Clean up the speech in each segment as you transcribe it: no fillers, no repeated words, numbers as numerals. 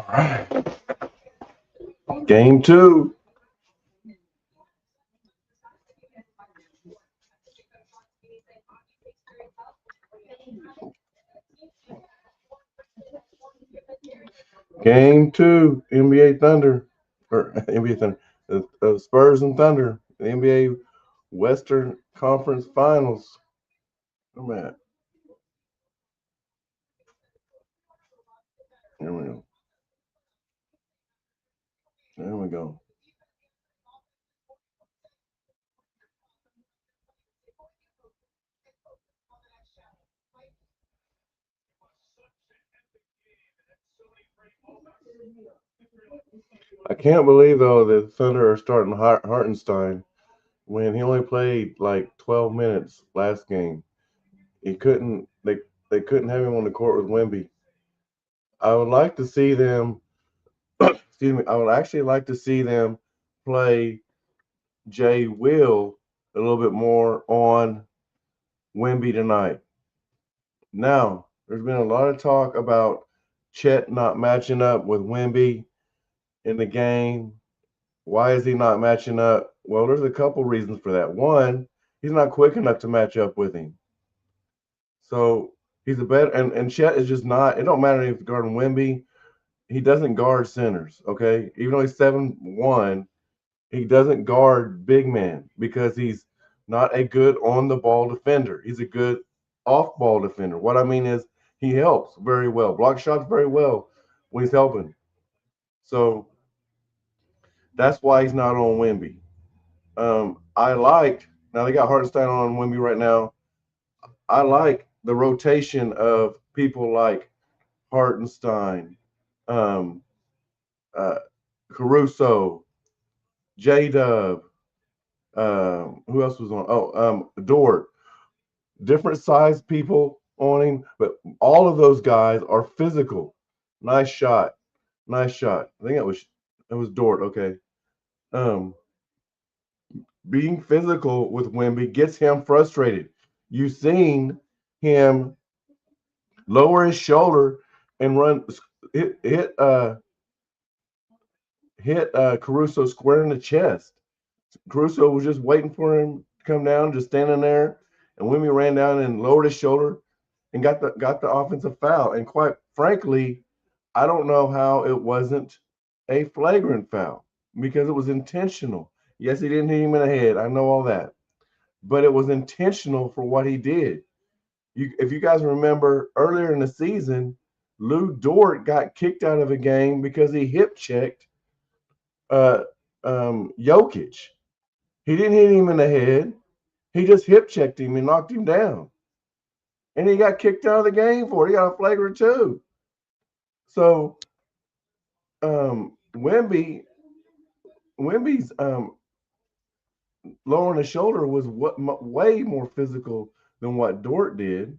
right. Game two. Game two. NBA Thunder. Or NBA Thunder. Spurs and Thunder. The NBA Western Conference Finals. Oh man. Here we go. There we go. I can't believe though that Thunder are starting Hartenstein when he only played like 12 minutes last game. He couldn't. They couldn't have him on the court with Wemby. I would like to see them. Excuse me. I would actually like to see them play Jay Will a little bit more on Wemby tonight. Now, there's been a lot of talk about Chet not matching up with Wemby in the game. Why is he not matching up? Well, there's a couple reasons for that. One, he's not quick enough to match up with him. So he's a better and Chet is just not. It don't matter if he's guarding Wemby. He doesn't guard centers. Okay, even though he's 7'1", he doesn't guard big men because he's not a good on the ball defender. He's a good off ball defender. What I mean is he helps very well, block shots very well when he's helping. So that's why he's not on Wemby. I like now they got Hartenstein on Wemby right now. I like the rotation of people like Hartenstein, um, uh, Caruso, J Dub. Who else was on? Dort. Different size people on him, but all of those guys are physical. Nice shot, nice shot. I think it was Dort. Okay. Um, Being physical with Wemby gets him frustrated. You've seen him lower his shoulder and run hit hit hit Caruso square in the chest. Caruso was just waiting for him to come down, just standing there, and Wimmy ran down and lowered his shoulder and got the offensive foul. And quite frankly, I don't know how it wasn't a flagrant foul because it was intentional. Yes, he didn't hit him in the head. I know all that, but it was intentional for what he did. If you guys remember earlier in the season, Lou Dort got kicked out of a game because he hip checked uh, Jokic. He didn't hit him in the head. He just hip checked him and knocked him down. And he got kicked out of the game for it. He got a flagrant too. So Wemby, Wemby's lowering the shoulder was way more physical than what Dort did.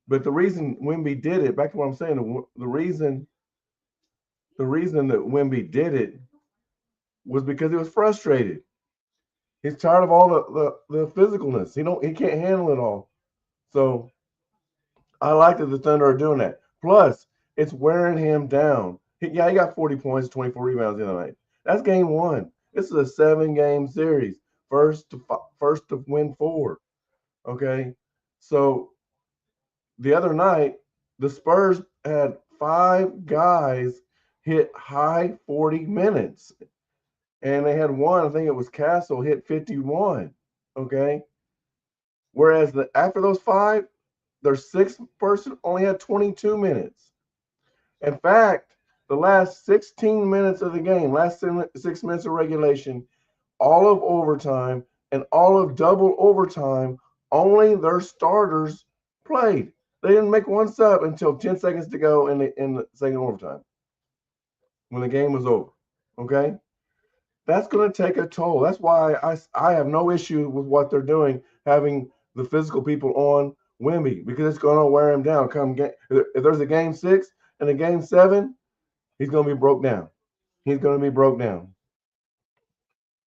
But the reason Wemby did it, back to what I'm saying, the reason that Wemby did it was because he was frustrated. He's tired of all the physicalness. He can't handle it all. So I like that the Thunder are doing that. Plus, it's wearing him down. He got 40 points, 24 rebounds the other night. That's game one. This is a 7-game series. First to win 4. Okay, so the other night the Spurs had 5 guys hit high 40 minutes, and they had one. I think it was Castle hit 51. Okay, whereas after those 5, their sixth person only had 22 minutes. In fact, the last 16 minutes of the game, last 6 minutes of regulation, all of overtime, and all of double overtime, only their starters played. They didn't make one sub until 10 seconds to go in the second overtime when the game was over. Okay? That's going to take a toll. That's why I have no issue with what they're doing, having the physical people on Wemby, because it's going to wear him down. If there's a game 6 and a game 7, he's going to be broke down. He's going to be broke down.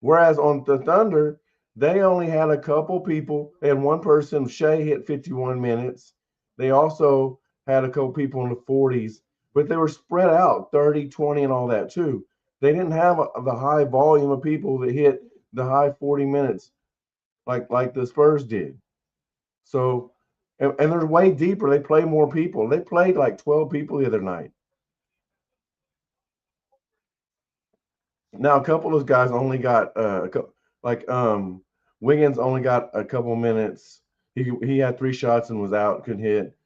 Whereas on the Thunder, they only had a couple people. They had one person, Shea, hit 51 minutes. They also had a couple people in the 40s but they were spread out 30, 20, and all that too. They didn't have the high volume of people that hit the high 40 minutes like the Spurs did. So, and they're way deeper. They play more people. They played like 12 people the other night. Now, a couple of those guys only got like Wiggins only got a couple minutes. He had 3 shots and was out, couldn't hit.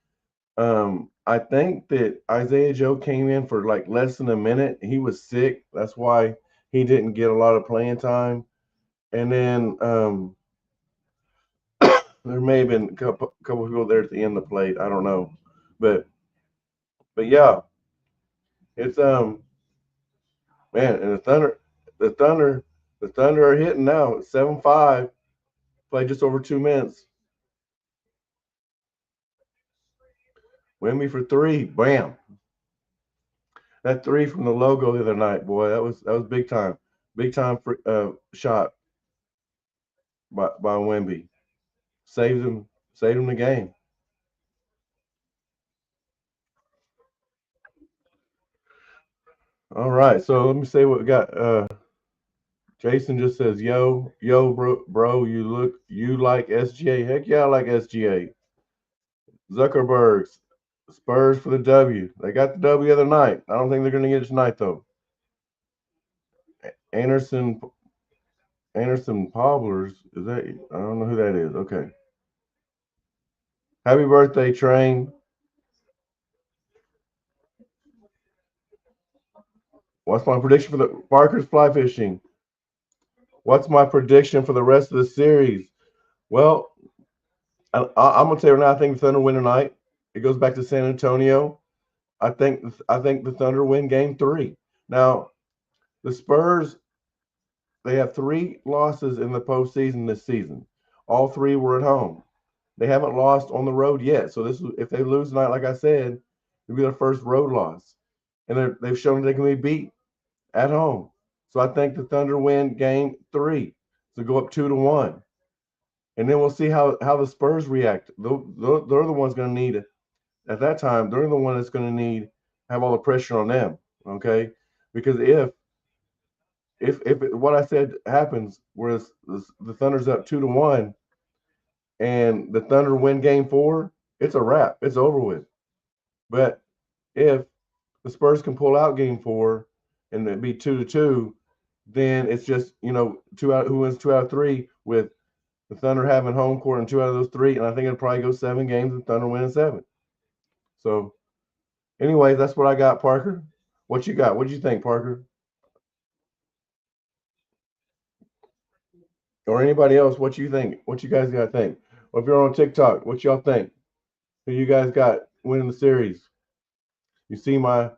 I think that Isaiah Joe came in for like less than a minute. He was sick. That's why he didn't get a lot of playing time. And then there may have been a couple people there at the end of the plate. I don't know, but yeah, it's man, and the Thunder, the Thunder are hitting now. 7-5. Played just over 2 minutes. Wemby for three. Bam. That three from the logo the other night, boy, that was big time. Big time for shot by Wemby. Saved him the game. All right, so let me say what we got. Jason just says, "Yo, bro, you like SGA? Heck yeah, I like SGA." Zuckerberg's Spurs for the W. They got the W the other night. I don't think they're going to get it tonight though. Anderson Anderson Poblers, is that? I don't know who that is. Okay. Happy birthday, Train. What's my prediction for the Parker's fly fishing? What's my prediction for the rest of the series? Well, I'm gonna tell you right now. I think the Thunder win tonight. It goes back to San Antonio. I think the Thunder win Game 3. Now the Spurs, they have 3 losses in the postseason this season. All 3 were at home. They haven't lost on the road yet. So if they lose tonight, like I said, it'll be their first road loss, and they've shown they can be beat at home. So I think the Thunder win Game 3 to go up 2-1, and then we'll see how the Spurs react. They're the ones going to need at that time. They're the one that's going to need have all the pressure on them. Okay, because if what I said happens, where the Thunder's up 2-1, and the Thunder win Game 4, it's a wrap. It's over with. But if the Spurs can pull out Game 4 and it be 2-2, then it's just two out who wins 2 out of 3 with the Thunder having home court in 2 out of those 3, and I think it'll probably go 7 games and Thunder winning 7. So, anyways, that's what I got, Parker. What you got? What do you think, Parker? Or anybody else? What you think? What you guys got to think? Or if you're on TikTok, what y'all think? Who you guys got winning the series? You see my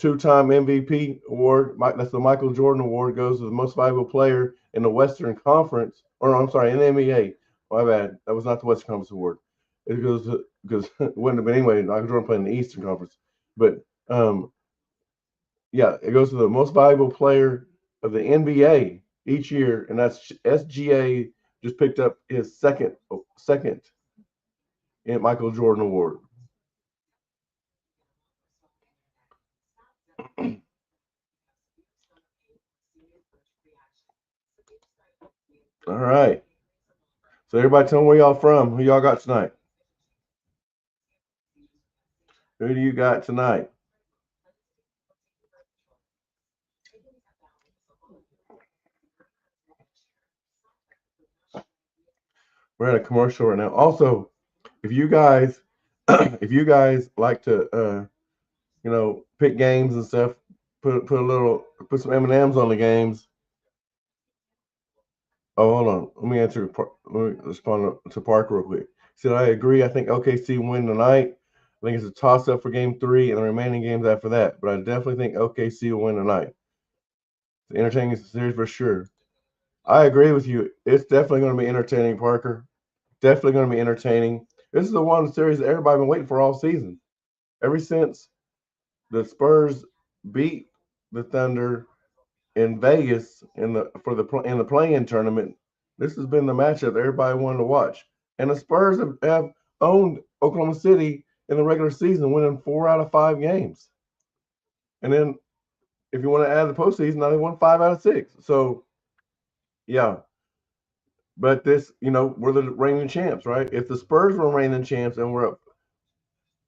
2-time MVP award. That's the Michael Jordan Award. Goes to the most valuable player in the Western Conference, or I'm sorry, in the NBA. My bad. That was not the Western Conference Award. It goes to, because it wouldn't have been anyway. Michael Jordan played in the Eastern Conference, but yeah, it goes to the most valuable player of the NBA each year, and that's SGA. Just picked up his second in Michael Jordan Award. All right. So everybody, tell me where y'all from. Who y'all got tonight? Who do you got tonight? We're at a commercial right now. Also, if you guys, if you guys like to, pick games and stuff, put some M&Ms on the games. Oh, hold on. Let me respond to Parker real quick. He said, I agree. I think OKC win tonight. I think it's a toss up for Game 3 and the remaining games after that. But I definitely think OKC will win tonight. It's entertaining series for sure. I agree with you. It's definitely going to be entertaining, Parker. Definitely going to be entertaining. This is the one series that everybody been waiting for all season. Ever since the Spurs beat the Thunder in Vegas in the play-in tournament, this has been the matchup that everybody wanted to watch. And the Spurs have owned Oklahoma City in the regular season, winning 4 out of 5 games. And then if you want to add the postseason, now they won 5 out of 6. So yeah, but this, we're the reigning champs, right? If the Spurs were reigning champs and we're up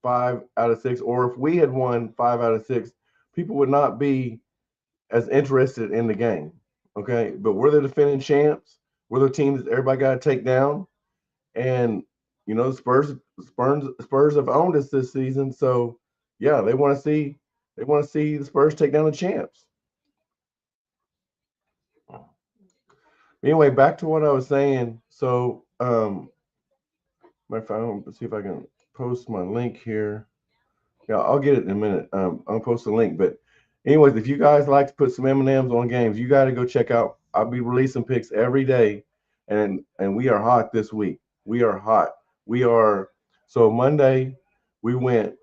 5 out of 6, or if we had won 5 out of 6, people would not be as interested in the game. Okay, but we're the defending champs. We're the team that everybody got to take down, and the Spurs have owned us this season. So yeah, they want to see the Spurs take down the champs. Anyway, back to what I was saying. So my phone. Let's see if I can post my link here. Yeah, I'll get it in a minute. I'll post the link. But anyways, if you guys like to put some M&Ms on games, you got to go check out. I'll be releasing picks every day, and we are hot this week. We are hot. We are. So Monday, we won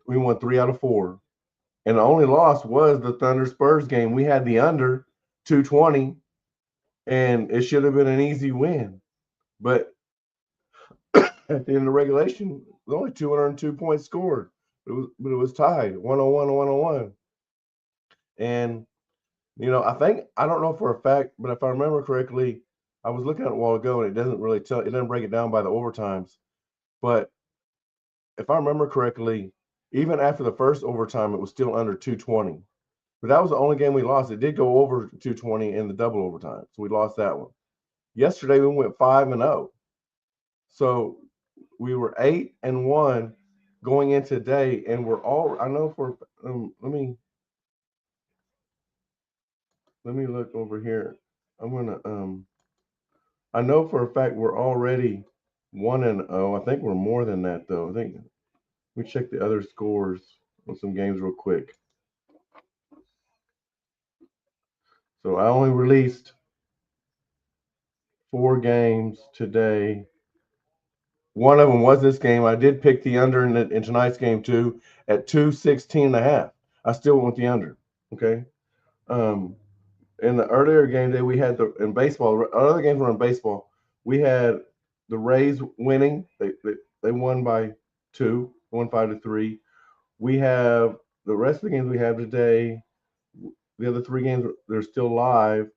3 out of 4, and the only loss was the Thunder Spurs game. We had the under 220, and it should have been an easy win. But at the end of regulation, there only 202 points scored. But it was tied 101 and 101. And I don't know for a fact, but if I remember correctly, I was looking at it a while ago and it doesn't break it down by the overtimes. But if I remember correctly, even after the first overtime, it was still under 220. But that was the only game we lost. It did go over 220 in the double overtime. So we lost that one. Yesterday we went 5-0. So we were 8-1 going into today, and we're all. I know for let me look over here. I'm gonna I know for a fact we're already 1-0. I think we're more than that though. I think we check the other scores on some games real quick. So I only released 4 games today. One of them was this game. I did pick the under in tonight's game too at 216.5. I still went with the under. Okay. In the earlier game day, we had in baseball. Other games were in baseball. We had the Rays winning. They won by 2, won 5-3. We have the rest of the games we have today. The other 3 games they're still live.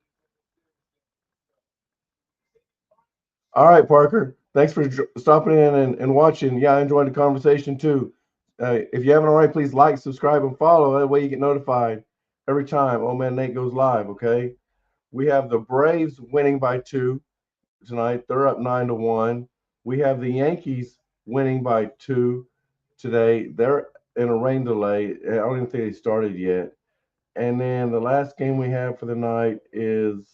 All right, Parker. Thanks for stopping in and watching. Yeah, I enjoyed the conversation too. If you haven't already, please like, subscribe, and follow. That way you get notified every time Old Man Nate goes live. Okay. We have the Braves winning by 2 tonight. They're up 9-1. We have the Yankees winning by 2 today. They're in a rain delay. I don't even think they started yet. And then the last game we have for the night is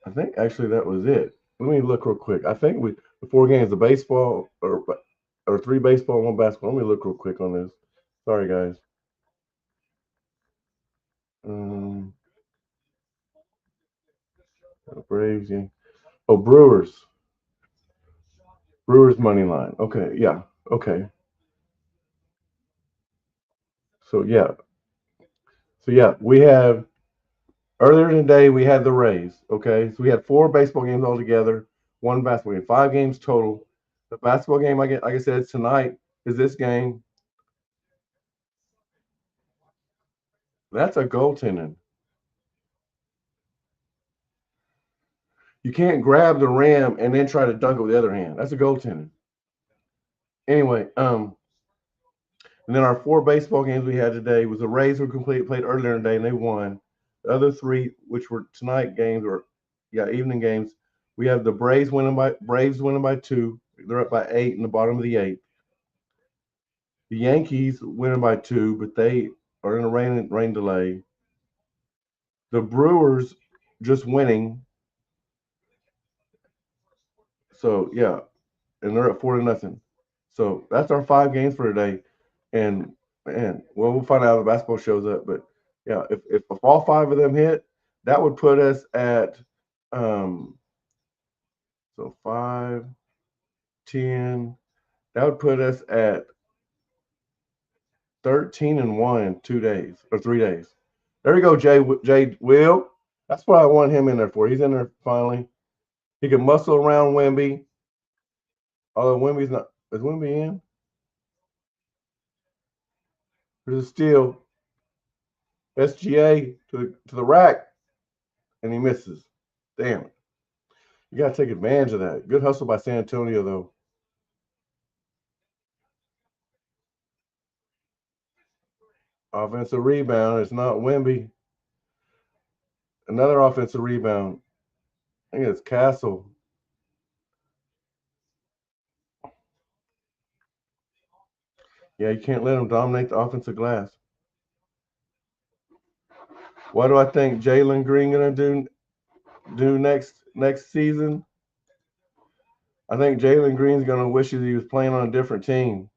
I think actually that was it. Let me look real quick. I think the 4 games of baseball or 3 baseball, 1 basketball. Let me look real quick on this. Sorry guys. Braves. Yeah. Oh, Brewers. Brewers money line. Okay, yeah. Okay. So yeah. So yeah, we have earlier today we had the Rays. Okay. So we had 4 baseball games altogether, 1 basketball game, 5 games total. The basketball game, like I said, tonight is this game. That's a goaltending. You can't grab the rim and then try to dunk it with the other hand. That's a goaltending. Anyway, and then our 4 baseball games we had today was the Rays were played earlier in the day and they won. The other 3, which were tonight games or evening games, we have the Braves winning by 2. They're up by 8 in the bottom of the 8th. The Yankees winning by 2, but they are in a rain delay. The Brewers just winning. So yeah, and they're at 4-0. So that's our 5 games for today. And man, well, we'll find out if the basketball shows up. But yeah, if all 5 of them hit, that would put us at so 5, 10. That would put us at 13-1 in 2 days or 3 days. There you go, Jay Will. That's what I want him in there for. He's in there finally. He can muscle around Wemby. Although Wemby's not, is Wemby in? There's a steal. SGA to the rack, and he misses. Damn it. You got to take advantage of that. Good hustle by San Antonio, though. Offensive rebound. It's not Wemby. Another offensive rebound. I think it's Castle. Yeah, you can't let him dominate the offensive glass. What do I think Jalen Green gonna do next season? I think Jalen Green's gonna wish that he was playing on a different team.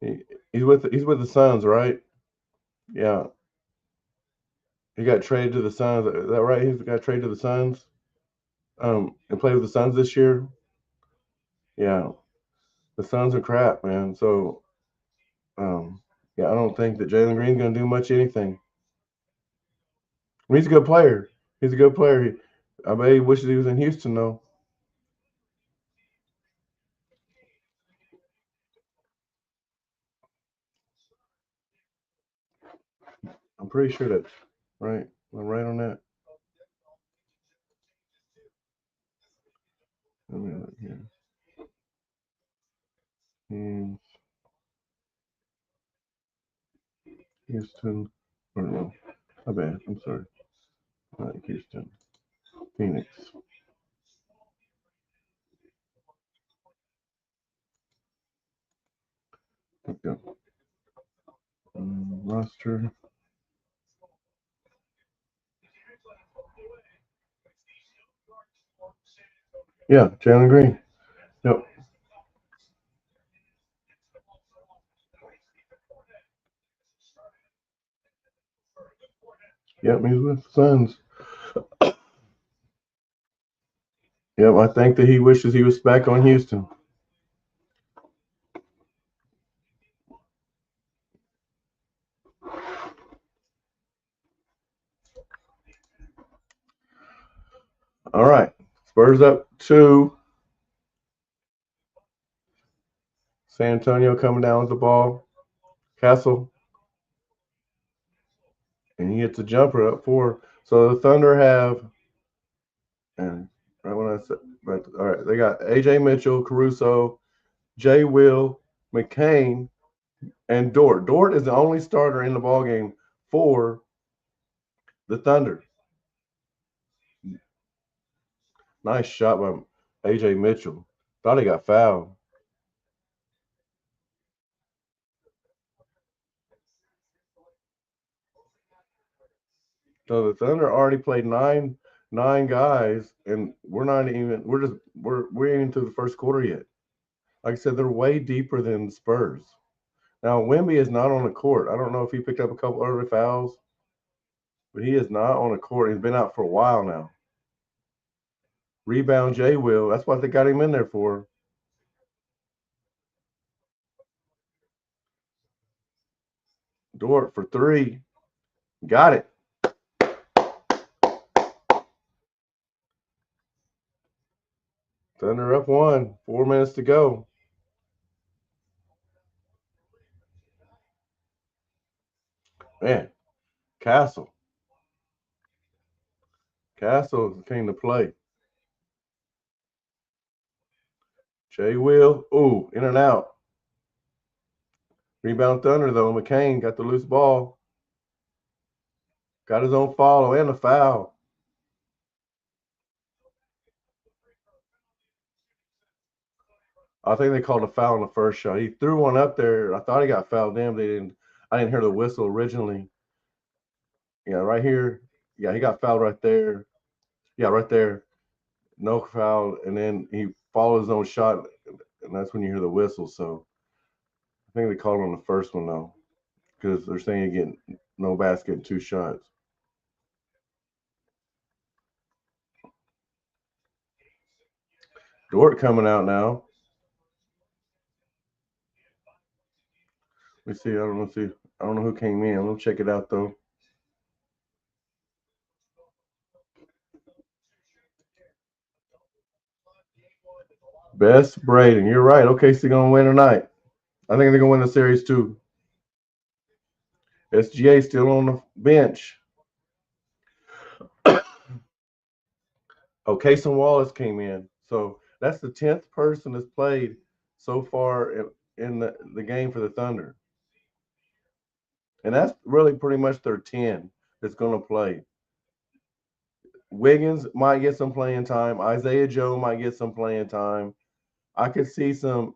He, he's with the Suns, right? Yeah, he got traded to the Suns. Is that right? He got traded to the Suns. And played with the Suns this year. Yeah, the Suns are crap, man. So, um, yeah, I don't think that Jalen Green's gonna do much anything. I mean, he's a good player. He's a good player. I bet he wishes he was in Houston though. I'm pretty sure that's right. I'm right on that. Let me look here. Hmm, Houston. Or no, my bad. I'm sorry. Not Houston. Phoenix. Okay. Roster. Yeah, Jalen Green. Yep. Yep. He's with the Suns. Yep. I think that he wishes he was back on Houston. All right. Spurs up 2. San Antonio coming down with the ball. Castle. And he hits a jumper up 4. So the Thunder have, and right when I said, right, all right, they got AJ Mitchell, Caruso, Jay Will, McCain, and Dort. Dort is the only starter in the ball game for the Thunder. Nice shot by AJ Mitchell. Thought he got fouled. So the Thunder already played nine guys, and we're not even we're even to the first quarter yet. Like I said, they're way deeper than the Spurs. Now Wemby is not on the court. I don't know if he picked up a couple early fouls, but he is not on the court. He's been out for a while now. Rebound Jay will. That's what they got him in there for. Dort for 3. Got it. Thunder up 1. 4 minutes to go. Man, Castle. Castle came to play. Jay will. Ooh, in and out. Rebound Thunder though. McCain got the loose ball. Got his own follow and a foul. I think they called a foul on the first shot. He threw one up there. I thought he got fouled. Damn, they didn't. I didn't hear the whistle originally. Yeah, right here. Yeah, he got fouled right there. Yeah, right there. No foul, and then he followed his own shot, and that's when you hear the whistle. So I think they called on the first one though, because they're saying you get no basket and 2 shots. Dort coming out now. Let me see. I don't know. See, I don't know who came in. We'll check it out though. Best Braden. You're right. OKC gonna win tonight. I think they're gonna win the series too. SGA still on the bench. Casey Wallace came in. So that's the 10th person that's played so far in the game for the Thunder. And that's really pretty much their 10 that's going to play. Wiggins might get some playing time. Isaiah Joe might get some playing time. I could see some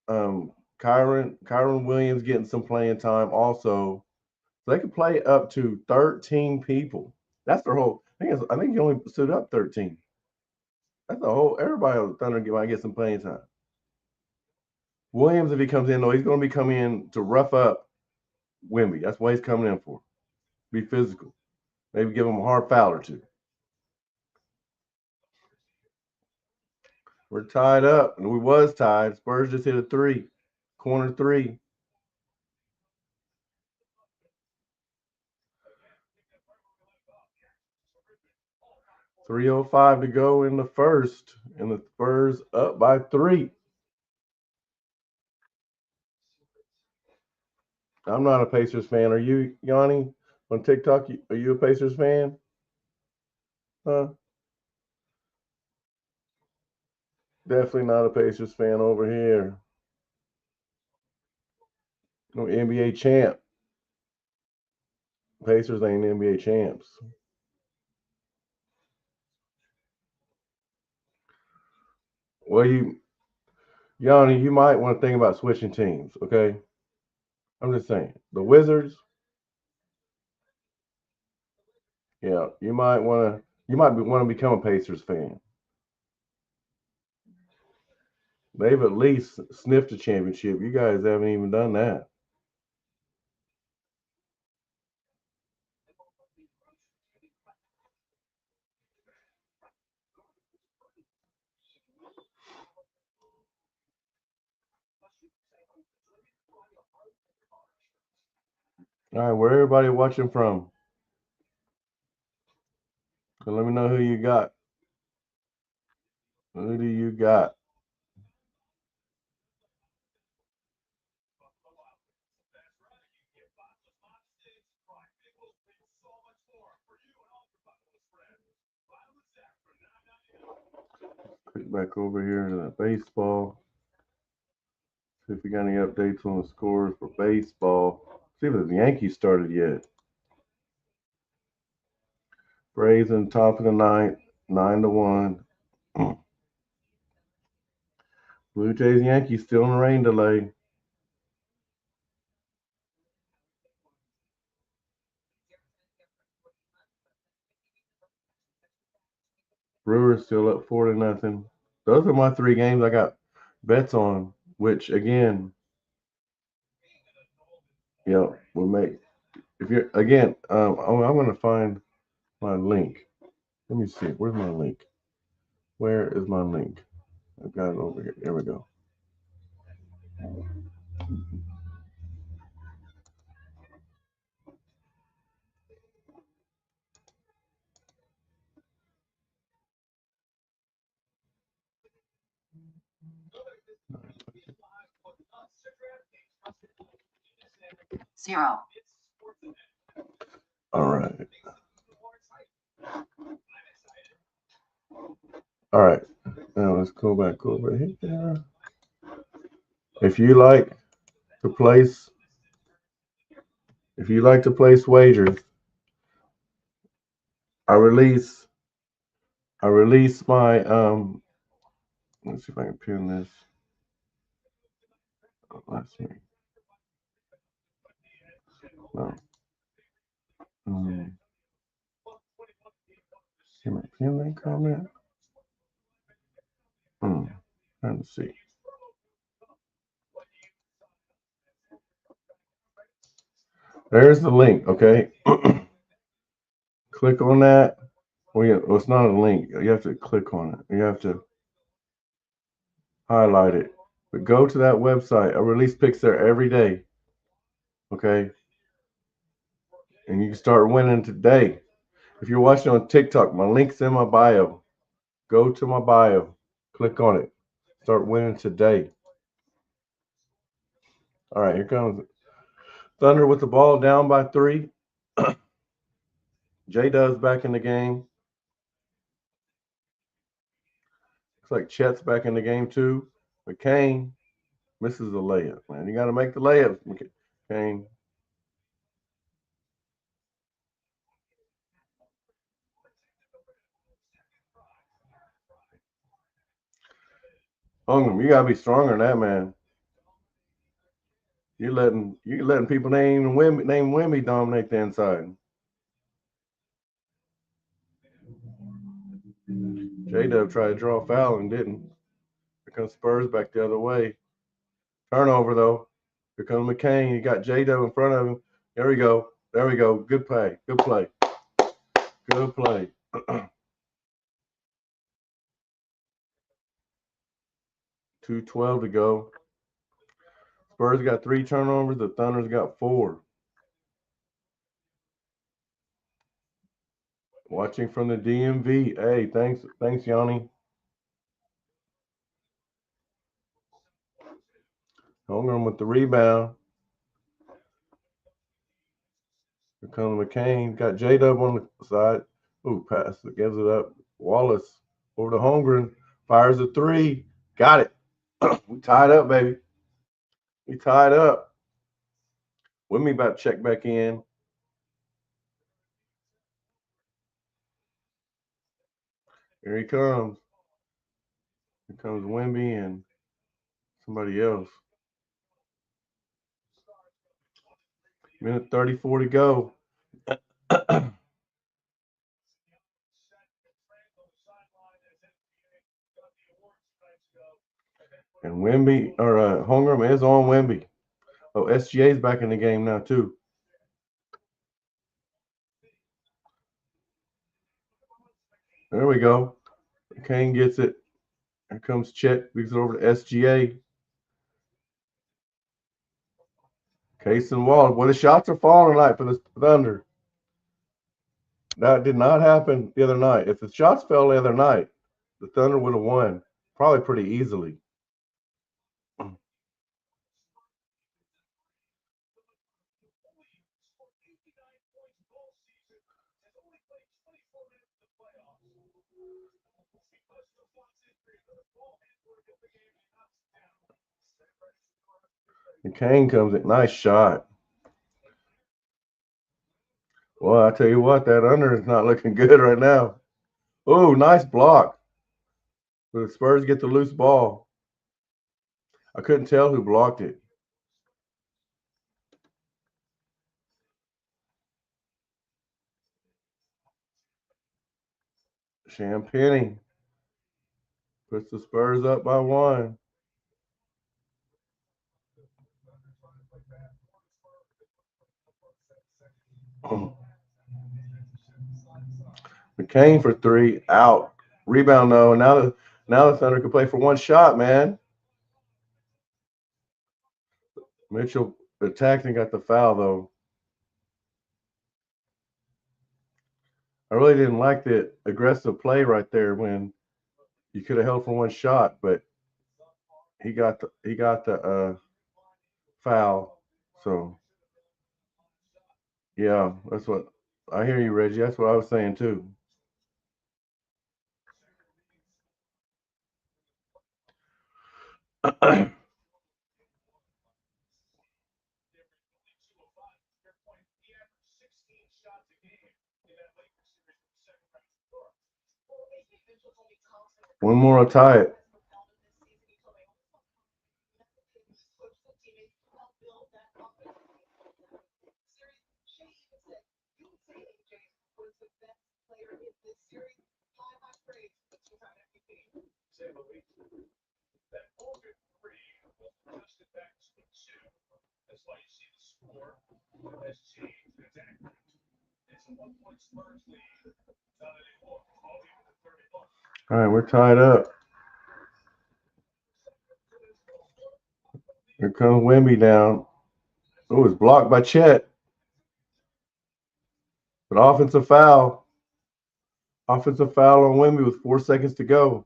Kyron Williams getting some playing time also. So they could play up to 13 people. That's their whole. I think you only stood up 13. That's the whole. Everybody on the Thunder might get some playing time. Williams, if he comes in, though, he's going to be coming in to rough up Wemby. That's what he's coming in for. Be physical. Maybe give him a hard foul or two. We're tied up, and we was tied. Spurs just hit a three, corner three. 3:05 to go in the first, and the Spurs up by 3. I'm not a Pacers fan. Are you, Yanni? On TikTok, are you a Pacers fan? Huh? Definitely not a Pacers fan over here. No NBA champ. Pacers ain't NBA champs. Well, Yanni, you might want to think about switching teams, okay? I'm just saying. The Wizards, yeah, you might want to become a Pacers fan. They've at least sniffed a championship. You guys haven't even done that. All right, where everybody watching from? So let me know who you got. Who do you got? Click back over here to the baseball. See if we got any updates on the scores for baseball. See if the Yankees started yet. Braves in top of the ninth, 9-1. Blue Jays Yankees still in the rain delay. Brewers still up 4-0. Those are my 3 games I got bets on, which again, will make if you're again, I'm gonna find my link. Let me see. Where's my link? Where is my link? I've got it over here. There we go. Zero. All right. All right. Now let's go back over here. If you like to place, wagers, I release my Let's see if I can pin this. Let's see. No. Can I pin that comment? Trying to see. There's the link. Okay. Click on that. Well, it's not a link. You have to click on it. You have to highlight it. But go to that website. I release picks there every day. Okay. And you can start winning today. If you're watching on TikTok, my link's in my bio. Go to my bio. Click on it. Start winning today. All right, here comes Thunder with the ball down by 3. J-Dub's back in the game. Looks like Chet's back in the game too. McCain misses the layup, man. You got to make the layups, McCain. Hungry, you got to be stronger than that, man. You letting people name Wimby dominate the inside. J-Dub tried to draw a foul and didn't. Here comes Spurs back the other way. Turnover though. Here comes McCain. You got J-Dub in front of him. There we go. There we go. Good play. Good play. Good play. 2:12 to go. Spurs got 3 turnovers. The Thunder's got 4. Watching from the DMV. Hey, thanks, Yanni. Holmgren with the rebound. Here comes McCain. Got J-Dub on the side. Ooh, pass. Gives it up. Wallace over to Holmgren. Fires a 3. Got it. We tied up, baby. We tied up. Wimmy about to check back in. Here he comes. Here comes Wimby and somebody else. Minute 34 to go. And Wimby or Holmgren is on Wimby. Oh, SGA's back in the game now too. There we go. Kane gets it. Here comes Chet. Gives it over to SGA. Case and Wall. Well, the shots are falling tonight for the Thunder. That did not happen the other night. If the shots fell the other night, the Thunder would have won probably pretty easily. And Kane comes in. Nice shot. Well, I tell you what, that under is not looking good right now. Oh, nice block. The Spurs get the loose ball. I couldn't tell who blocked it. Champagne puts the Spurs up by 1. McCain for 3, out. Rebound though. Now the Thunder can play for 1 shot, man. Mitchell attacked and got the foul though. I really didn't like the aggressive play right there when you could have held for 1 shot, but he got the foul. So yeah, that's what I hear you, Reggie. That's what I was saying too. One more will tie it. All right, we're tied up. Here comes Wemby down. Oh, it's blocked by Chet. But offensive foul. Offensive foul on Wemby with 4 seconds to go.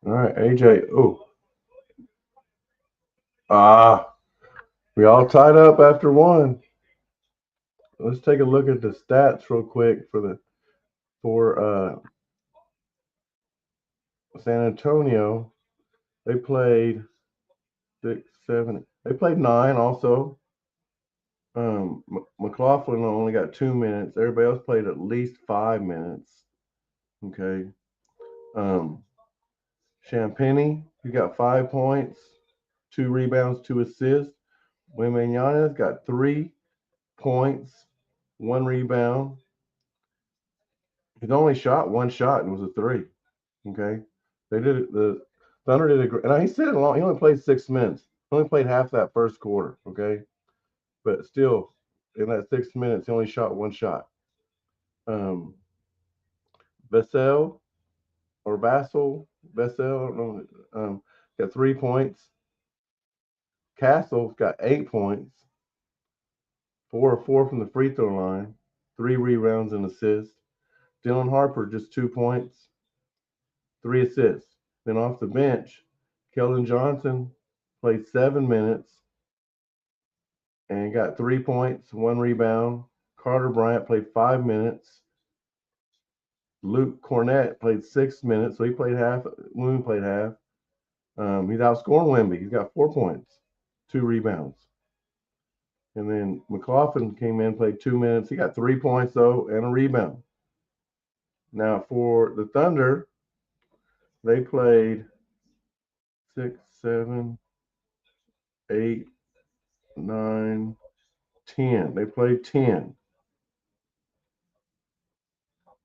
All right, AJ. Oh, we all tied up after one. Let's take a look at the stats real quick for San Antonio. They played 6, 7. They played 9 also. McLaughlin only got 2 minutes. Everybody else played at least 5 minutes. Okay. Champagny, he got 5 points, 2 rebounds, 2 assists. Wembanyama's got 3 points, 1 rebound. He's only shot 1 shot and it was a 3. Okay. They did it. The Thunder did a great. And he said it long. He only played 6 minutes. He only played half that first quarter. Okay. But still, in that 6 minutes, he only shot 1 shot. Vassell or Vassell, I don't know, got 3 points. Castle's got 8 points, 4 from the free throw line, 3 rebounds and assists. Dylan Harper just 2 points, 3 assists. Then off the bench, Keldon Johnson played 7 minutes and got 3 points, 1 rebound. Carter Bryant played 5 minutes. Luke Cornett played 6 minutes, so he played half. Moon played half. He's outscoring Wemby. He's got 4 points, 2 rebounds. And then McLaughlin came in, played 2 minutes. He got 3 points, though, and a rebound. Now, for the Thunder, they played 6, 7, 8, 9, 10. They played 10.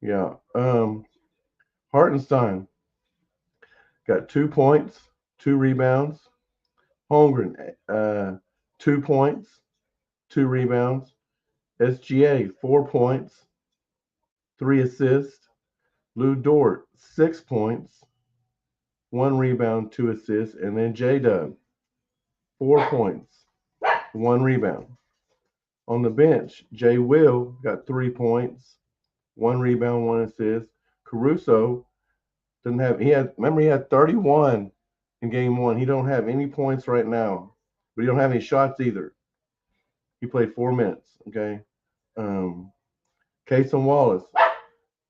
Yeah. Hartenstein got 2 points, 2 rebounds. Holmgren, 2 points, 2 rebounds. SGA, 4 points, 3 assists. Lou Dort, 6 points, 1 rebound, 2 assists. And then J-Dub, 4 points, 1 rebound. On the bench, Jay Will got 3 points, 1 rebound, 1 assist. Caruso didn't have, he had 31 in game 1. He don't have any points right now, but he don't have any shots either. He played 4 minutes, okay? Cason Wallace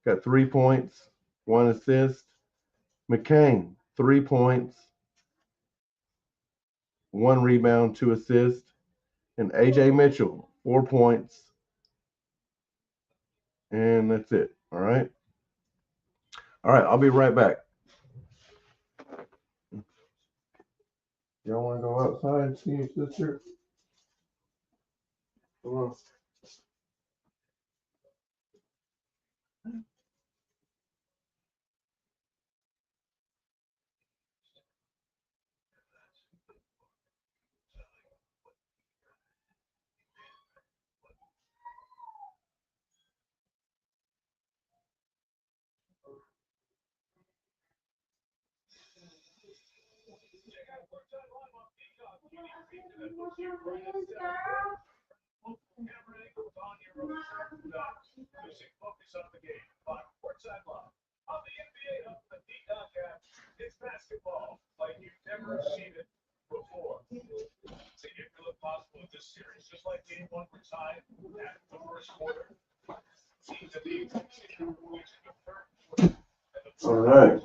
got 3 points, 1 assist. McCain, 3 points, 1 rebound, 2 assists. And AJ Mitchell, 4 points. And that's it. All right. All right. I'll be right back. Y'all want to go outside and see your sister? Come on. All right.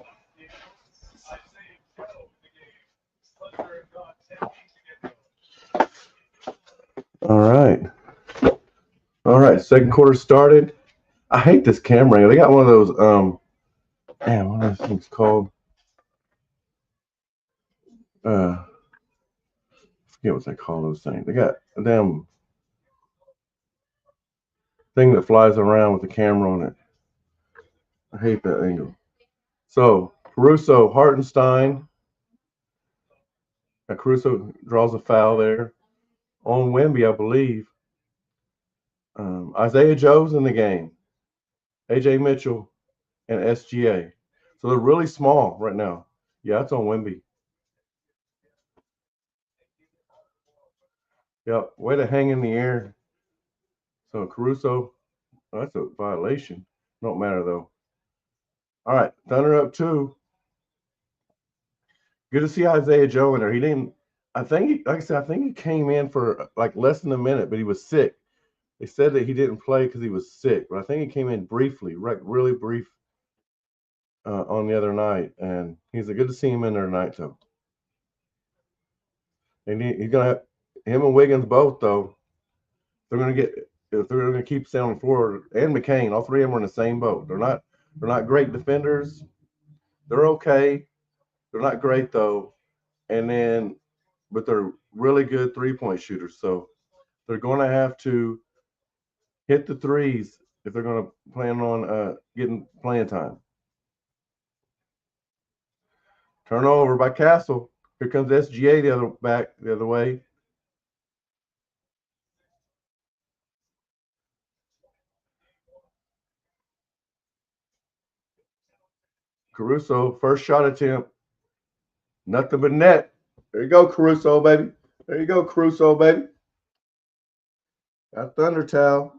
All right. All right. Second quarter started. I hate this camera. They got one of those, damn, what are those things called? I forget what they call those things. They got a damn thing that flies around with the camera on it. I hate that angle. So, Caruso, Hartenstein. Caruso draws a foul there on Wemby, I believe. Isaiah Joe's in the game. AJ Mitchell and SGA. So they're really small right now. Yeah, it's on Wemby. Yeah, way to hang in the air. So Caruso, oh, that's a violation. Don't matter though. All right, Thunder up two. Good to see Isaiah Joe in there. He didn't. I think, like I said, I think he came in for like less than a minute, but he was sick. They said that he didn't play because he was sick, but I think he came in briefly, right, really brief on the other night, and he's a good to see him in there tonight too. And he's gonna have him and Wiggins both though. They're gonna get if they're gonna keep staying on the floor, and McCain, all three of them are in the same boat. They're not great defenders. They're okay. They're not great though, and then but they're really good 3-point shooters. So they're going to have to hit the threes if they're going to plan on getting playing time. Turnover by Castle. Here comes SGA the other way. Caruso, first shot attempt. Nothing but net. There you go, Caruso, baby. There you go, Caruso, baby. Got a thunder towel.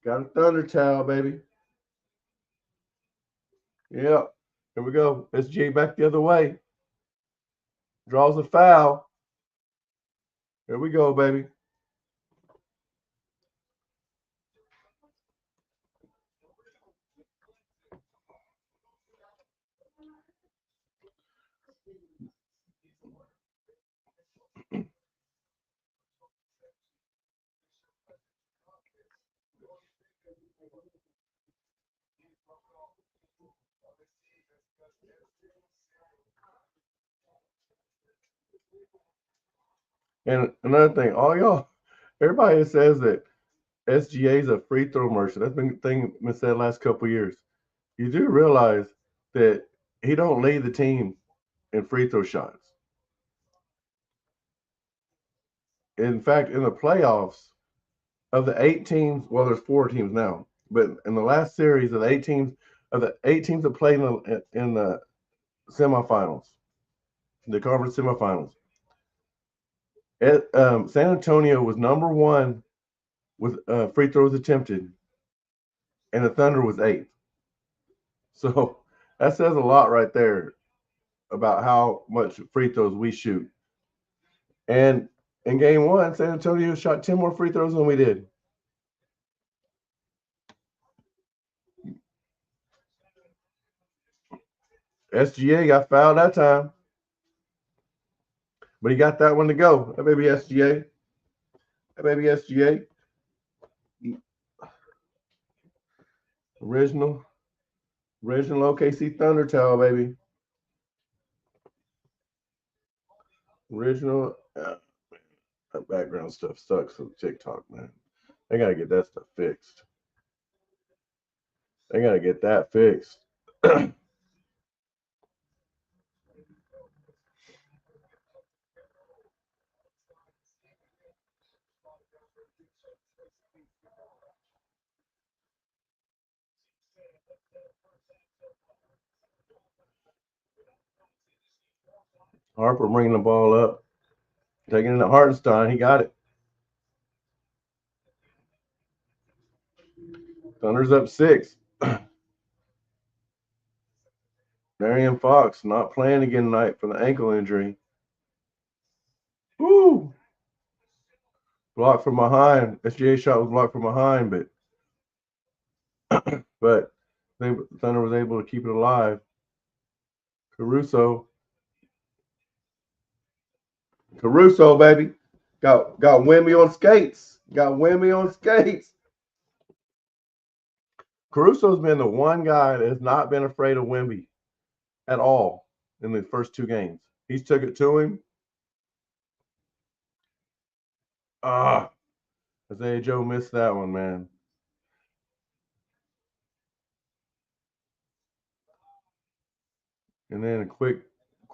Got a thunder towel, baby. Yeah. Here we go. SGA back the other way. Draws a foul. Here we go, baby. And another thing, all y'all, everybody says that SGA is a free throw merchant. That's been said the last couple of years. You do realize that he don't lead the team in free throw shots. In fact, in the playoffs, of the 8 teams, well, there's 4 teams now, but in the last series of the 8 teams that played in the semifinals, the conference semifinals, San Antonio was number one with free throws attempted, and the Thunder was eighth. So that says a lot right there about how much free throws we shoot. And in game one, San Antonio shot 10 more free throws than we did. SGA got fouled that time, but he got that one to go. That baby SGA. That baby SGA. Original. Original OKC Thunder towel, baby. Original. That background stuff sucks on TikTok, man. They got to get that stuff fixed. They got to get that fixed. Harper bringing the ball up. Taking it to Hartenstein. He got it. Thunder's up 6. Marion Fox not playing again tonight for the ankle injury. Woo! Blocked from behind. SGA shot was blocked from behind, but Thunder was able to keep it alive. Caruso. Caruso, baby. Got Wemby on skates. Got Wemby on skates. Caruso's been the one guy that has not been afraid of Wemby at all in the first 2 games. He's took it to him. Ah, Isaiah Joe missed that one, man. And then a quick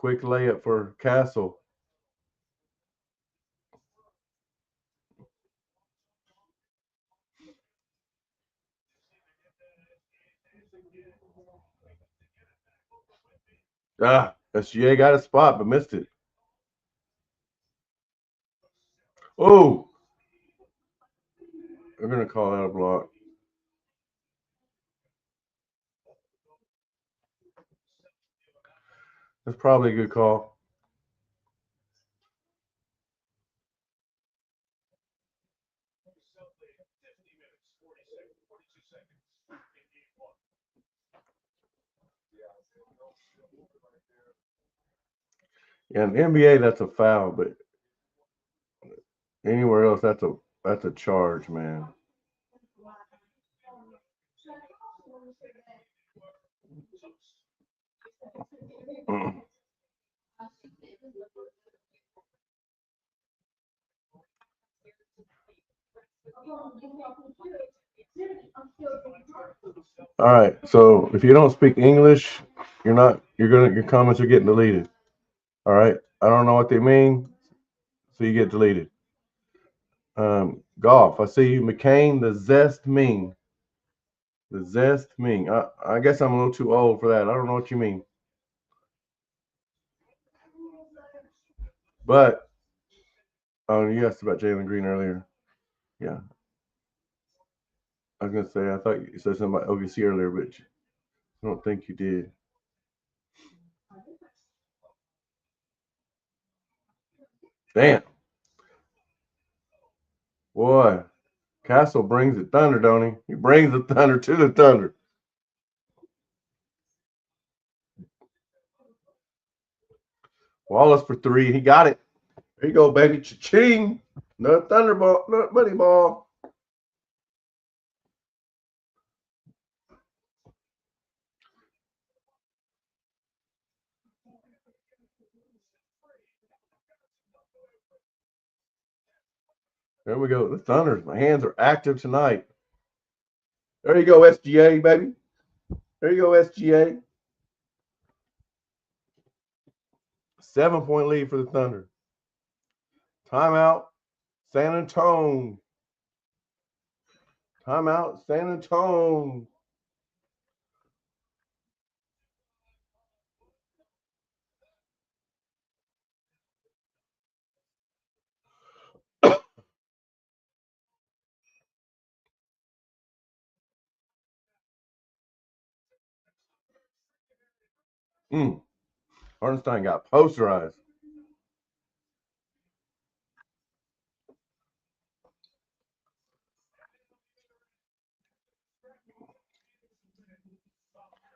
layup for Castle. SGA got a spot but missed it. Oh, they're gonna call that a block. That's probably a good call. Yeah, in the NBA that's a foul, but anywhere else that's a charge, man. All right. So if you don't speak English, your comments are getting deleted. All right. I don't know what they mean, so you get deleted. Golf. I see you, McCain. The zest mean. The zest mean. I guess I'm a little too old for that. I don't know what you mean. But oh, you asked about Jalen Green earlier. Yeah, I was gonna say I thought you said something about OVC earlier, but I don't think you did. Damn, boy, Castle brings the thunder, don't he? He brings the thunder to the thunder. Wallace for three. He got it. There you go, baby. Cha-ching. No thunderball. No buddy ball. There we go. The Thunders. My hands are active tonight. There you go, SGA, baby. There you go, SGA. 7-point lead for the Thunder. Timeout, San Antonio. Timeout, San Antonio. Hartenstein got posterized.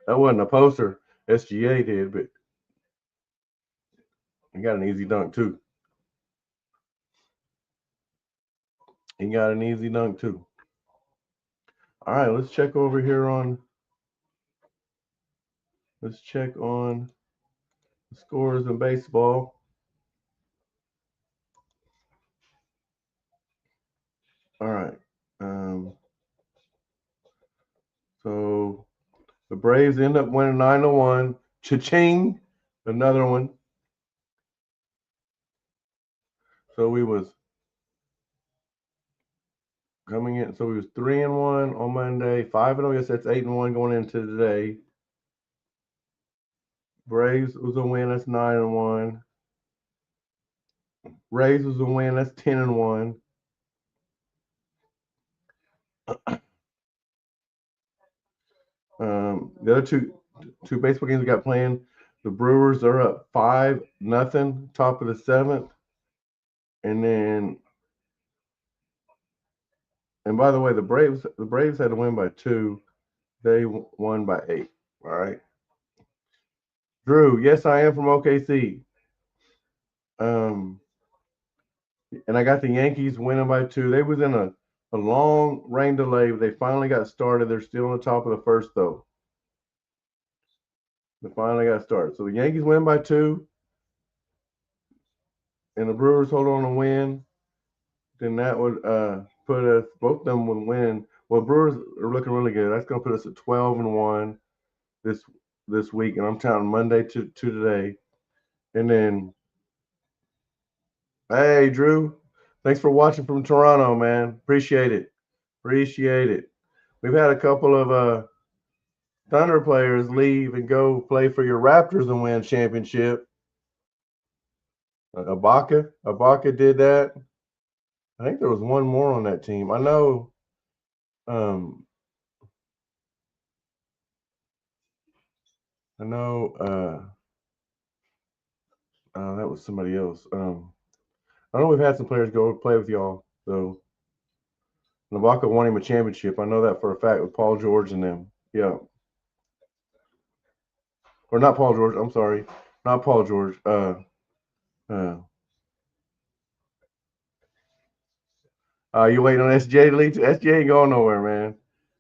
That wasn't a poster. SGA did, but he got an easy dunk too. He got an easy dunk too. All right, let's check over here on. Let's check on the scores in baseball. All right. So the Braves end up winning 9-1. Cha-ching, another one. So we was coming in. So we was 3-1 on Monday, 5-0. Yes, that's 8-1 going into today. Braves was a win. That's 9-1. Rays was a win. That's 10-1. The other two baseball games we got playing. The Brewers are up 5-0, top of the seventh, and then and by the way, the Braves had to win by 2. They won by 8. All right, Drew. Yes, I am from OKC. Um, and I got the Yankees winning by 2. They was in a long rain delay. They finally got started. They're still on the top of the first though. They finally got started. So the Yankees win by 2, and the Brewers hold on to win. Then that would put us, both of them would win. Well, Brewers are looking really good. That's going to put us at 12-1 this this week, and I'm counting Monday to today. And then, hey, Drew, thanks for watching from Toronto, man. Appreciate it. Appreciate it. We've had a couple of Thunder players leave and go play for your Raptors and win championship. Ibaka did that. I think there was one more on that team. I know. Um, I know. That was somebody else. I know we've had some players go play with y'all. So Ibaka won him a championship. I know that for a fact with Paul George and them. Yeah, or not Paul George. I'm sorry, not Paul George. Uh, you waiting on SJ to leave? SJ ain't going nowhere, man.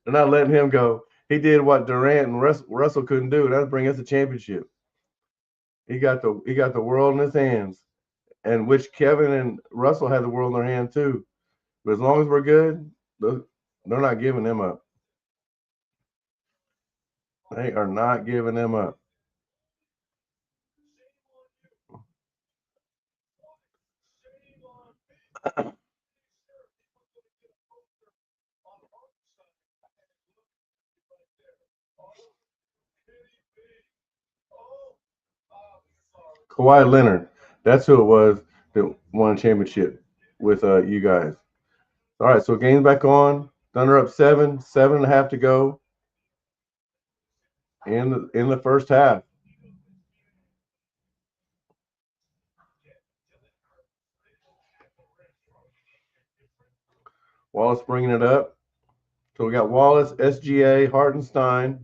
They're not letting him go. He did what Durant and Russell couldn't do. That's bring us a championship. He got the world in his hands, and which Kevin and Russell had the world in their hand too. But as long as we're good, they're not giving them up. They are not giving them up. Kawhi Leonard, that's who it was that won a championship with you guys. All right, so game's back on. Thunder up 7.5 to go in the first half. Wallace bringing it up. So we got Wallace, SGA, Hartenstein,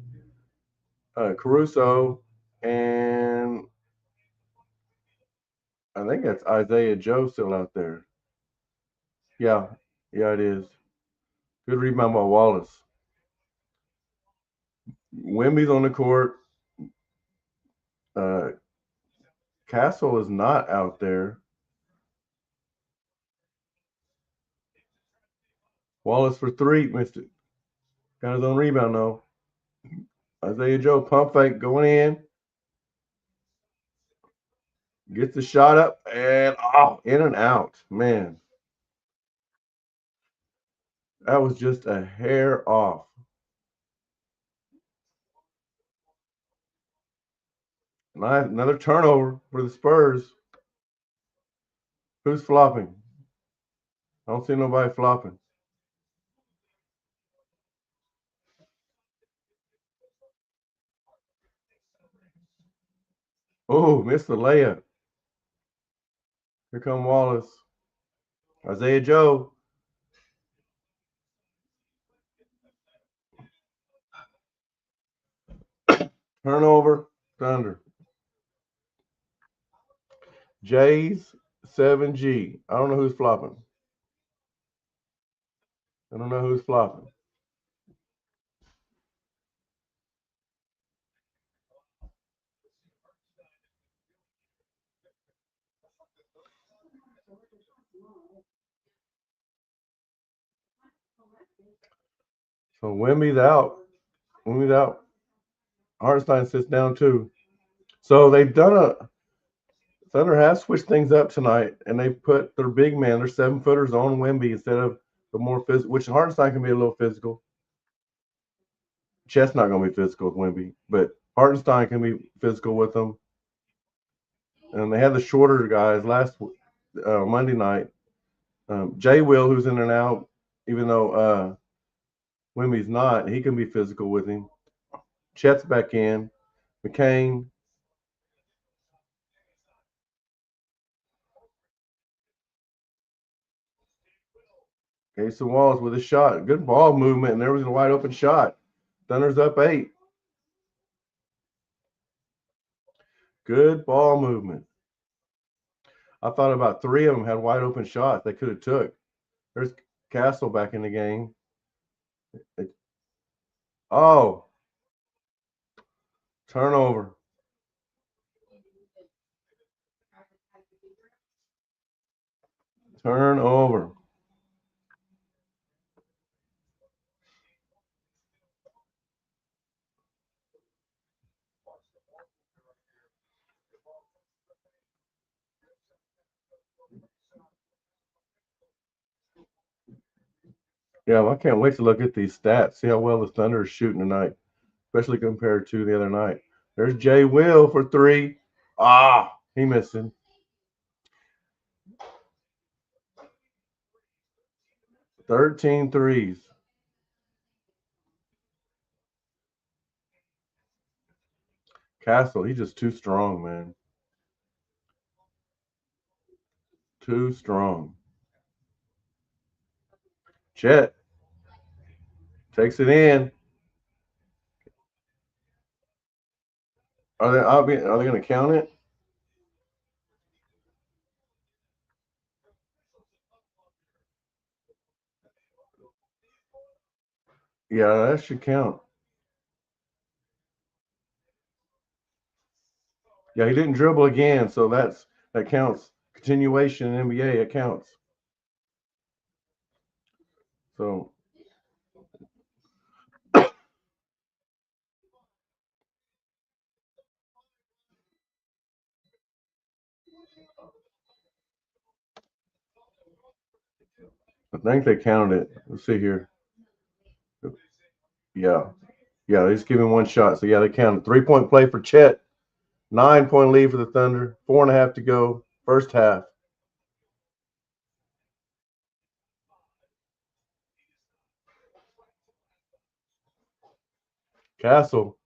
Caruso, and I think that's Isaiah Joe still out there. Yeah, yeah, it is. Good rebound by Wallace. Wemby's on the court. Uh, Castle is not out there. Wallace for three, missed it. Got his own rebound though. Isaiah Joe pump fake going in. Gets the shot up and in and out. Man, that was just a hair off. Another turnover for the Spurs. Who's flopping? I don't see nobody flopping. Oh, missed the layup. Here come Wallace. Isaiah Joe. Turnover. Thunder. J's 7G. I don't know who's flopping. I don't know who's flopping. So Wemby's out. Wemby's out. Hartenstein sits down too. So they've done a Thunder has switched things up tonight, and they put their big man, their 7 footers, on Wemby instead of the more physical. Which Hartenstein can be a little physical. Chet's not going to be physical with Wemby, but Hartenstein can be physical with them. And they had the shorter guys last Monday night. Jay Will, who's in there now, even though Wemby's not, he can be physical with him. Chet's back in. McCain. Jason Wallace with a shot. Good ball movement, and there was a wide open shot. Thunder's up 8. Good ball movement. I thought about 3 of them had wide open shots they could have took. There's Castle back in the game. Oh, turnover. Turnover. Yeah, I can't wait to look at these stats, see how well the Thunder is shooting tonight. especially compared to the other night. There's Jay Will for three. Ah, he missing. 13 threes. Castle, he's just too strong, man. Too strong. Chet takes it in. Are they going to count it? Yeah, that should count. Yeah, he didn't dribble again, so that counts. Continuation in NBA, it counts. So I think they counted it. Let's see here. Yeah, yeah, they just give him one shot. So yeah, they counted. 3-point play for Chet. 9-point lead for the Thunder. 4.5 to go. First half. Castle,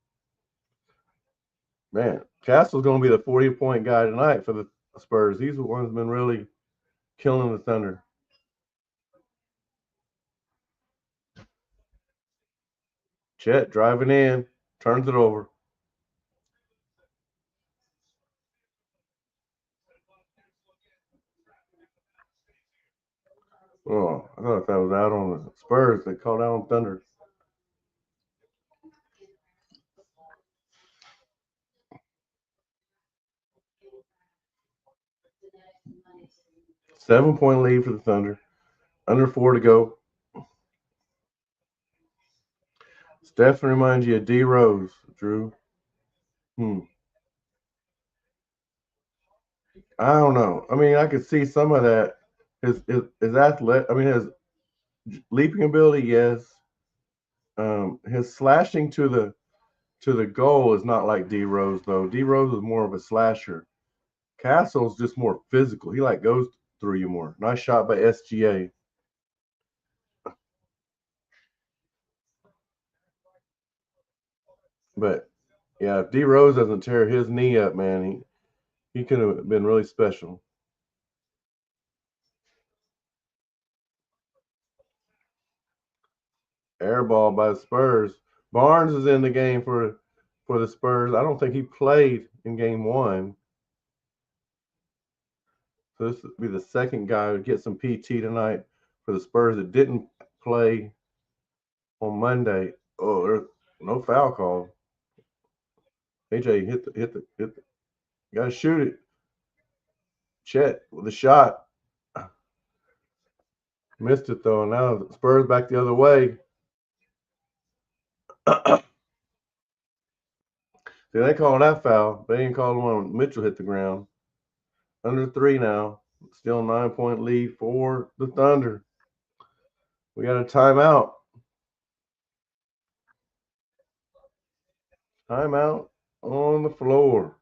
man, Castle's going to be the 40-point guy tonight for the Spurs. He's the one who's been really killing the Thunder. Chet driving in, turns it over. Oh, I thought that was out on the Spurs. They called out on Thunder. 7-point lead for the Thunder. Under 4 to go. Steph reminds you of D Rose, Drew. Hmm. I don't know. I mean, I could see some of that. His athlete. I mean, his leaping ability, yes. His slashing to the goal is not like D Rose though. D Rose is more of a slasher. Castle's just more physical. He like goes through you more. Nice shot by SGA. But yeah, if D Rose doesn't tear his knee up, man, he could have been really special. Air ball by the Spurs. Barnes is in the game for the Spurs. I don't think he played in game one. So this would be the second guy who get some PT tonight for the Spurs that didn't play on Monday. Oh, there's no foul call. AJ hit the. Got to shoot it. Chet with a shot. Missed it though. Now the Spurs back the other way. See, they call that foul. They didn't call the one when Mitchell hit the ground. Under 3 now. Still 9-point lead for the Thunder. We got a timeout. Timeout on the floor.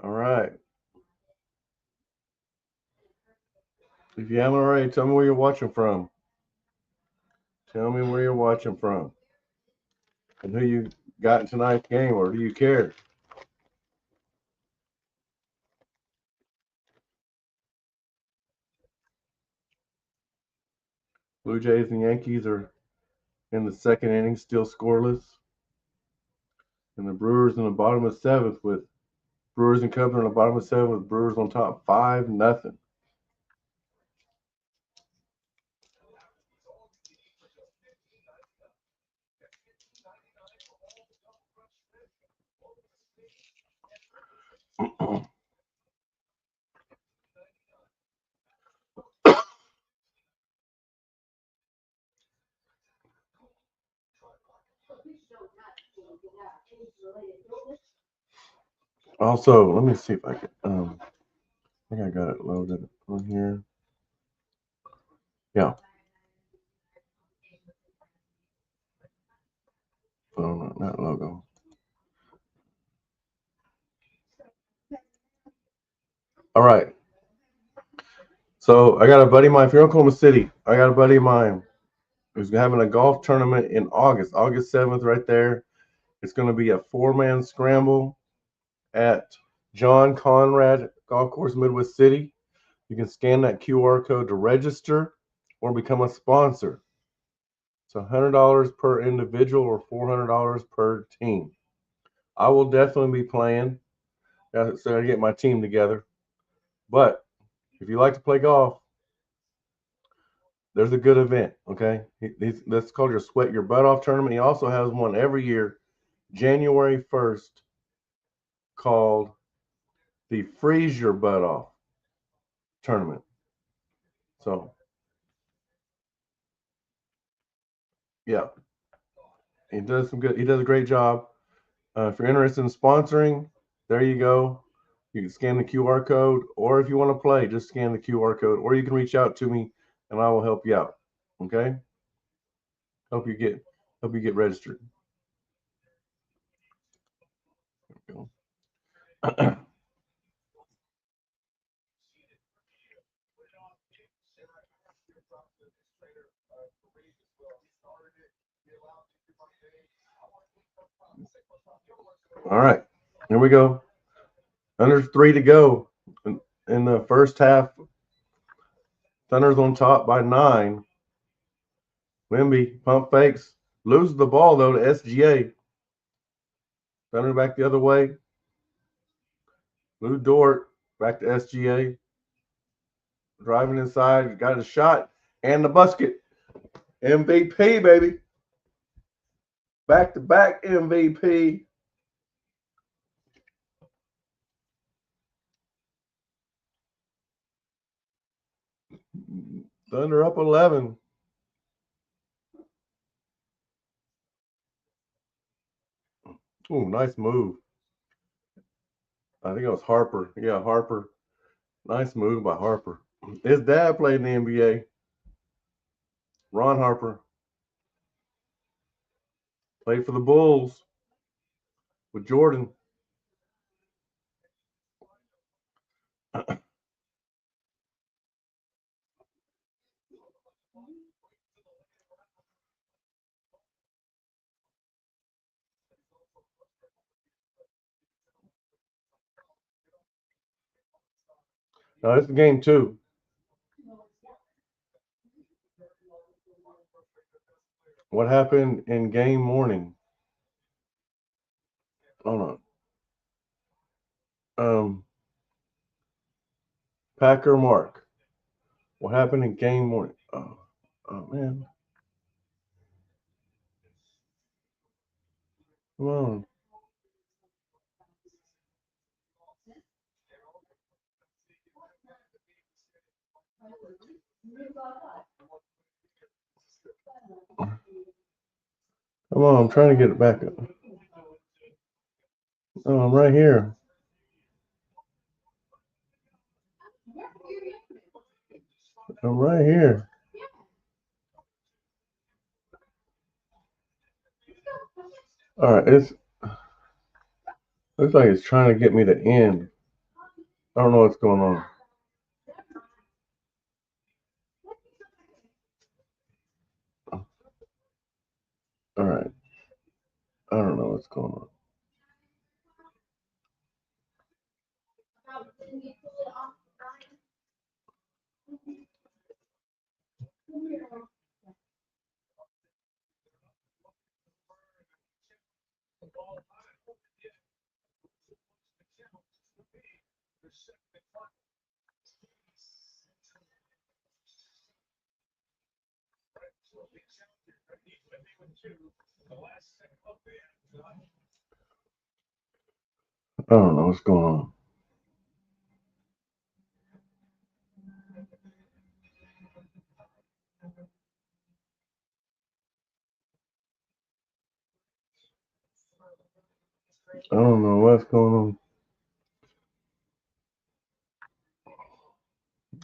All right. If you haven't already, tell me where you're watching from. Tell me where you're watching from and who you got in tonight's game, or do you care? Blue Jays and Yankees are in the second inning, still scoreless. And the Brewers in the bottom of seventh with Brewers and Cubs in the bottom of seventh with Brewers on top 5-0. Also, let me see if I can. I think I got it loaded on here. Yeah. Oh, no, not logo. All right. So I got a buddy of mine. If you're in Oklahoma City, I got a buddy of mine who's having a golf tournament in August 7th, right there. It's going to be a 4-man scramble at John Conrad Golf Course, Midwest City. You can scan that QR code to register or become a sponsor. It's $100 per individual or $400 per team. I will definitely be playing. So I get my team together. But if you like to play golf, there's a good event. Okay, that's called your Sweat Your Butt Off tournament. He also has one every year, January 1st, called the Freeze Your Butt Off tournament. So yeah, he does some good. He does a great job. If you're interested in sponsoring, there you go. You can scan the QR code, or if you want to play, just scan the QR code, or you can reach out to me, and I will help you out. Okay? Help you get registered. All right, here we go. Under 3 to go in the first half. Thunder's on top by 9. Wimby pump fakes, loses the ball though to SGA. Thunder back the other way. Lou Dort back to SGA. Driving inside, got a shot and the basket. MVP, baby. Back to back MVP. Thunder up 11. Ooh, nice move. I think it was Harper. Yeah, Harper. Nice move by Harper. His dad played in the NBA. Ron Harper played for the Bulls with Jordan. Now, this is game 2. What happened in game morning? Hold on. Packer Mark. What happened in game morning? Oh man. Come on. Come on, I'm trying to get it back up. Oh, I'm right here. I'm right here. All right, it's Looks like it's trying to get me to end. I don't know what's going on. All right. I don't know what's going on. I don't know what's going on. I don't know what's going on.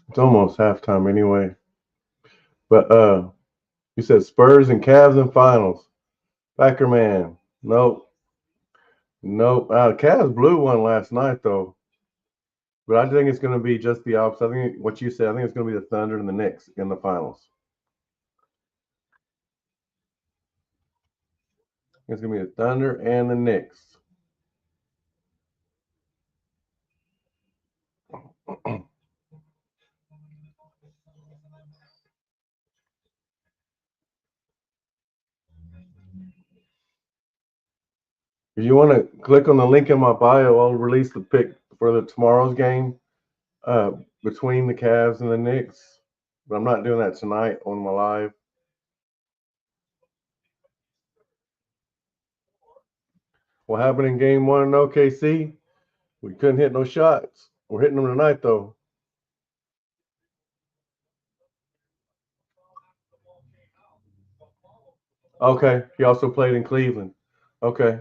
It's almost halftime anyway. But you said Spurs and Cavs in finals. Packer man. Nope. Nope. Cavs blew one last night though. But I think it's going to be just the opposite. I think what you said. I think it's going to be the Thunder and the Knicks in the finals. It's going to be the Thunder and the Knicks. If you want to click on the link in my bio, I'll release the pick for the tomorrow's game uh, between the Cavs and the Knicks. But I'm not doing that tonight on my live. What happened in game one in OKC? We couldn't hit no shots. We're hitting them tonight, though. Okay. He also played in Cleveland. Okay.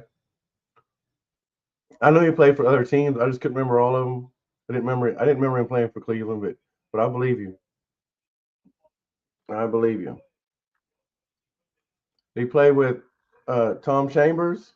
I know he played for other teams. I just couldn't remember all of them. I didn't remember him playing for Cleveland, but I believe you. I believe you. He played with Tom Chambers.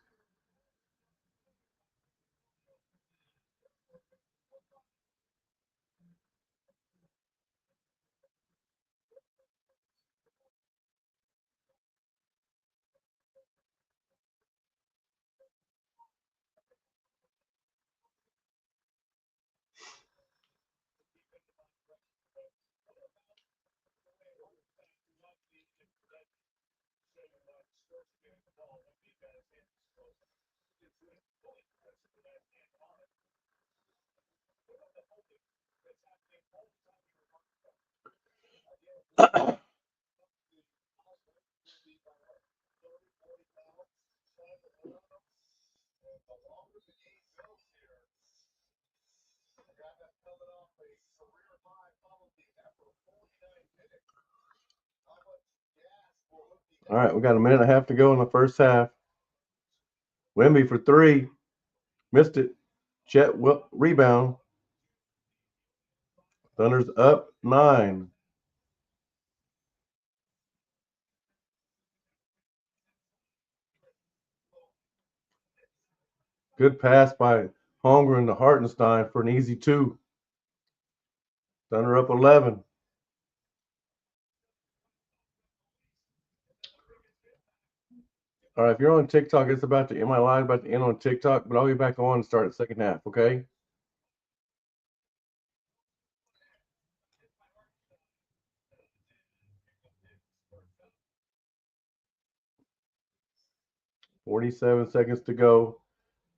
All right, we got a minute and a half to go in the first half. Wemby for three. Missed it. Chet rebound. Thunder's up 9. Good pass by Holmgren to Hartenstein for an easy 2. Thunder up 11. All right, if you're on TikTok, it's about to end. My line about to end on TikTok, but I'll be back on and start the second half, okay? $47 seconds to go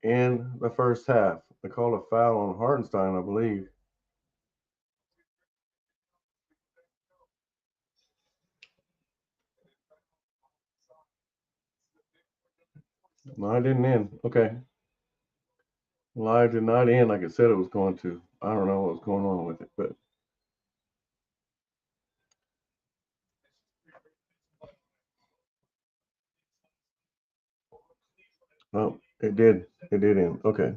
in the first half. They called a foul on Hartenstein, I believe. No, I didn't end. Okay. Live did not end like it said it was going to. I don't know what's going on with it, but oh, it did. It did end. Okay.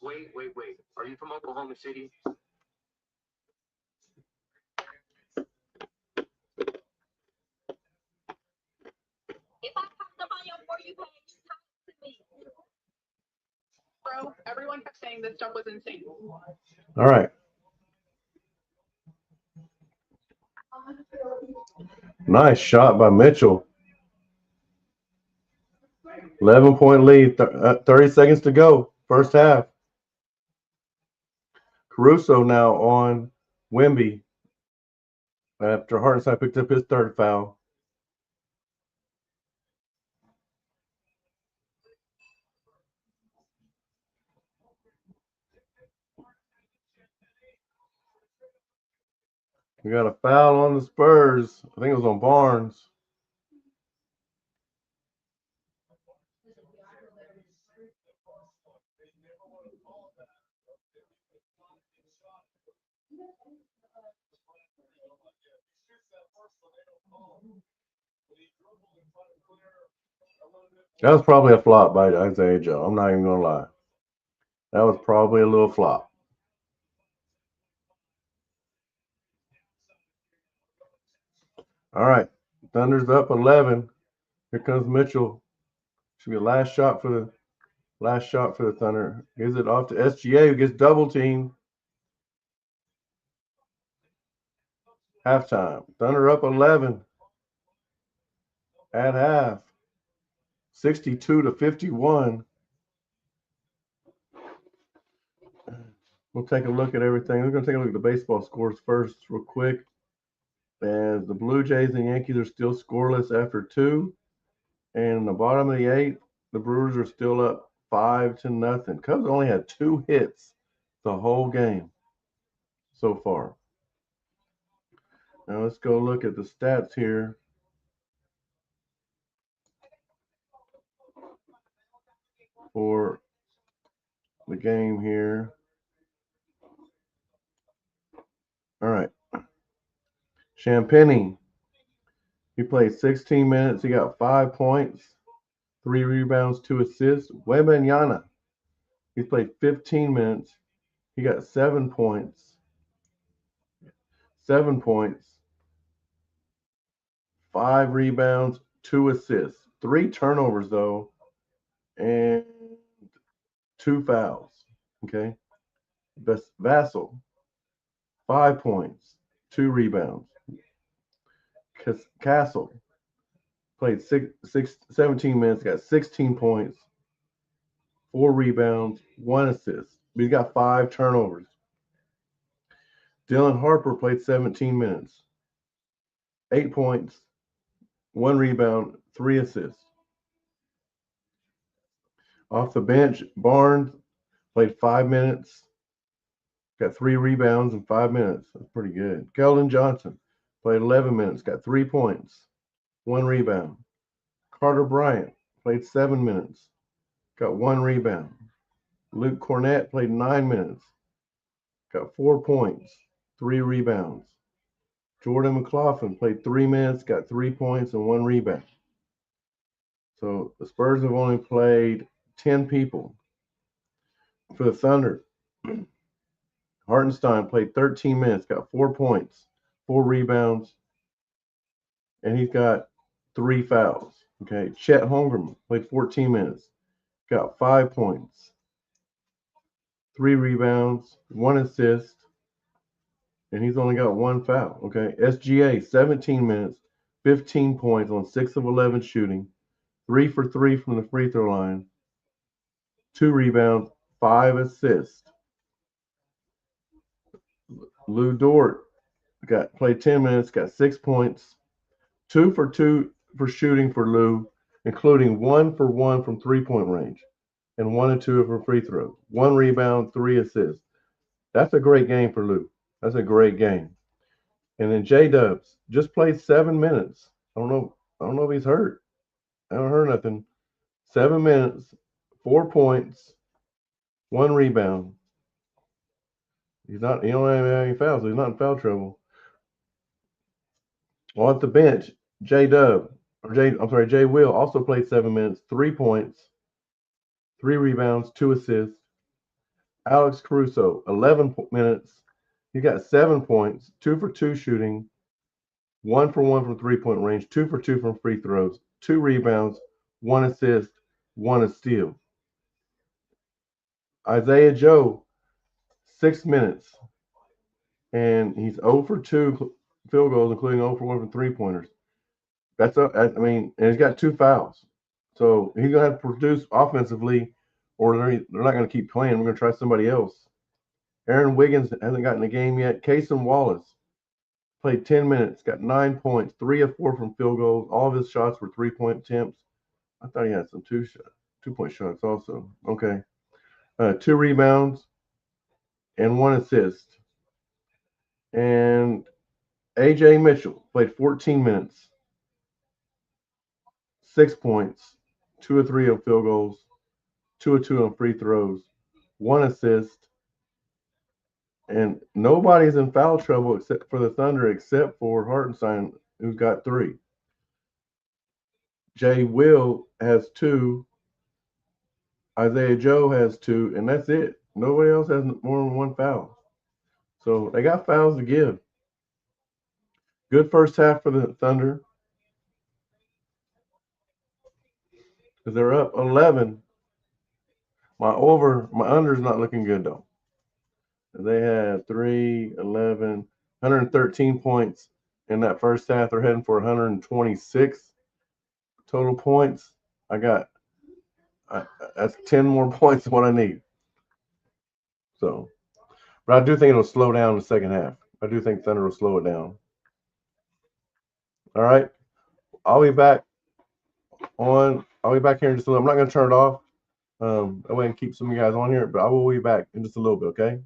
Wait. Are you from Oklahoma City? If I popped up on your For You page, talk to me. Bro, everyone kept saying this stuff was insane. All right. Nice shot by Mitchell. 11-point lead, 30 seconds to go, first half. Caruso now on Wemby after Hartenstein picked up his third foul. We got a foul on the Spurs. I think it was on Barnes. That was probably a flop by Isaiah Joe. I'm not even going to lie. That was probably a little flop. All right. Thunder's up 11. Here comes Mitchell. Should be the last shot for the Thunder. Gives it off to SGA, who gets double teamed. Halftime. Thunder up 11 at half. 62-51. We'll take a look at everything. We're going to take a look at the baseball scores first, real quick. And the Blue Jays and Yankees are still scoreless after 2. And in the bottom of the 8th, the Brewers are still up 5-0. Cubs only had 2 hits the whole game so far. Now let's go look at the stats here. For the game here. All right. Champagny. He played 16 minutes. He got 5 points, 3 rebounds, 2 assists. Wembanyama. He played 15 minutes. He got 7 points. 7 points, 5 rebounds, 2 assists. 3 turnovers, though, and 2 fouls. Okay. Vassell, 5 points, 2 rebounds. Castle played 17 minutes, got 16 points, 4 rebounds, 1 assist. But he's got 5 turnovers. Dylan Harper played 17 minutes, 8 points, 1 rebound, 3 assists. Off the bench, Barnes played 5 minutes, got 3 rebounds in 5 minutes. That's pretty good. Keldon Johnson played 11 minutes, got 3 points, 1 rebound. Carter Bryant played 7 minutes, got 1 rebound. Luke Cornett played 9 minutes, got 4 points, 3 rebounds. Jordan McLaughlin played 3 minutes, got 3 points and 1 rebound. So the Spurs have only played 10 people. For the Thunder, Hartenstein played 13 minutes, got 4 points, 4 rebounds, and he's got 3 fouls. Okay, Chet Holmgren played 14 minutes, got 5 points, 3 rebounds, 1 assist, and he's only got 1 foul. Okay, SGA 17 minutes, 15 points on 6 of 11 shooting, 3 for 3 from the free throw line, 2 rebounds, 5 assists. Lou Dort played 10 minutes, got 6 points, 2 for 2 for shooting for Lou, including 1 for 1 from 3-point range, and 1 and 2 for free throws. 1 rebound, 3 assists. That's a great game for Lou. That's a great game. And then J Dubs just played 7 minutes. I don't know if he's hurt. I haven't heard nothing. 7 minutes, 4 points, 1 rebound. He don't have any fouls, so he's not in foul trouble. On the bench, J Dub, Jay Will also played 7 minutes, 3 points, 3 rebounds, 2 assists. Alex Caruso, 11 minutes. He got 7 points, 2 for 2 shooting, 1 for 1 from 3 point range, 2 for 2 from free throws, 2 rebounds, 1 assist, 1 steal. Isaiah Joe, 6 minutes, and he's 0 for 2 field goals, including 0 for 1 from 3 pointers. I mean, and he's got 2 fouls. So he's going to have to produce offensively, or they're not going to keep playing. We're going to try somebody else. Aaron Wiggins hasn't gotten a game yet. Cason Wallace played 10 minutes, got 9 points, 3 of 4 from field goals. All of his shots were 3 point attempts. I thought he had some 2 point shots also. Okay. 2 rebounds and 1 assist. And AJ Mitchell played 14 minutes, 6 points, 2 of 3 on field goals, 2 of 2 on free throws, 1 assist. And nobody's in foul trouble except for the Thunder, except for Hartenstein, who's got 3. Jay Will has 2. Isaiah Joe has 2, and that's it. Nobody else has more than 1 foul. So they got fouls to give. Good first half for the Thunder, because they're up 11. My under's not looking good though. They had 3, 11, 113 points in that first half. They're heading for 126 total points. That's 10 more points than what I need. So, but I do think it'll slow down in the second half. I do think Thunder will slow it down. All right, I'll be back I'll be back here in just a little. I'm not going to turn it off. That way I can keep some of you guys on here, but I will be back in just a little bit. Okay.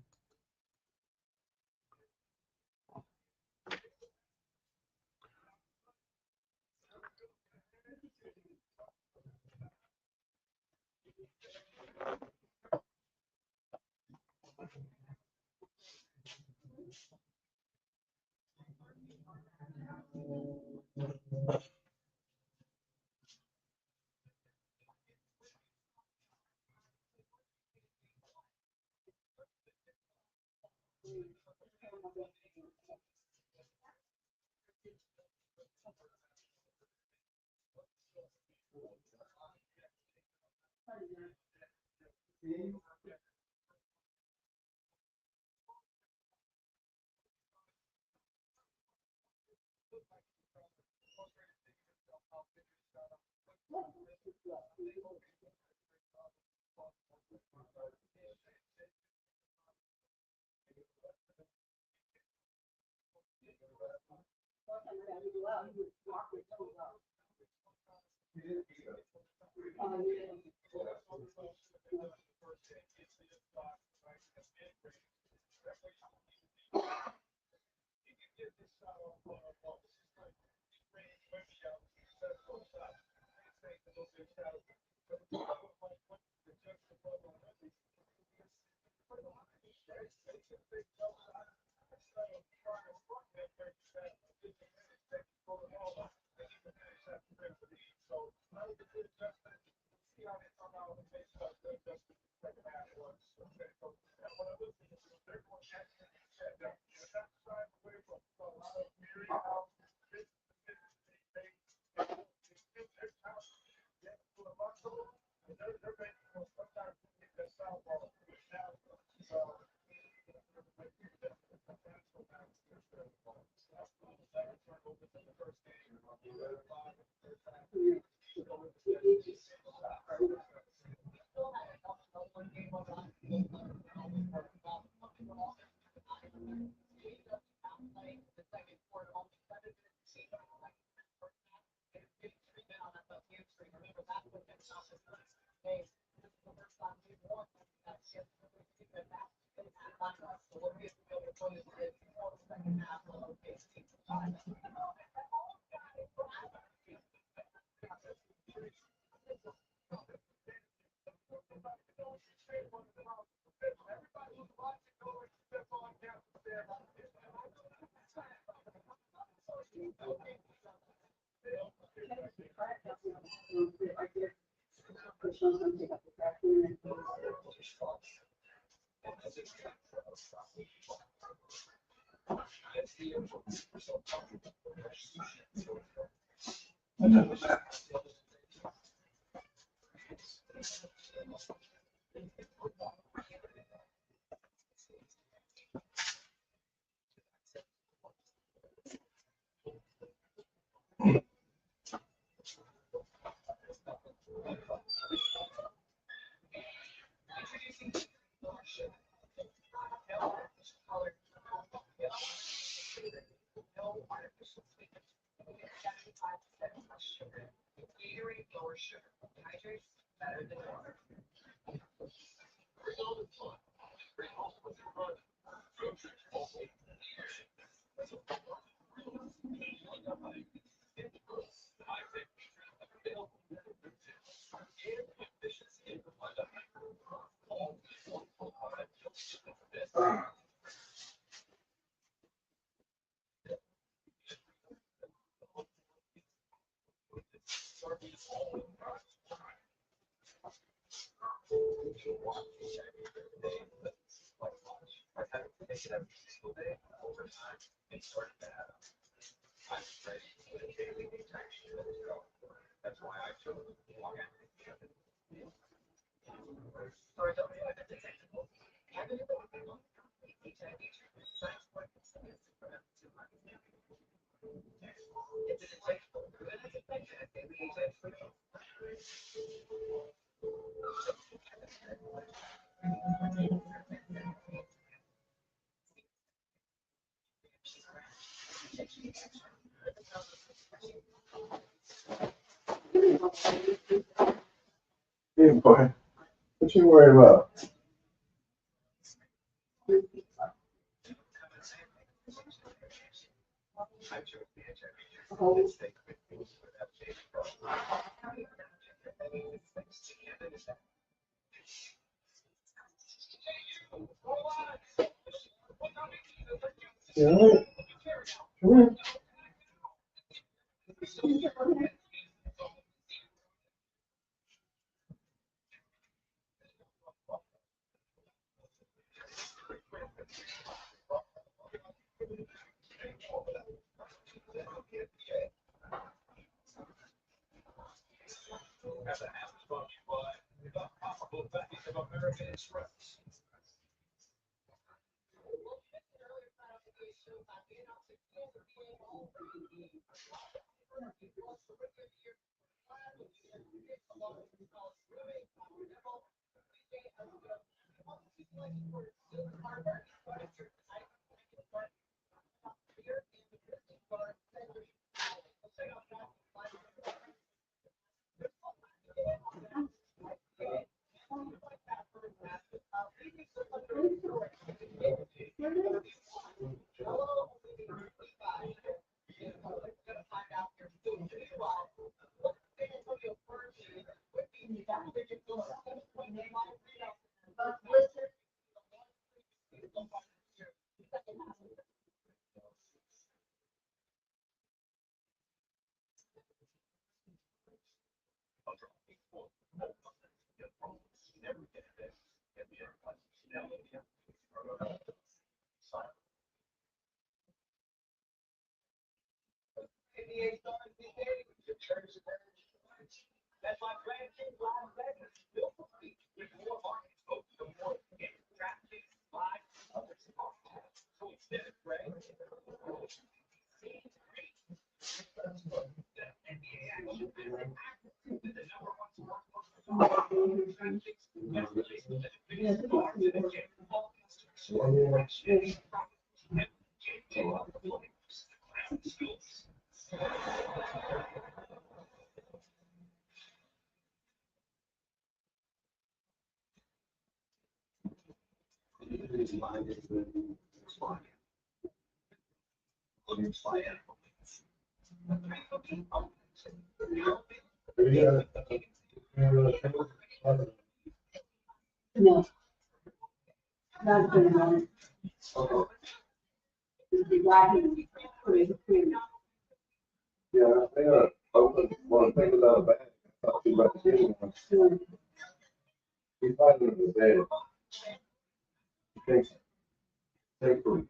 Hey, boy, what you worried about? You all right? Come on. No, not very long. Why he put it in. Yeah, they are open. One thing about a bag, talk to you about the kitchen. He's hiding in the bed. He thinks, take for,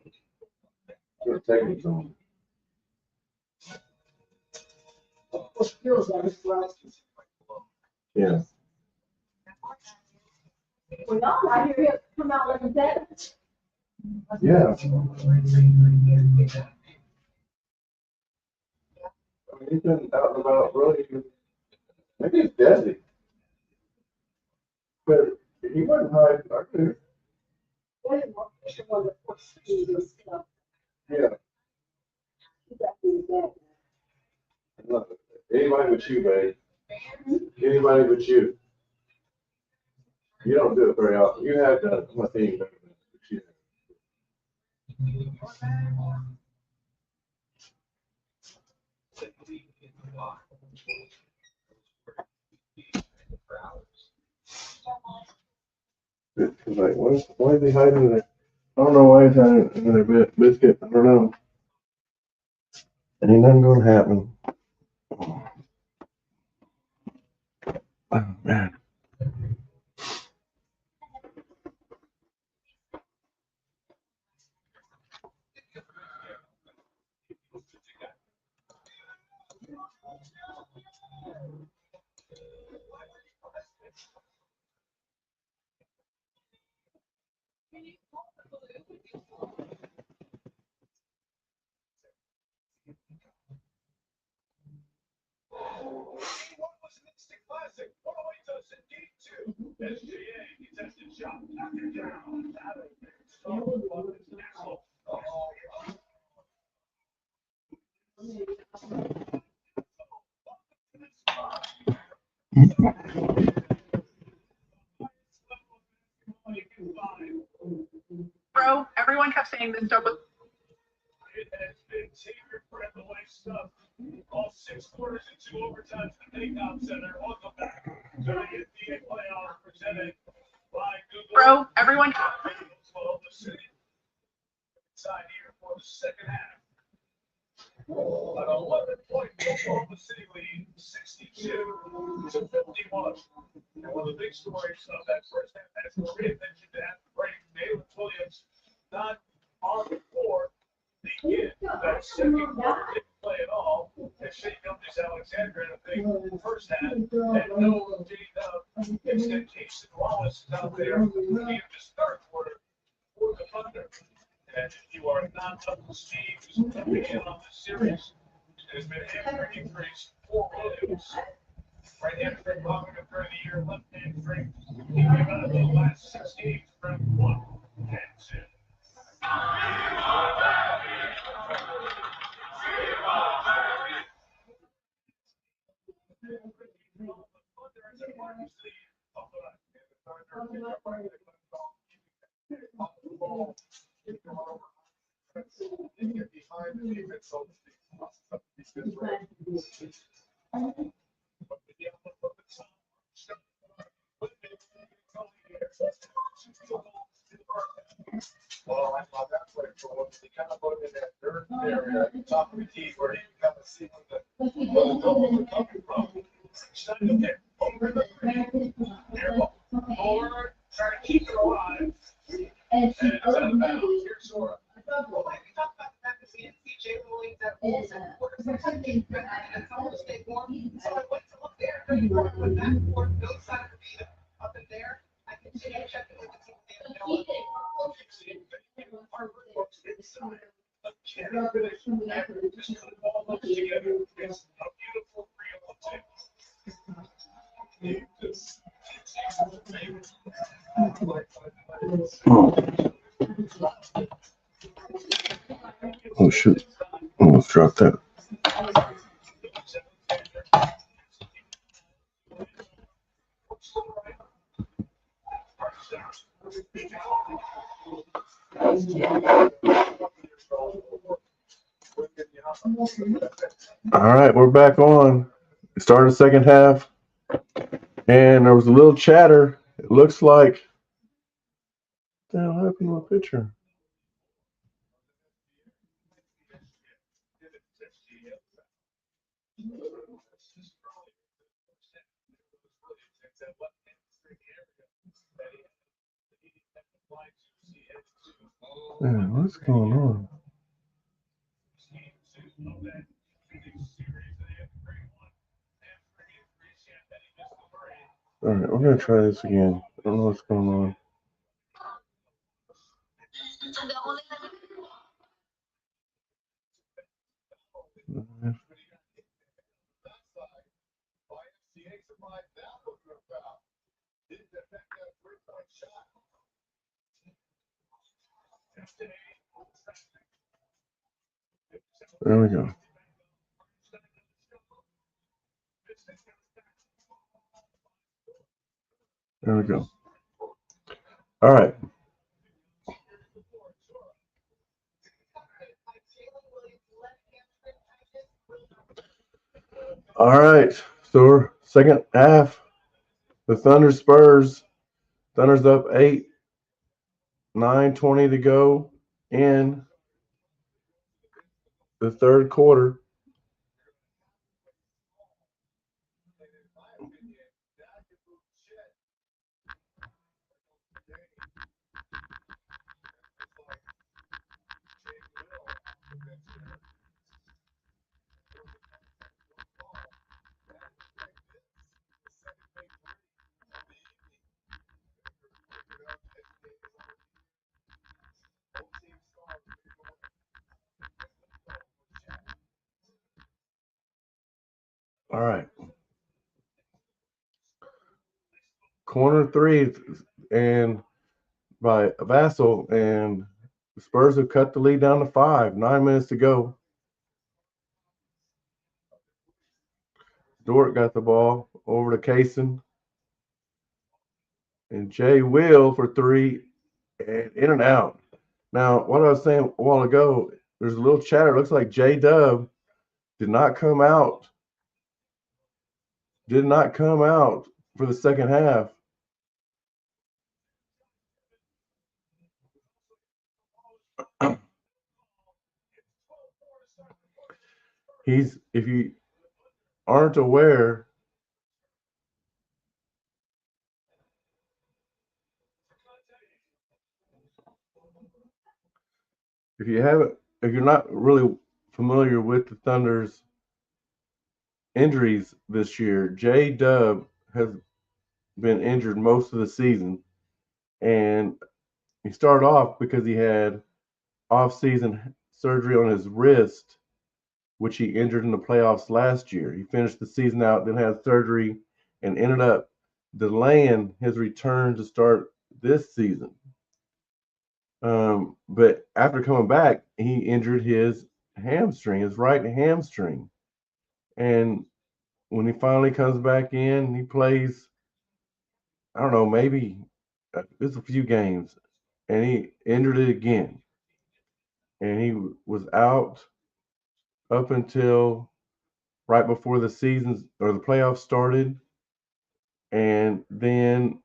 you're taking it to him. feel better, well, Yeah. well, y'all, I hear him come out like that. Yeah. I mean, he's been out and about really. Maybe it's deadly. But he wasn't hiding. I could. There's one that puts speed and stuff. Yeah. He's actually dead. Anybody but you, babe. Anybody but you. You don't do it very often. You have done it. I'm not saying you haven't done it, but you have. It's like, why is he hiding there? I don't know why he's hiding in there, biscuit. I don't know. Ain't nothing gonna happen. Oh, man. Bro, everyone kept saying this stuff was. It has been take your breath away stuff. All 6 quarters into overtime to the Paycom Center. Welcome back to the NBA playoffs presented by Google. Bro, everyone. Well, the city inside here for the second half. An 11-point Oklahoma City lead, 62-51. And one of the big stories of that first half, as Maria mentioned at the break, Nayland Williams not on the floor. Begin that second quarter didn't play at all. And Shea Gilgeous-Alexander in a big first half. And no J-Dub. Instead, Jason Wallace is out there in this third quarter for the Thunder. And if you are not up to speed, who's coming in on this series, there's been an increase for Williams. Right hamstring longer during the year, left hamstring. He came out of the last 6 games from 1 and 2. Well, I thought that's what it was. He kind of put him in that dirt area, top of the key, where he can kind of see where the goals are coming from. Second hit, over the three. Airball. Forward, trying to keep it alive. And it's out of bounds. Here's Sora. Well, like we talked about the fact that we didn't see Jay Williams at all second quarter. So I think that it's almost stay warm. So I went to look there. And put that court, no side of the beat up in there. I continue to check it with the team. Our folks inside. Again, just put it all up together. It's a beautiful real. Oh, shoot. Almost dropped that. All right, we're back on. We started the second half, and there was a little chatter. It looks like. What happened to my picture? Man, what's going on? All right, we're gonna try this again. I don't know what's going on. There we go. There we go. All right. All right. So second half, the Thunder Spurs. Thunder's up 8, 9:20 to go in the third quarter. All right. Corner three and by Vassell, and the Spurs have cut the lead down to 5. 9 minutes to go. Dort got the ball over to Kaysen, and Jay Will for 3, and in and out. Now, what I was saying a while ago, there's a little chatter. It looks like J Dub did not come out. Did not come out for the second half. He's, if you aren't aware, if you haven't, if you're not really familiar with the Thunder's injuries this year, J Dub has been injured most of the season, and he started off because he had off-season surgery on his wrist, which he injured in the playoffs last year. He finished the season out, then had surgery, and ended up delaying his return to start this season. But after coming back, he injured his hamstring, his right hamstring. And when he finally comes back in, he plays, I don't know, maybe it's a few games, and he injured it again. And he was out up until right before the season or the playoffs started. And then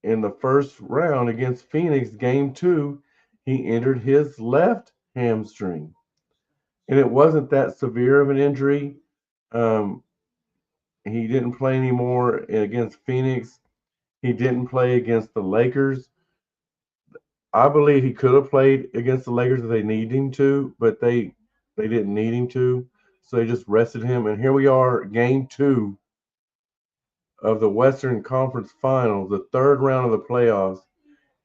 in the first round against Phoenix, game 2, he injured his left hamstring. And it wasn't that severe of an injury. Um, he didn't play anymore against Phoenix. He didn't play against the Lakers. I believe he could have played against the Lakers if they needed him to, but they didn't need him to. So they just rested him. And here we are, game 2 of the Western Conference Finals, the third round of the playoffs,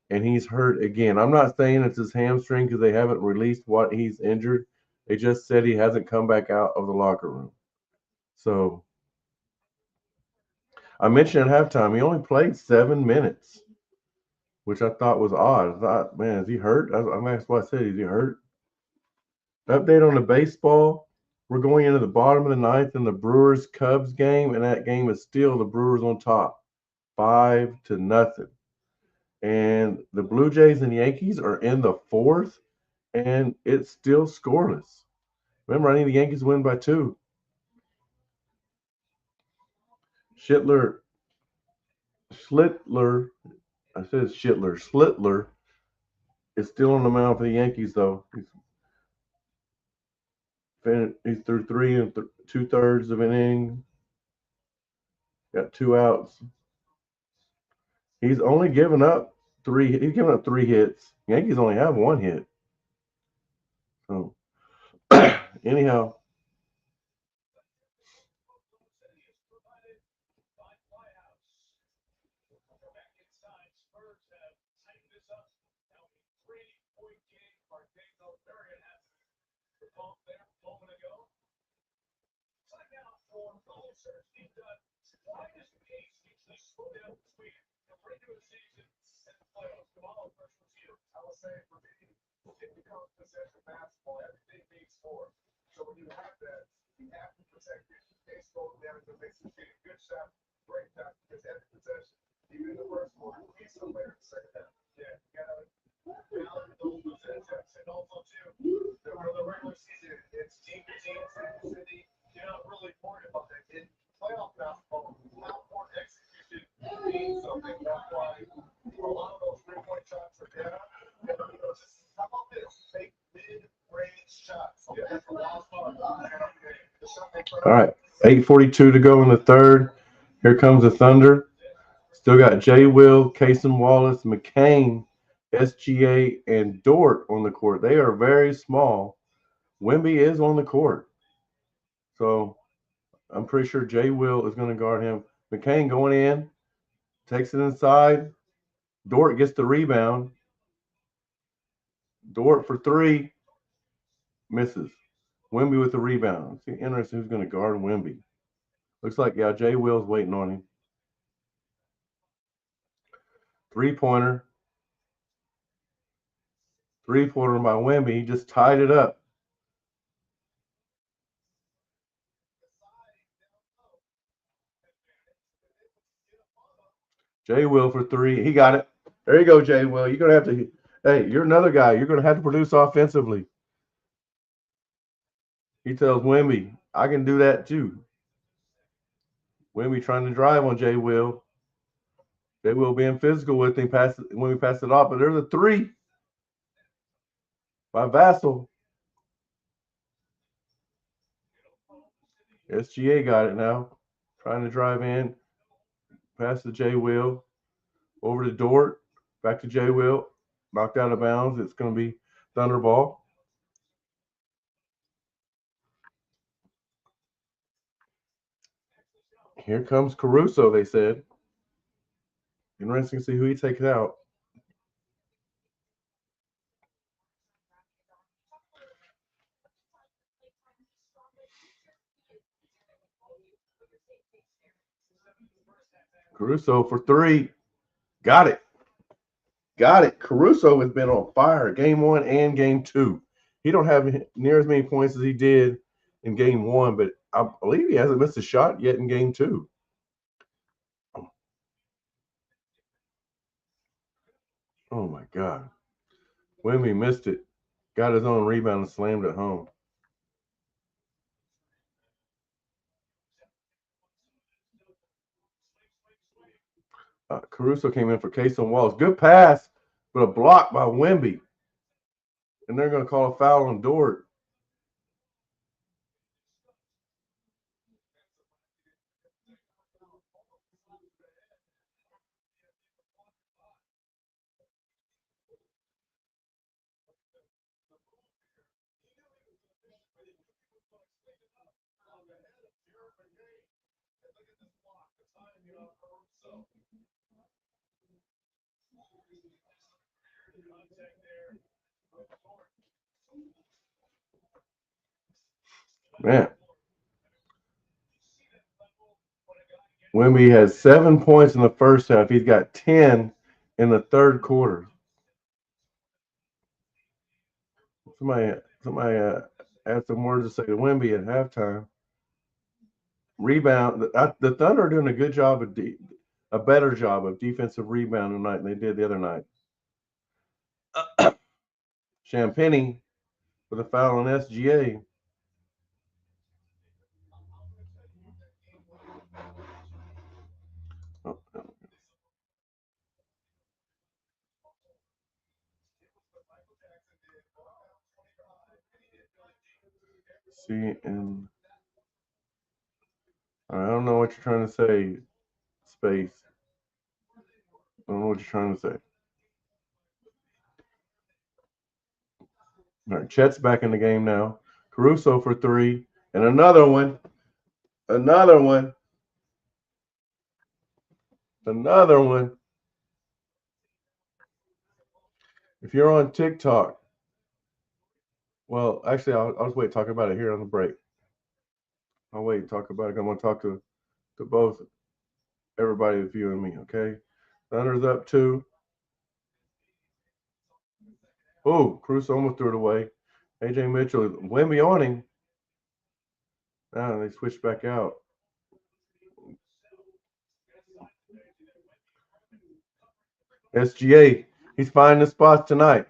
and he's hurt again. I'm not saying it's his hamstring because they haven't released what he's injured. They just said he hasn't come back out of the locker room. So I mentioned at halftime he only played 7 minutes, which I thought was odd. I thought, man, is he hurt? That's what I said. Is he hurt? Update on the baseball. We're going into the bottom of the ninth in the Brewers Cubs game, and that game is still the Brewers on top, 5-0. And the Blue Jays and Yankees are in the fourth, and it's still scoreless. Remember, I need the Yankees to win by 2. Schlittler, I said Schlittler is still on the mound for the Yankees, though. He's through 3 2/3 of an inning, got 2 outs. He's only given up 3. He's given up 3 hits. Yankees only have 1 hit. So, anyhow, Spurs have tightened this up. Now a 3-point game. Marquinhos Marion has the bump there a moment ago. Time out for goal search. He's done quite as pace usually slow down between the regular season and the playoffs. Kamala, first was you. I would say for me, it becomes possession basketball. Everything needs score. So when you have that, you have to protect it. They slow down and makes you get a good shot, great shot, because every possession, even in the first one, will be somewhere in the second half. Yeah, you gotta balance those possessions. And also, too, The regular season, it's team to team, city to city. you're not really worried about that. In playoff basketball, how more execution means something. That's why a lot of those 3-point shots are down. And, just how about this? Take mid-range shots. Yeah, that's a lot of fun. The shot they All right, 8:42 to go in the third. Here comes the Thunder. Still got Jay Will, Cason Wallace, McCain, SGA, and Dort on the court. They are very small. Wemby is on the court. So I'm pretty sure Jay Will is going to guard him. McCain going in, takes it inside. Dort gets the rebound. Dort for three, misses. Wemby with the rebound. See, interesting who's going to guard Wemby. Looks like, yeah, Jay Will's waiting on him. Three-pointer. Three-pointer by Wemby. He just tied it up. Jay Will for three. He got it. There you go, Jay Will. You're going to have to, hey, you're another guy. You're going to have to produce offensively. He tells Wemby, I can do that too. Wemby trying to drive on Jay Will. Jay Will being physical with him when we pass it off. But there's a three by Vassell. SGA got it now. Trying to drive in. Pass to Jay Will. Over to Dort. Back to Jay Will. Knocked out of bounds. It's going to be Thunder ball. Here comes Caruso, they said. Interesting to see who he takes out. Caruso for three. Got it. Got it. Caruso has been on fire game one and game two. He don't have near as many points as he did in game one, but I believe he hasn't missed a shot yet in game two. Oh my God. Wemby missed it. Got his own rebound and slammed it home. Caruso came in for Cason Wallace. Good pass, but a block by Wemby. And they're going to call a foul on Dort. Man. Wemby has 7 points in the first half. He's got 10 in the third quarter. Somebody had some words to say to Wemby at halftime. Rebound. The Thunder are doing a good job of a better job of defensive rebound tonight than they did the other night. Champagny with a foul on SGA. See, and I don't know what you're trying to say, Space. I don't know what you're trying to say. All right, Chet's back in the game now. Caruso for three. And another one. Another one. Another one. If you're on TikTok, well, actually, I'll just wait to talk about it here on the break. I'll wait and talk about it. I'm going to talk to both everybody that's viewing me, okay? Thunder's up 2. Oh, Cruz almost threw it away. AJ Mitchell, Wemby on him. Now they switched back out. SGA, he's finding the spots tonight.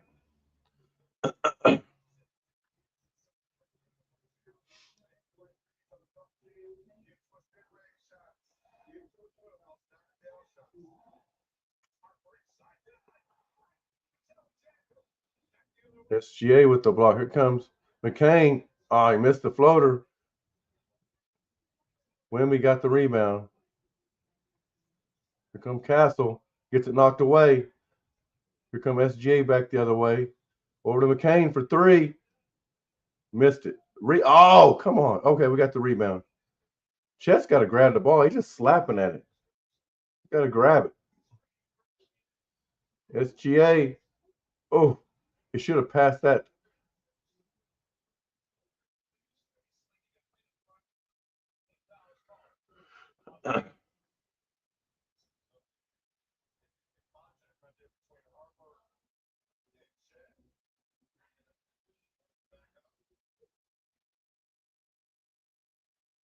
SGA with the block. Here comes McCain. Oh, he missed the floater. Wemby got the rebound. Here come Castle. Gets it knocked away. Here come SGA back the other way. Over to McCain for 3. Missed it. Oh, come on. Okay, we got the rebound. Chet's got to grab the ball. He's just slapping at it. Got to grab it. SGA. Oh, he should have passed that.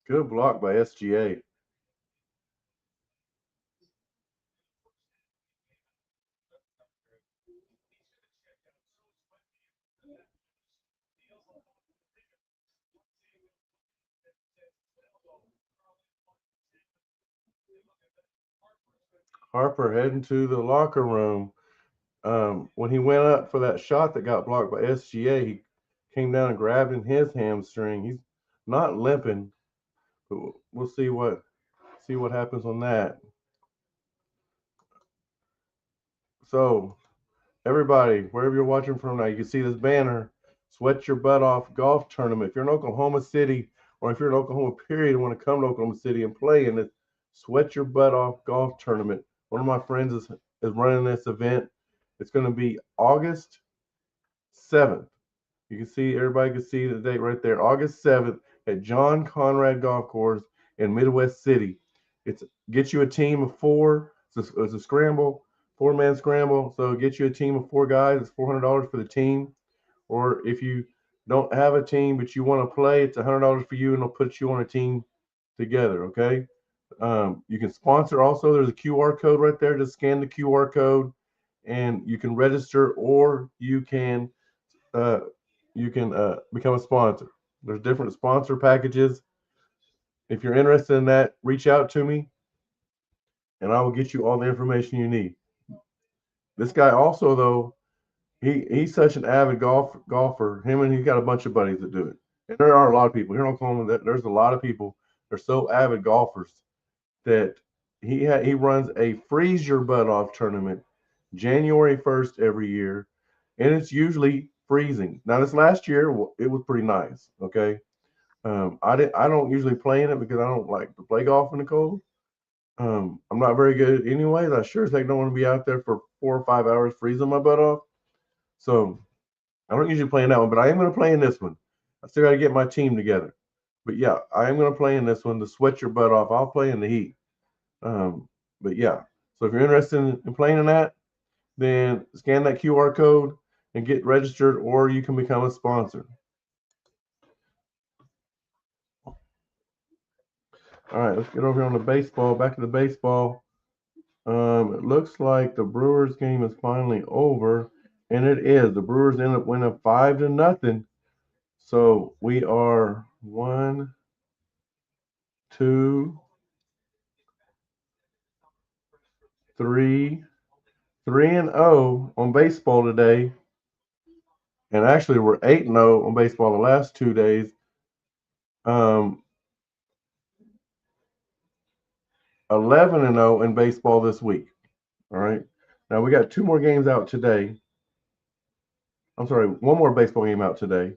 Good block by SGA. Harper heading to the locker room. When he went up for that shot that got blocked by SGA, he came down and grabbed in his hamstring. He's not limping, but we'll see what happens on that. So everybody, wherever you're watching from now, you can see this banner, Sweat Your Butt Off Golf Tournament. If you're in Oklahoma City or if you're in Oklahoma, period, and want to come to Oklahoma City and play in this Sweat Your Butt Off Golf Tournament, one of my friends is running this event. It's going to be August 7th. You can see, everybody can see the date right there, August 7th at John Conrad Golf Course in Midwest City. It's get you a team of 4. It's a scramble. 4-man scramble. So get you a team of 4 guys. It's $400 for the team. Or if you don't have a team but you want to play, it's $100 for you, and they'll put you on a team together. Okay. You can sponsor also. There's a QR code right there. Just scan the QR code, and you can register, or you can become a sponsor. There's different sponsor packages. If you're interested in that, reach out to me, and I will get you all the information you need. This guy also, though, he's such an avid golfer. Him and he's got a bunch of buddies that do it. And there are a lot of people here in Oklahoma that there's a lot of people. They're so avid golfers that he runs a freeze your butt off tournament January 1st every year, and it's usually freezing. Now this last year it was pretty nice. Okay, I don't usually play in it because I don't like to play golf in the cold. I'm not very good anyways. I sure as heck don't want to be out there for 4 or 5 hours freezing my butt off. So I don't usually play in that one, but I am going to play in this one. I still got to get my team together. But yeah, I am going to play in this one to sweat your butt off. I'll play in the heat. But yeah, so if you're interested in playing in that, then scan that QR code and get registered, or you can become a sponsor. All right, let's get over here on the baseball. Back to the baseball. It looks like the Brewers game is finally over, and it is. The Brewers end up winning 5-0. So we are 1, 2, 3, 3-0 on baseball today. And actually, we're 8-0 on baseball the last 2 days. 11-0 in baseball this week. All right. Now we got 2 more games out today. I'm sorry, 1 more baseball game out today,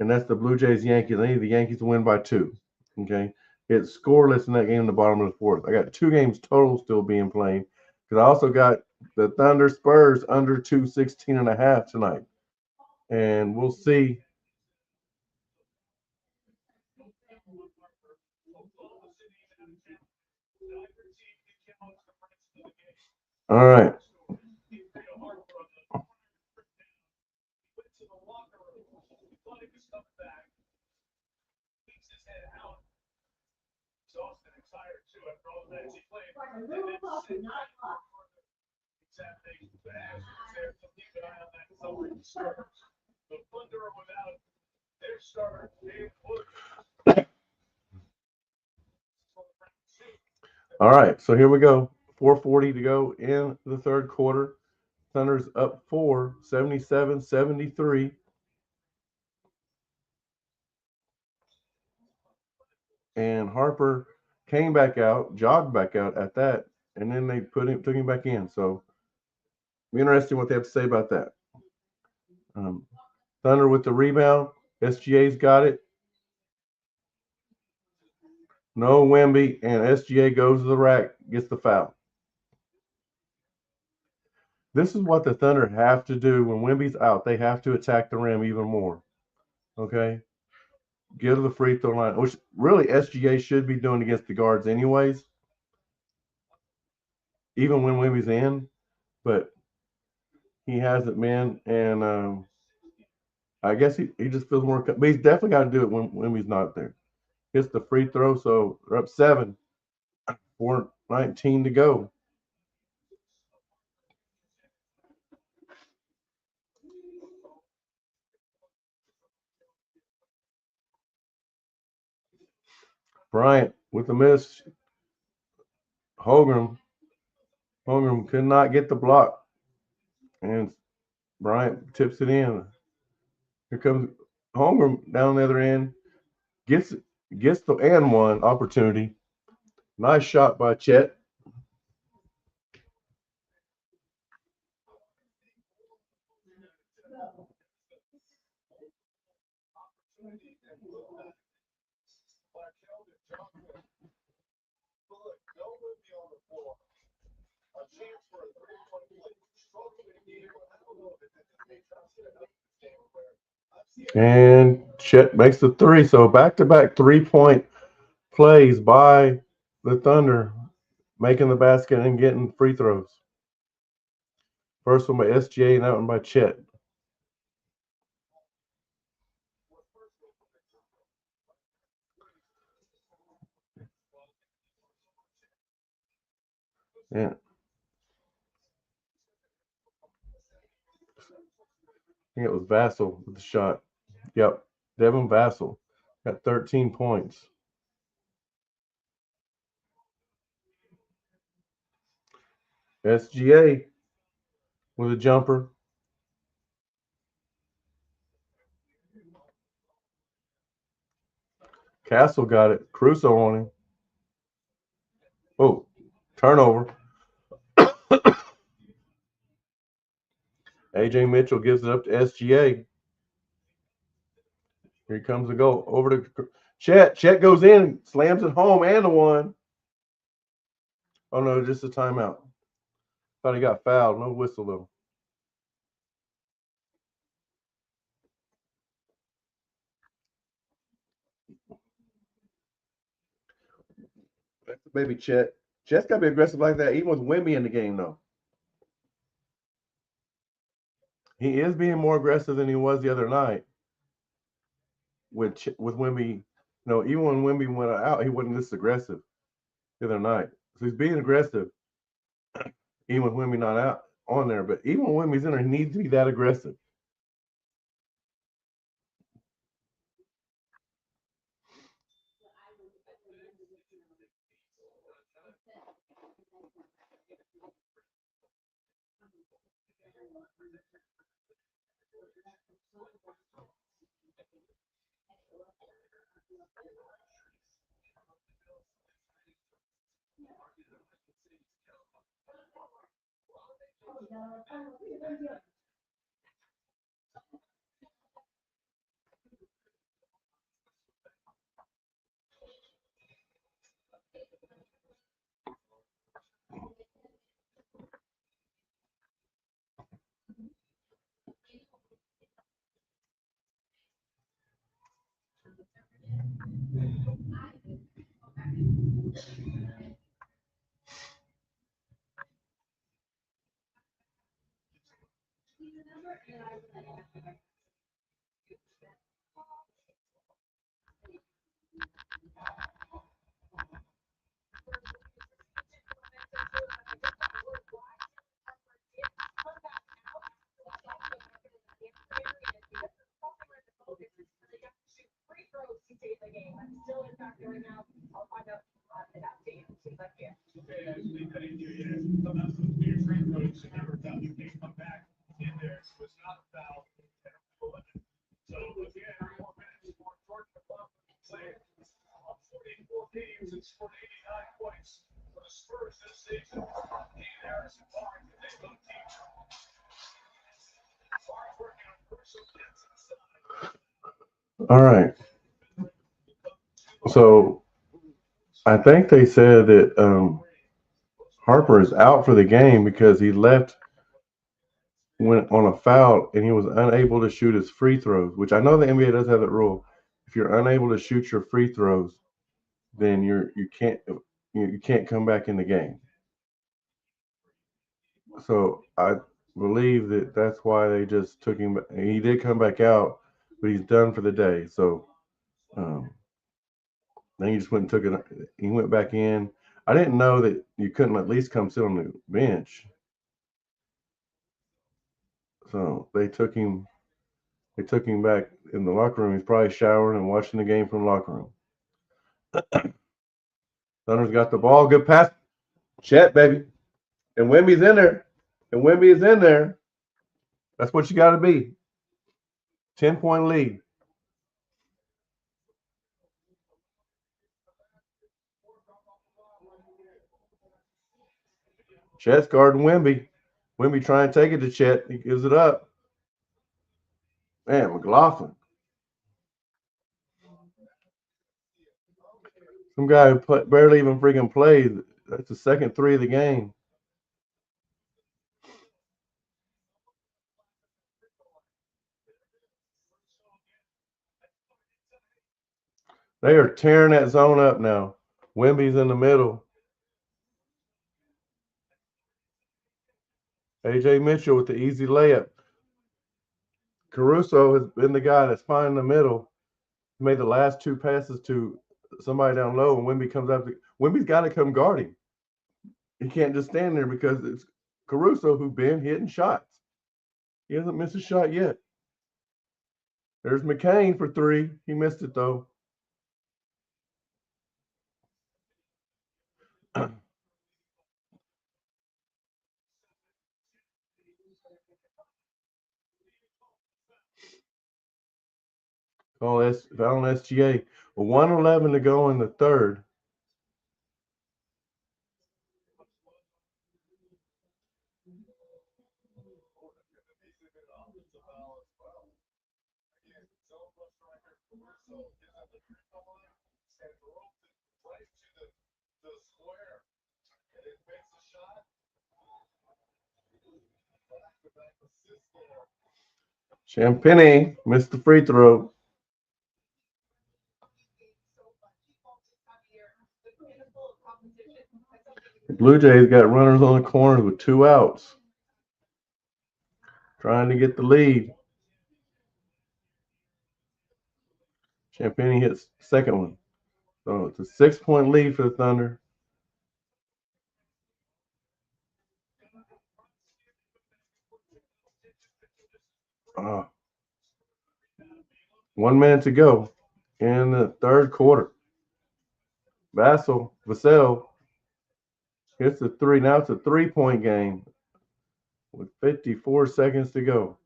and that's the Blue Jays Yankees. I need the Yankees to win by 2. Okay. It's scoreless in that game in the bottom of the 4th. I got 2 games total still being played because I also got The Thunder Spurs under 216.5 tonight. And we'll see. All right. Exhausted and tired too after all the nights he played. And then sit back for further examination. But as it's there to keep an eye on that summary starters. The Thunder are without their starter, Dave Williams. All right. So here we go. 4:40 to go in the third quarter. Thunder's up 4, 77-73. And Harper came back out, jogged back out at that, and then they took him back in. So, be interesting what they have to say about that. Thunder with the rebound. SGA's got it. No Wemby, and SGA goes to the rack, gets the foul. This is what the Thunder have to do when Wemby's out. They have to attack the rim even more. Okay? Get to the free throw line, which really SGA should be doing against the guards anyways, even when Wemby's in. But he hasn't been, and I guess he just feels more. But he's definitely got to do it when he's not there. Hits the free throw, so they're up 7, 4:19 to go. Bryant with the miss. Holmgren could not get the block, and Bryant tips it in. Here comes Holmgren down the other end, gets the and one opportunity. Nice shot by Chet. And Chet makes the three. So back-to-back 3-point plays by the Thunder, making the basket and getting free throws. First one by SGA and that one by Chet. Yeah. I think it was Vassell with the shot. Yep. Devin Vassell got 13 points. SGA with a jumper. Castle got it. Crusoe on him. Oh, turnover. AJ Mitchell gives it up to SGA. Here comes the goal. Over to Chet. Chet goes in, slams it home, and the one. Oh, no, just a timeout. Thought he got fouled. No whistle, though. Baby Chet. Chet's got to be aggressive like that, even with Wemby in the game, though. He is being more aggressive than he was the other night with Wemby. No, even when Wemby went out, he wasn't this aggressive the other night. So he's being aggressive, even with Wemby not out on there. But even when Wemby's in there, he needs to be that aggressive. Games and scored 89 points for the Spurs this season. He and Harrison Barnes, and they both teach. Barnes working on personal gets inside. All right. So I think they said that Harper is out for the game because he left went on a foul and he was unable to shoot his free throws, which I know the NBA does have that rule. If you're unable to shoot your free throws, then you can't come back in the game. So I believe that that's why they just took him. He did come back out, but he's done for the day. So um, then he just went and took it. He went back in. I didn't know that you couldn't at least come sit on the bench. So they took him. They took him back in the locker room. He's probably showering and watching the game from the locker room. Thunder's got the ball. Good pass. Chet, baby. And Wemby's in there. And Wemby is in there. That's what you got to be. 10-point lead. Chet's guarding Wemby. Wemby trying to take it to Chet. He gives it up. Man, McLaughlin. Some guy who barely even freaking played. That's the second three of the game. They are tearing that zone up now. Wemby's in the middle. A.J. Mitchell with the easy layup. Caruso has been the guy that's finding the middle. He made the last two passes to somebody down low, and Wemby comes up. Wemby's got to come guard him. He can't just stand there because it's Caruso who's been hitting shots. He hasn't missed a shot yet. There's McCain for three. He missed it, though. Foul on SGA. 1:11 to go in the third. Champagny missed the free throw. The Blue Jays got runners on the corners with 2 outs. Trying to get the lead. Champagny hits the second one. So it's a 6-point lead for the Thunder. Uh, 1 minute to go in the third quarter. Vassell hits the three. Now it's a 3-point game with 54 seconds to go.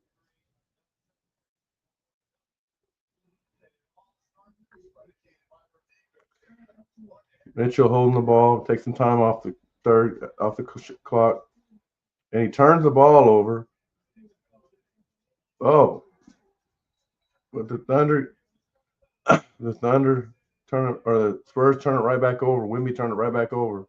Mitchell holding the ball, takes some time off the clock, and he turns the ball over. Oh, but the Thunder turn it, or the Spurs turn it right back over. Wemby turned it right back over.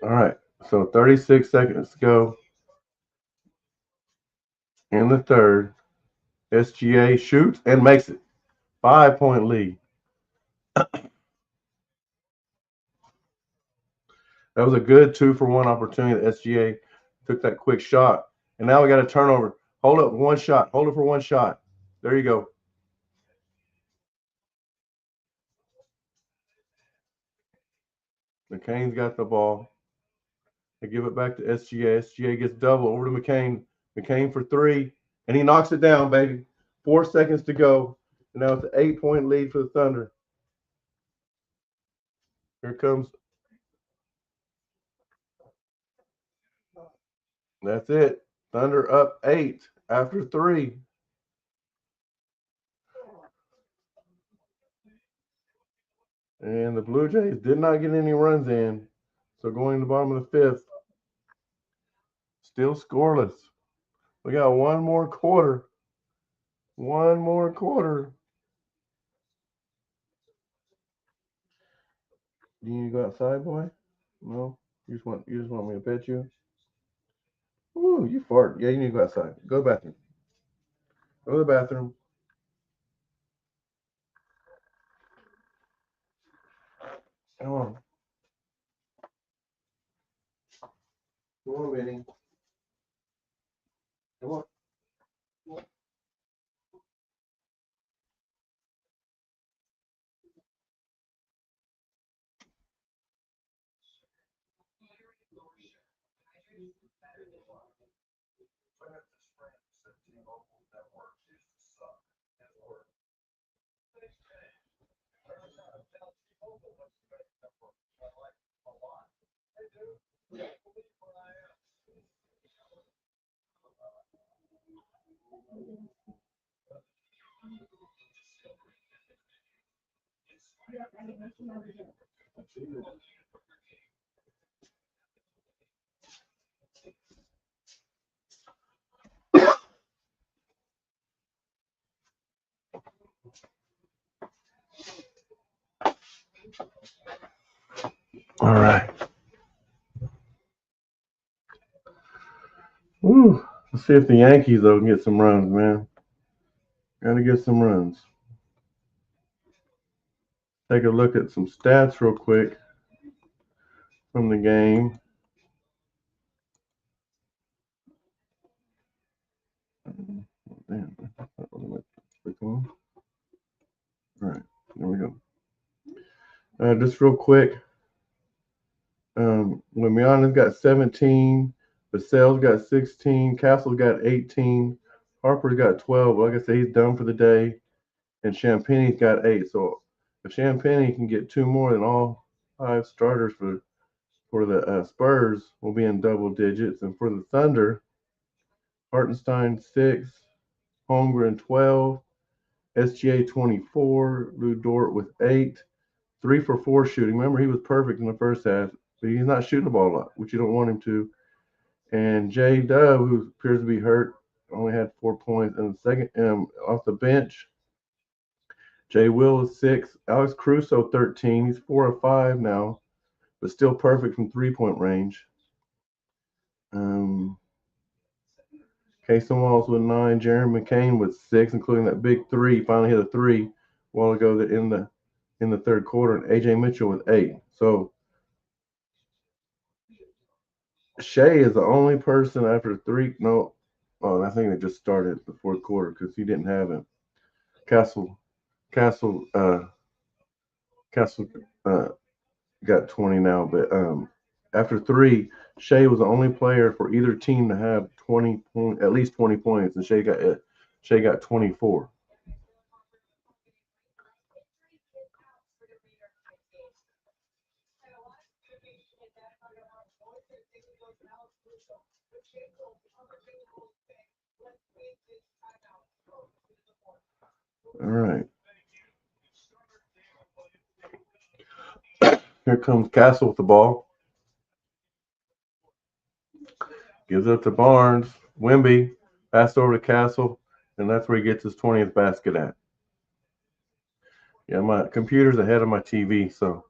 All right, so 36 seconds to go in the third. SGA shoots and makes it. 5-point lead. That was a good 2-for-1 opportunity. The SGA took that quick shot. And now we got a turnover. Hold up, one shot. Hold it for one shot. There you go. McCain's got the ball. They give it back to SGA. SGA gets double over to McCain. McCain for three. And he knocks it down, baby. 4 seconds to go. And now it's an 8-point lead for the Thunder. Here comes. That's it. Thunder up 8 after 3. And the Blue Jays did not get any runs in. So going to the bottom of the 5th. Still scoreless. We got one more quarter. One more quarter. You need to go outside, boy? No? You just want me to pet you? Ooh, you fart. Yeah, you need to go outside. Go to the bathroom. Go to the bathroom. Come on. Come on, Benny. Come on. All right. Woo. Let's see if the Yankees, though, can get some runs, man. Got to get some runs. Take a look at some stats real quick from the game. Damn. All right. There we go. Just real quick. Lemiana's got 17. Vassell's got 16. Castle's got 18. Harper's got 12. Like I said, he's done for the day. And Champagne's got 8. So if Champagne can get 2 more, then all 5 starters for the Spurs will be in double digits. And for the Thunder, Hartenstein 6, Holmgren 12, SGA 24, Lou Dort with 8, 3 for 4 shooting. Remember, he was perfect in the first half, but he's not shooting the ball a lot, which you don't want him to. And J Dub, who appears to be hurt, only had 4 points. And the second, off the bench, Jay Will is 6, Alex Caruso 13. He's 4 of 5 now, but still perfect from 3-point range. Casey Walls with 9, Jeremy McCain with 6, including that big 3. Finally hit a 3 a while ago that in the third quarter, and AJ Mitchell with 8. So Shea is the only person after 3. No, I think they just started the fourth quarter because he didn't have him. Castle got 20 now, but after 3, Shea was the only player for either team to have at least 20 points, and Shea got 24. All right. Here comes Castle with the ball. Gives it to Barnes. Wemby. Passed over to Castle. and that's where he gets his 20th basket at. Yeah, my computer's ahead of my TV, so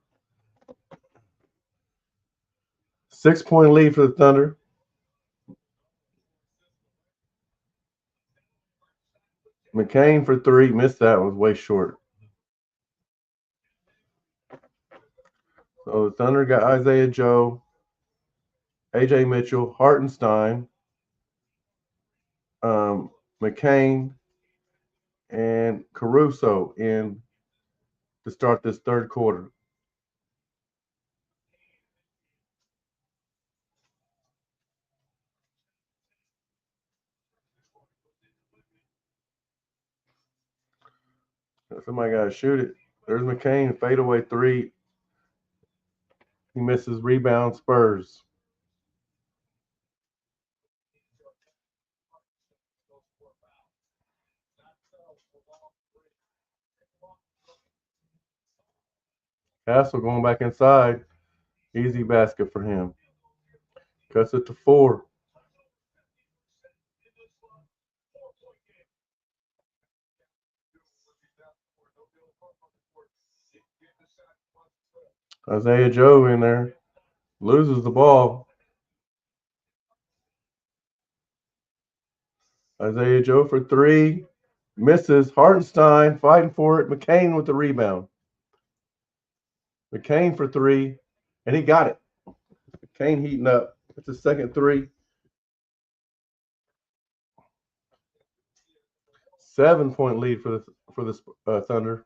6-point lead for the Thunder. McCain for 3, missed that, was way short. So the Thunder got Isaiah Joe, AJ Mitchell, Hartenstein, McCain, and Caruso in to start this third quarter. Somebody got to shoot it. There's McCain, fadeaway 3. He misses, rebound, Spurs. Castle going back inside. Easy basket for him. Cuts it to 4. Isaiah Joe in there. Loses the ball. Isaiah Joe for 3. Misses. Hartenstein fighting for it. McCain with the rebound. McCain for 3. And he got it. McCain heating up. It's his second 3. 7-point lead for the Thunder.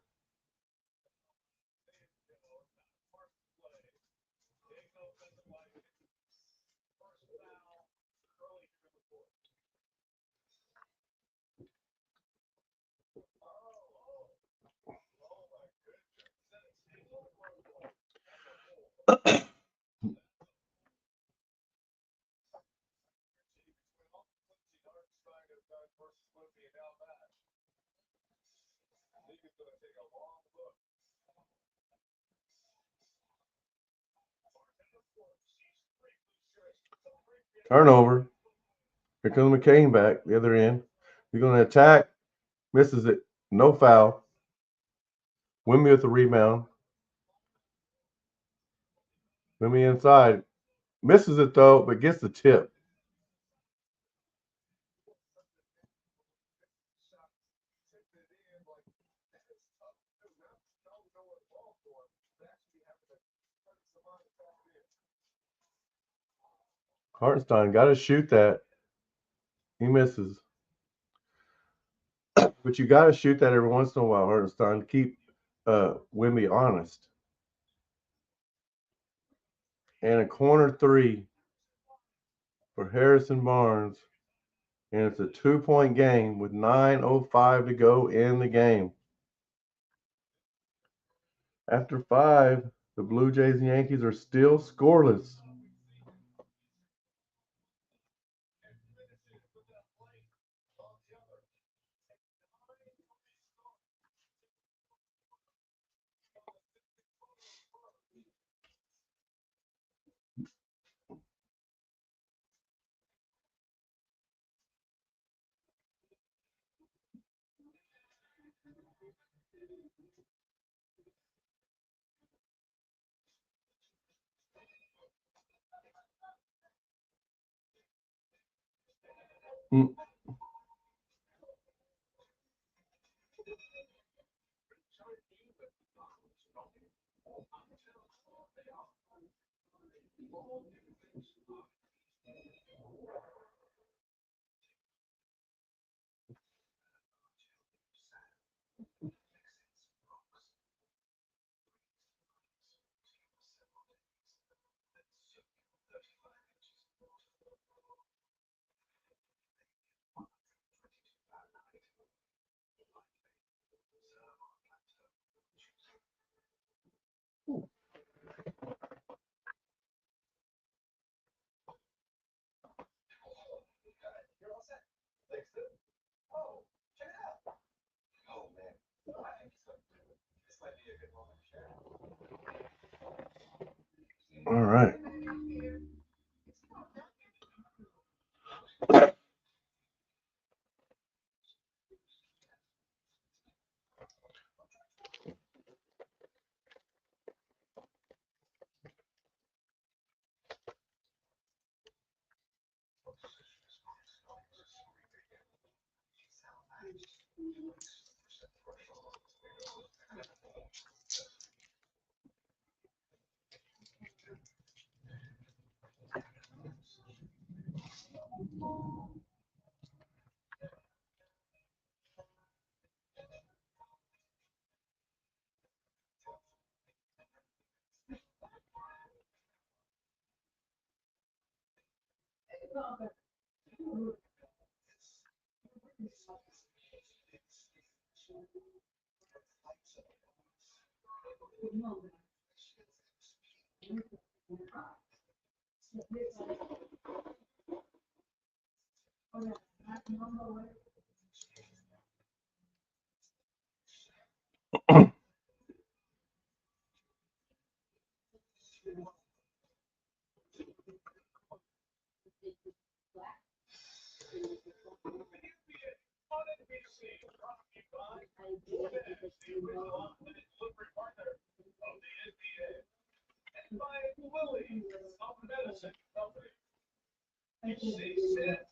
Turnover. Here comes McCain back, the other end. He's going to attack. Misses it. No foul. Wimby with the rebound. Wimby inside. Misses it though, but gets the tip. Hartenstein got to shoot that. He misses. But you got to shoot that every once in a while, Hartenstein, to keep Wimby honest. And a corner 3 for Harrison Barnes. And it's a 2-point game with 9:05 to go in the game. After 5, the Blue Jays and Yankees are still scoreless. Mm.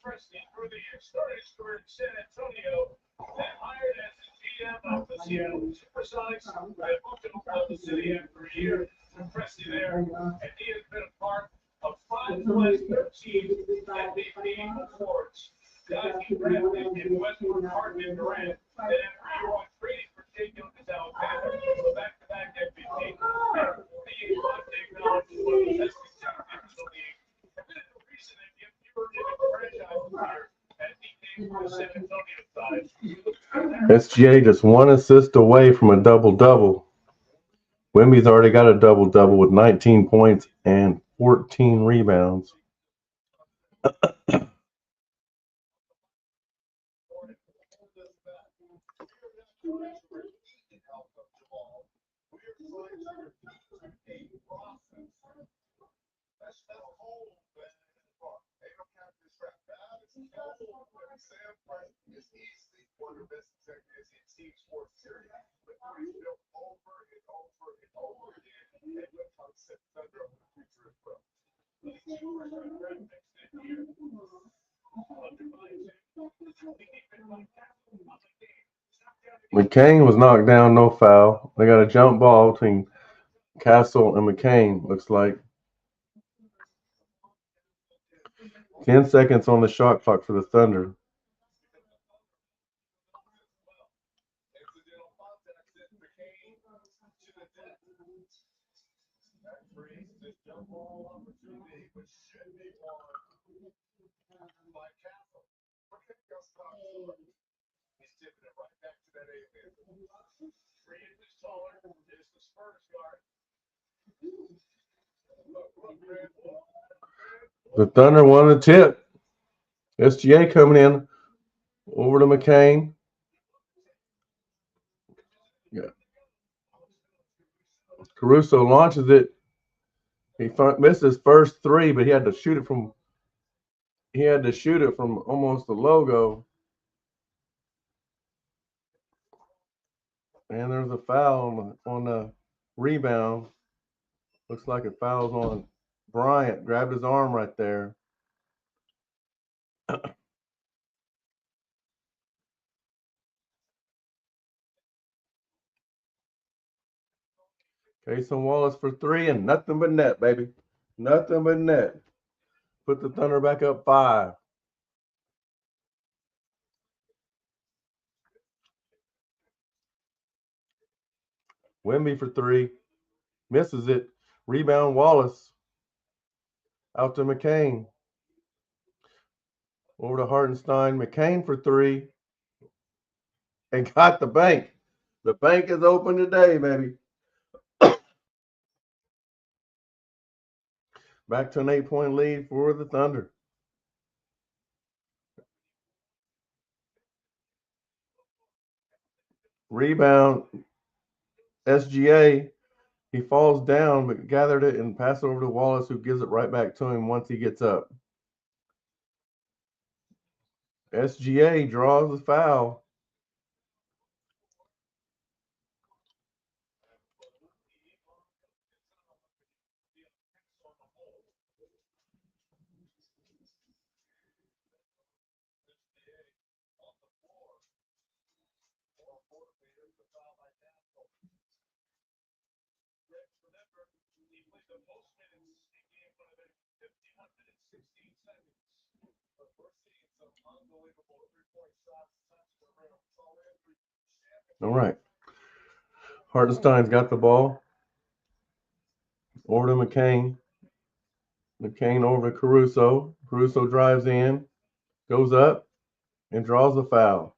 Presley through the years, started his career in San Antonio, then hired as the GM of the Seattle Supersonics, and moved to Oklahoma City after a year with Presley there, and he has been a part of 5 of the last 13 MVP awards. Guys he drafted in Westbrook, Harden, and Durant, and after a year-long trading for Jacob is Alexander, a back-to-back MVP, and the they've acknowledged one of the best executives in the league. And then the reason that you were in the franchise here, and he came from the San Antonio side. SGA just 1 assist away from a double-double. Wemby's already got a double-double with 19 points and 14 rebounds. McCain was knocked down, no foul. They got a jump ball between Castle and McCain, looks like. 10 seconds on the shot clock for the Thunder. The Thunder won the tip. SGA coming in over to McCain. Yeah. Caruso launches it. He missed his first 3, but he had to shoot it from almost the logo. And there's a foul on the rebound. Looks like it fouls on Bryant. Grabbed his arm right there. Cason Wallace for 3 and nothing but net, baby. Nothing but net. Put the Thunder back up 5. Wemby for 3. Misses it. Rebound Wallace. Out to McCain. Over to Hartenstein. McCain for 3. And got the bank. The bank is open today, baby. Back to an 8-point lead for the Thunder. Rebound. SGA. He falls down, but gathered it and passed it over to Wallace, who gives it right back to him once he gets up. SGA draws the foul. Remember, he played the most minutes in game 51 minutes, 16 seconds. But we're seeing some unbelievable three-point shots touch the rim. All right. Hartenstein's got the ball. Over to McCain. McCain over to Caruso. Caruso drives in, goes up, and draws a foul.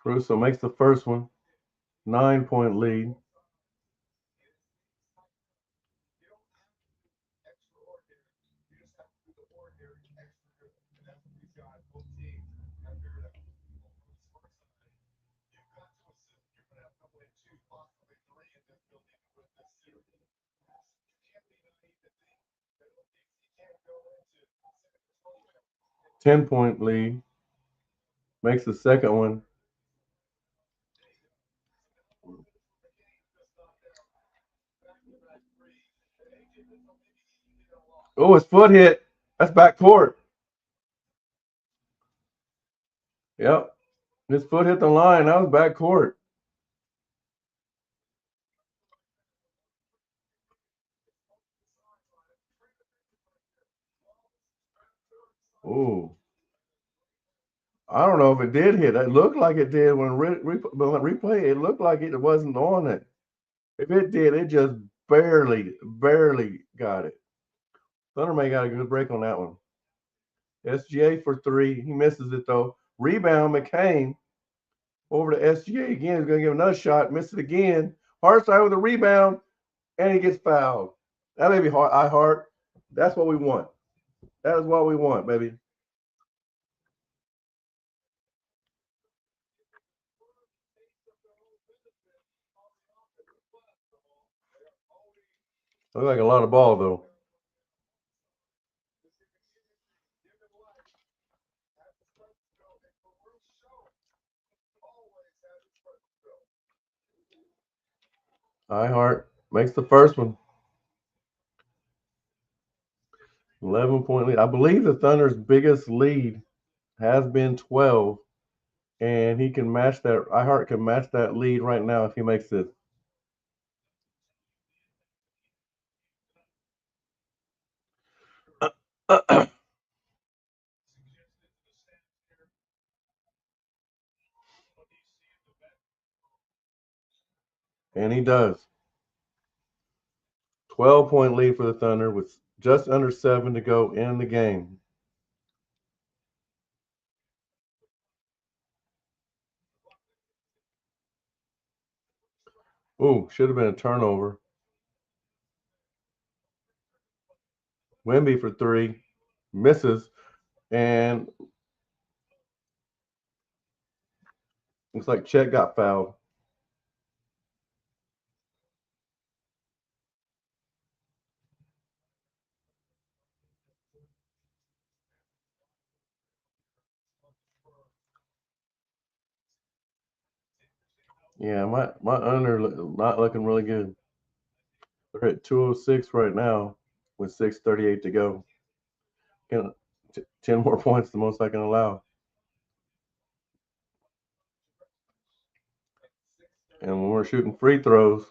Caruso makes the first one. 9-point lead. Ten-point lead. Makes the second one. Oh, his foot hit. That's back court. Yep. His foot hit the line. That was back court. Ooh. I don't know if it did hit. It looked like it did when replay. It looked like it wasn't on it. If it did, it just barely got it. Thunder may got a good break on that one. SGA for three. He misses it though. Rebound, McCain over to SGA again. He's going to give another shot. Miss it again. Hartside with a rebound, and he gets fouled. That may be hard. I heart. That's what we want. That is what we want, baby. Looks like a lot of ball though. iHeart makes the first one. 11-point lead. I believe the Thunder's biggest lead has been 12, and he can match that. iHeart can match that lead right now if he makes this. And he does. 12-point lead for the Thunder with just under 7 to go in the game. Ooh, should have been a turnover. Wemby for three. Misses. And looks like Chet got fouled. Yeah, my under not looking really good. They're at 206 right now with 6:38 to go. 10 more points, the most I can allow. And when we're shooting free throws, as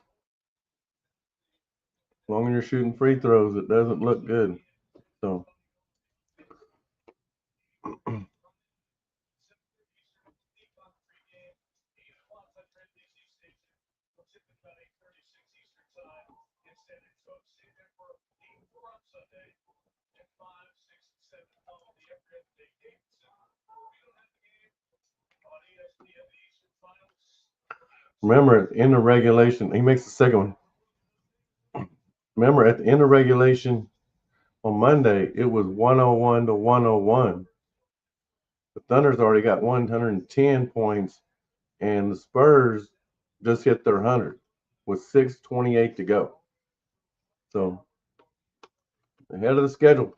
long as you're shooting free throws, it doesn't look good. So remember, at the end of regulation, he makes the second one. Remember, at the end of regulation on Monday, it was 101 to 101. The Thunder's already got 110 points, and the Spurs just hit their 100 with 6:28 to go. So Ahead of the schedule.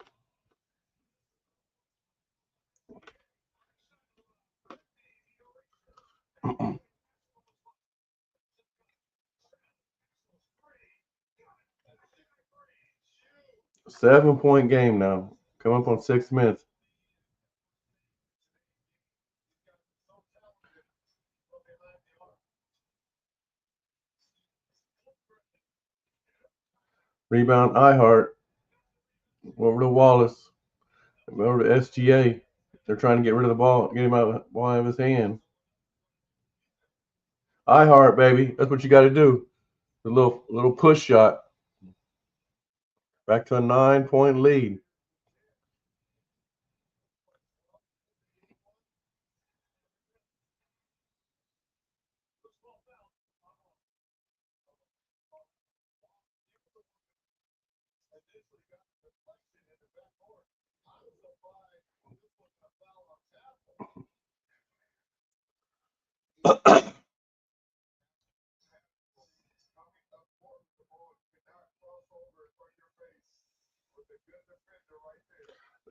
Seven-point game now. Coming up on 6 minutes. Rebound, iHeart. Over to Wallace. Over to SGA. They're trying to get rid of the ball, get him out of his hand. iHeart, baby. That's what you got to do. The little push shot. Back to a 9-point lead.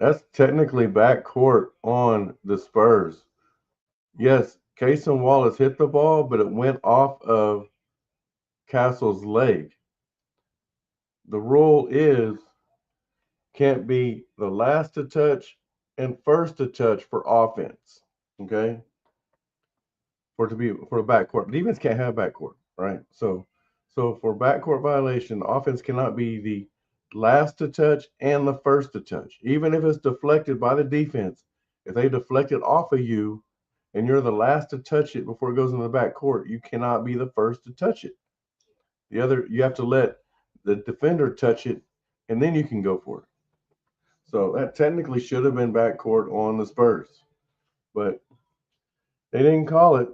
That's technically backcourt on the Spurs. Yes, Case and Wallace hit the ball, but it went off of Castle's leg. The rule is can't be the last to touch and first to touch for offense. Okay? For the backcourt. Defense can't have backcourt, right? So for backcourt violation, offense cannot be the last to touch and the first to touch. Even if it's deflected by the defense, if they deflect it off of you and you're the last to touch it before it goes in the backcourt, you cannot be the first to touch it. You have to let the defender touch it and then you can go for it. So that technically should have been backcourt on the Spurs, but they didn't call it.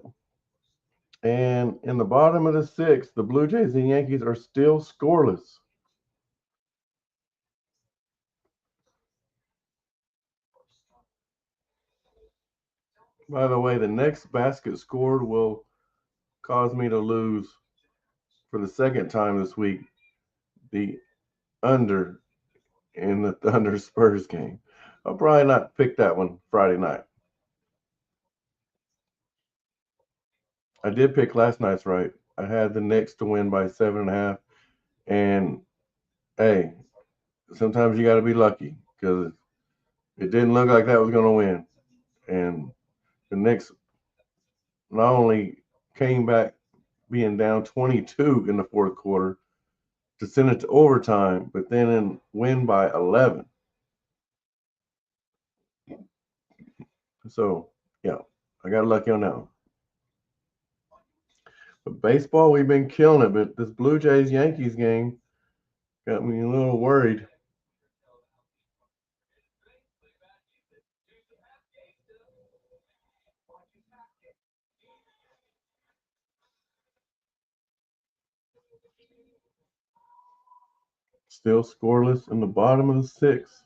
And in the bottom of the sixth, the Blue Jays and Yankees are still scoreless. By the way, the next basket scored will cause me to lose for the second time this week the under in the Thunder Spurs game. I'll probably not pick that one Friday night. I did pick last night's right. I had the Knicks to win by 7.5. And hey, sometimes you got to be lucky because it didn't look like that was going to win. And the Knicks not only came back being down 22 in the fourth quarter to send it to overtime, but then win by 11. So, yeah, I got lucky on that one. But baseball, we've been killing it. But this Blue Jays-Yankees game got me a little worried. Still scoreless in the bottom of the sixth.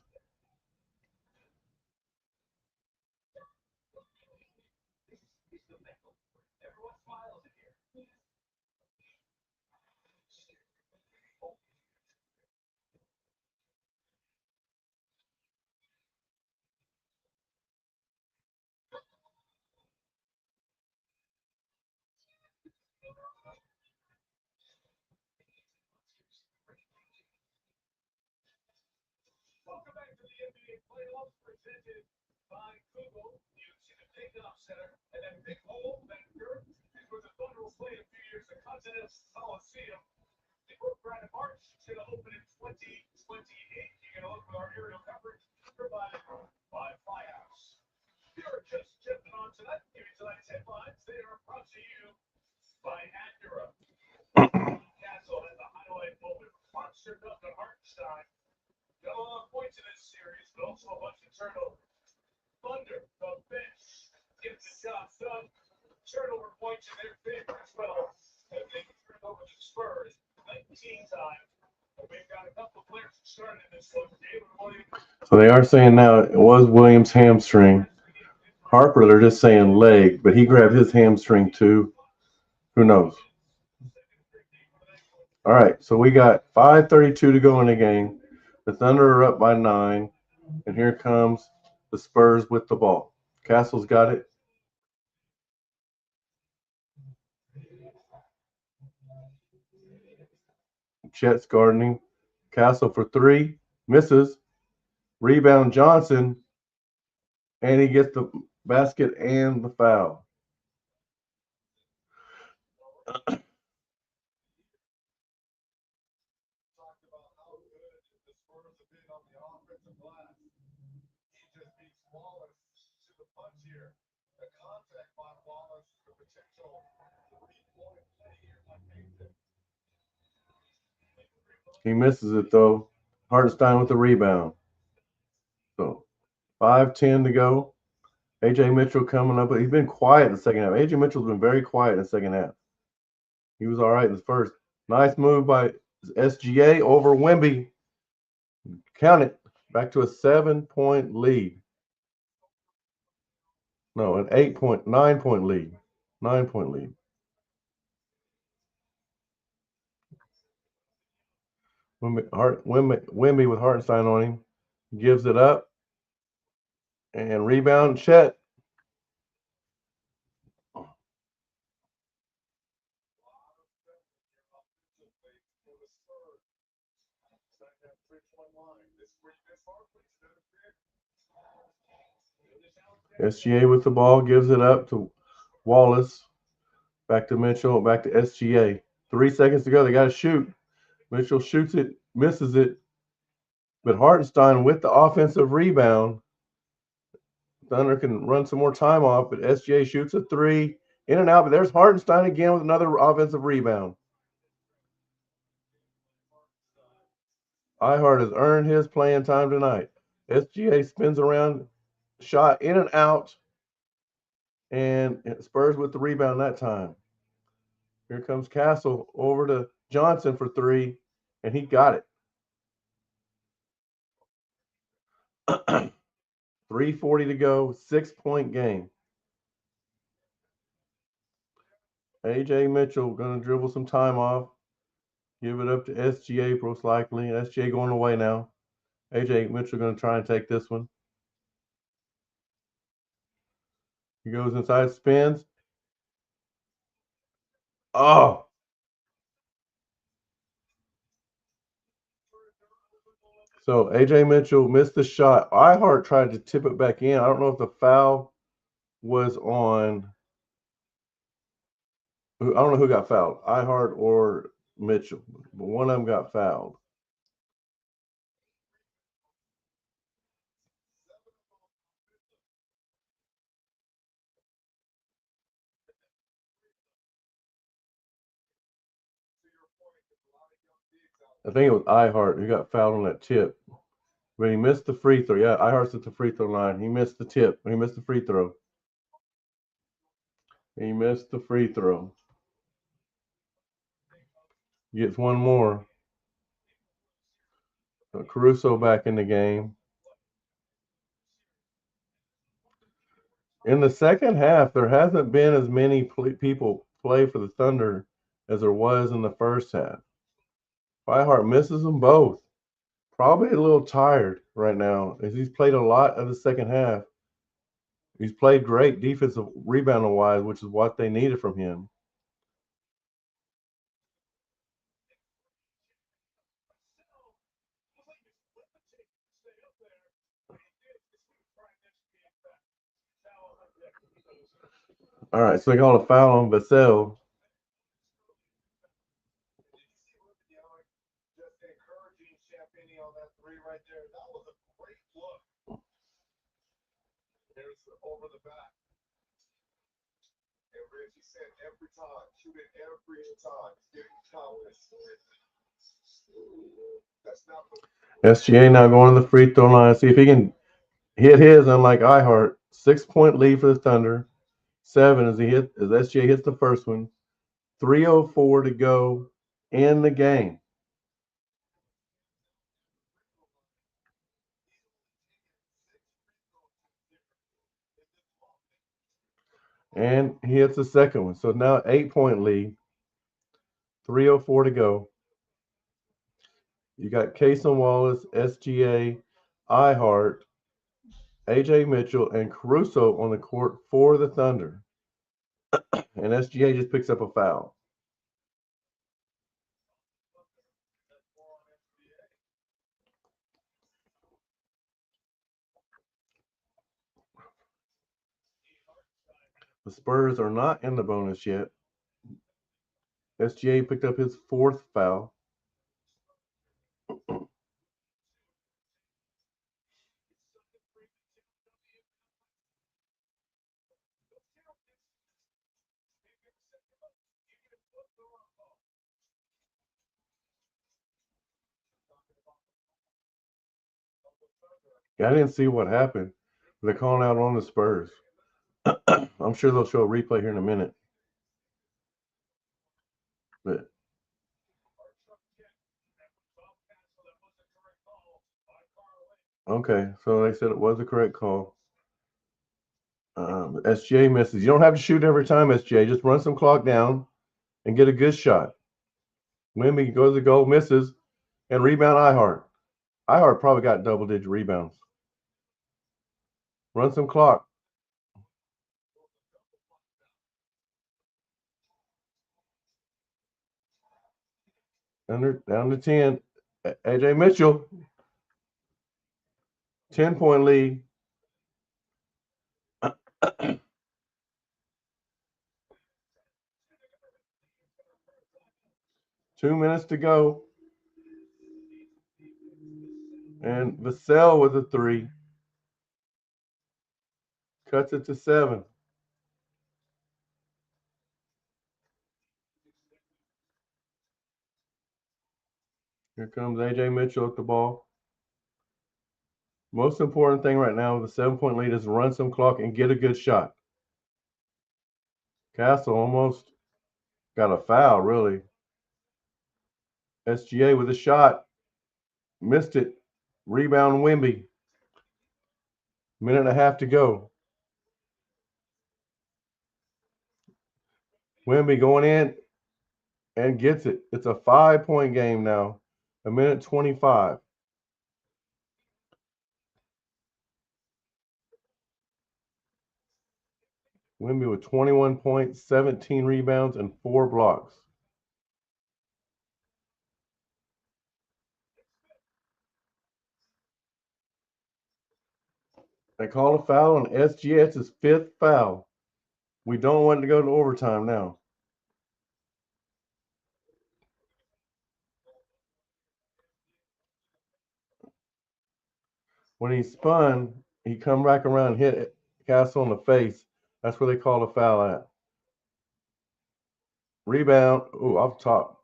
Welcome back to the NBA playoffs presented by Google. You see the takeoff center and that big hole, that dirt, is where the Thunder will play in a few years, the Continental Coliseum. The group right in March is going to open in 2028. You can look with our aerial coverage provided by Flyhouse. You're just jumping on tonight. Give you tonight's headlines. They are brought to you by Acura. Castle has a highlight moment. Monster Duncan Hartenstein. Got a lot of points in this series, but also a bunch of turnovers. Thunder, the bench, gets the job done. Turnover points in their favor as well. And they turn over the Spurs 19 times. But we've got a couple of players who started in this one. David Williams. So they are saying now it was Williams' hamstring. Harper, they're just saying leg, but he grabbed his hamstring too. Who knows? All right, so we got 5:32 to go in the game. The Thunder are up by 9, and here comes the Spurs with the ball. Castle's got it. Chet's guarding. Castle for 3, misses. Rebound Johnson, and he gets the basket and the foul. Talked about how good the Spurs have been on the offensive glass. He just beats Wallace to the punch here. A contact by Wallace, the potential 3-point play here by Payton. He misses it though. Hartenstein with the rebound. So 5:10 to go. AJ Mitchell coming up. He's been quiet in the second half. AJ Mitchell's been very quiet in the second half. He was all right in the first. Nice move by SGA over Wemby. Count it. Back to a 7-point lead. No, an 9-point lead. 9-point lead. Wemby with Hartenstein on him. Gives it up. And rebound Chet. SGA with the ball, gives it up to Wallace. Back to Mitchell, back to SGA. 3 seconds to go. They got to shoot. Mitchell shoots it, misses it. But Hartenstein with the offensive rebound. Thunder can run some more time off, but SGA shoots a 3. In and out, but there's Hartenstein again with another offensive rebound. Ihart has earned his playing time tonight. SGA spins around, shot in and out, and Spurs with the rebound that time. Here comes Castle over to Johnson for 3, and he got it. 3:40 to go, 6-point game. AJ Mitchell going to dribble some time off. Give it up to SGA most likely. SGA going away now. AJ Mitchell going to try and take this one. He goes inside, spins. Oh. So AJ Mitchell missed the shot. Ihart tried to tip it back in. I don't know if the foul was on. I don't know who got fouled, Ihart or Mitchell, but one of them got fouled. I think it was Ihart who got fouled on that tip. But he missed the free throw. Yeah, Ihart's at the free throw line. He missed the tip. He missed the free throw. He missed the free throw. Gets one more. Caruso back in the game. In the second half, there hasn't been as many people play for the Thunder as there was in the first half. Ihart misses them both. Probably a little tired right now as he's played a lot of the second half. He's played great defensive rebounding wise, which is what they needed from him. All right, so they called a foul on Vassell. Just encouraging Champagny on that 3 right there. That was a great look. There's over the back. And Reggie said every time, shoot it every time. Getting confidence. That's not SGA now going to the free throw line. See if he can hit his, unlike Ihart. 6-point lead for the Thunder. 7 as SGA hits the first one. 3:04 to go in the game. And he hits the second one. So now 8-point lead. 3:04 to go. You got Cason Wallace, SGA, iHeart, AJ Mitchell, and Caruso on the court for the Thunder. And SGA just picks up a foul. The Spurs are not in the bonus yet. SGA picked up his fourth foul. I didn't see what happened. They're calling out on the Spurs. I'm sure they'll show a replay here in a minute. But okay, so they said it was a correct call. SGA misses. You don't have to shoot every time, SGA. Just run some clock down and get a good shot. Wemby goes to goal, misses, and rebound iHeart. iHeart probably got double-digit rebounds. Run some clock. Down to 10. AJ Mitchell, 10-point lead. 2 minutes to go. And Vassell with a 3. Cuts it to 7. Here comes AJ Mitchell at the ball. Most important thing right now with a 7-point lead is run some clock and get a good shot. Castle almost got a foul, really. SGA with a shot. Missed it. Rebound Wemby. Minute and a half to go. Wemby going in and gets it. It's a 5-point game now. A minute 25. Wemby with 21 points, 17 rebounds, and 4 blocks. They call a foul on SGA. It's his 5th foul. We don't want to go to overtime now. When he spun, he come back around and hit Castle in the face. That's where they call a foul at. Rebound. Ooh, off top.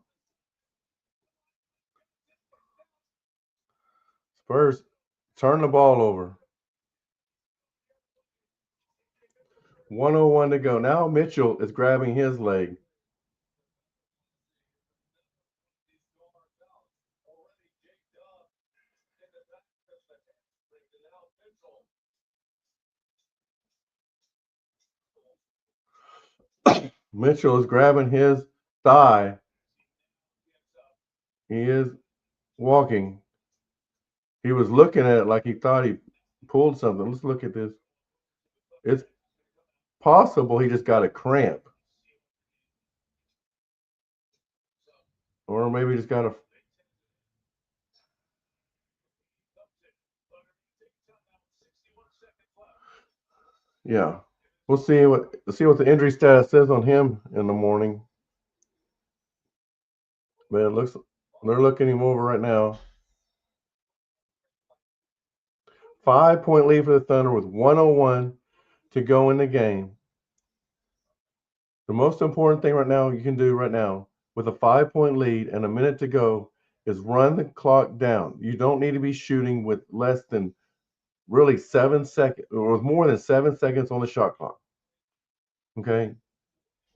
Spurs turn the ball over. 1:01 to go. Now Mitchell is grabbing his leg. Mitchell is grabbing his thigh. He is walking. He was looking at it like he thought he pulled something. Let's look at this. It's possible he just got a cramp. Or maybe just got a. Yeah. We'll see what the injury status says on him in the morning. But it looks they're looking him over right now. 5-point lead for the Thunder with 1:01 to go in the game. The most important thing right now you can do right now with a 5-point lead and a minute to go is run the clock down. You don't need to be shooting with less than really 7 seconds or with more than 7 seconds on the shot clock. Okay?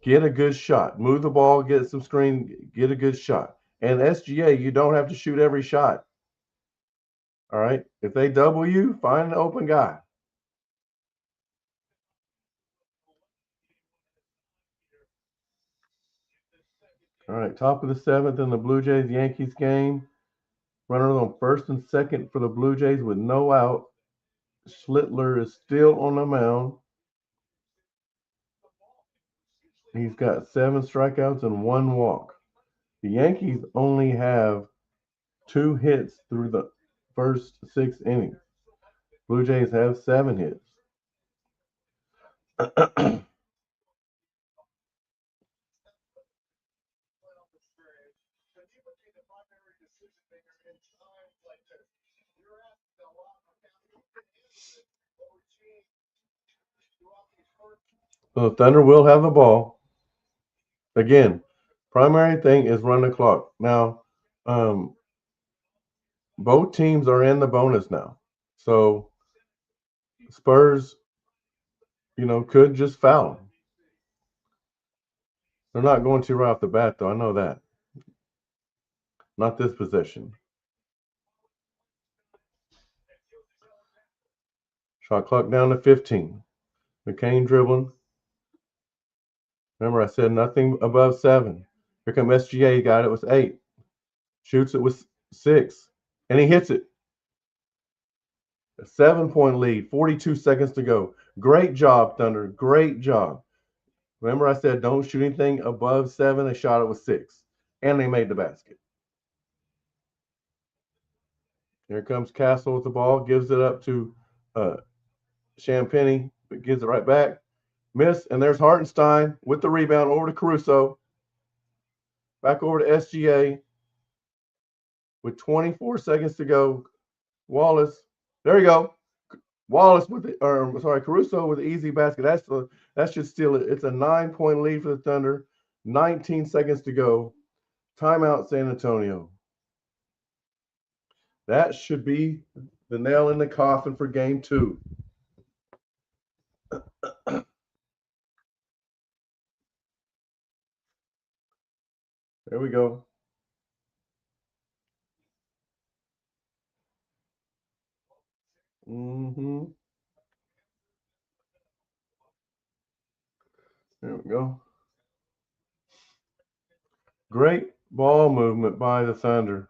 Get a good shot. Move the ball, get some screen, get a good shot. And SGA, you don't have to shoot every shot. All right? If they double you, find an open guy. All right, top of the 7th in the Blue Jays Yankees game. Runners on first and second for the Blue Jays with no out. Schlittler is still on the mound. He's got 7 strikeouts and 1 walk. The Yankees only have 2 hits through the first 6 innings. Blue Jays have 7 hits. So the Thunder will have the ball. Again, primary thing is run the clock. Now, both teams are in the bonus now. So Spurs, could just foul. They're not going to right off the bat, though. I know that. Not this possession. Shot clock down to 15. McCain dribbling. Remember, I said nothing above 7. Here come SGA. He got it with 8. Shoots it with 6. And he hits it. A 7-point lead. 42 seconds to go. Great job, Thunder. Great job. Remember, I said don't shoot anything above 7. They shot it with 6. And they made the basket. Here comes Castle with the ball. Gives it up to Champagny. But gives it right back. Miss. And there's Hartenstein with the rebound over to Caruso. Back over to SGA with 24 seconds to go. Wallace. There you go. Wallace Caruso with the easy basket. That should steal it. It's a 9-point lead for the Thunder. 19 seconds to go. Timeout, San Antonio. That should be the nail in the coffin for game 2. There we go. There we go. Great ball movement by the Thunder.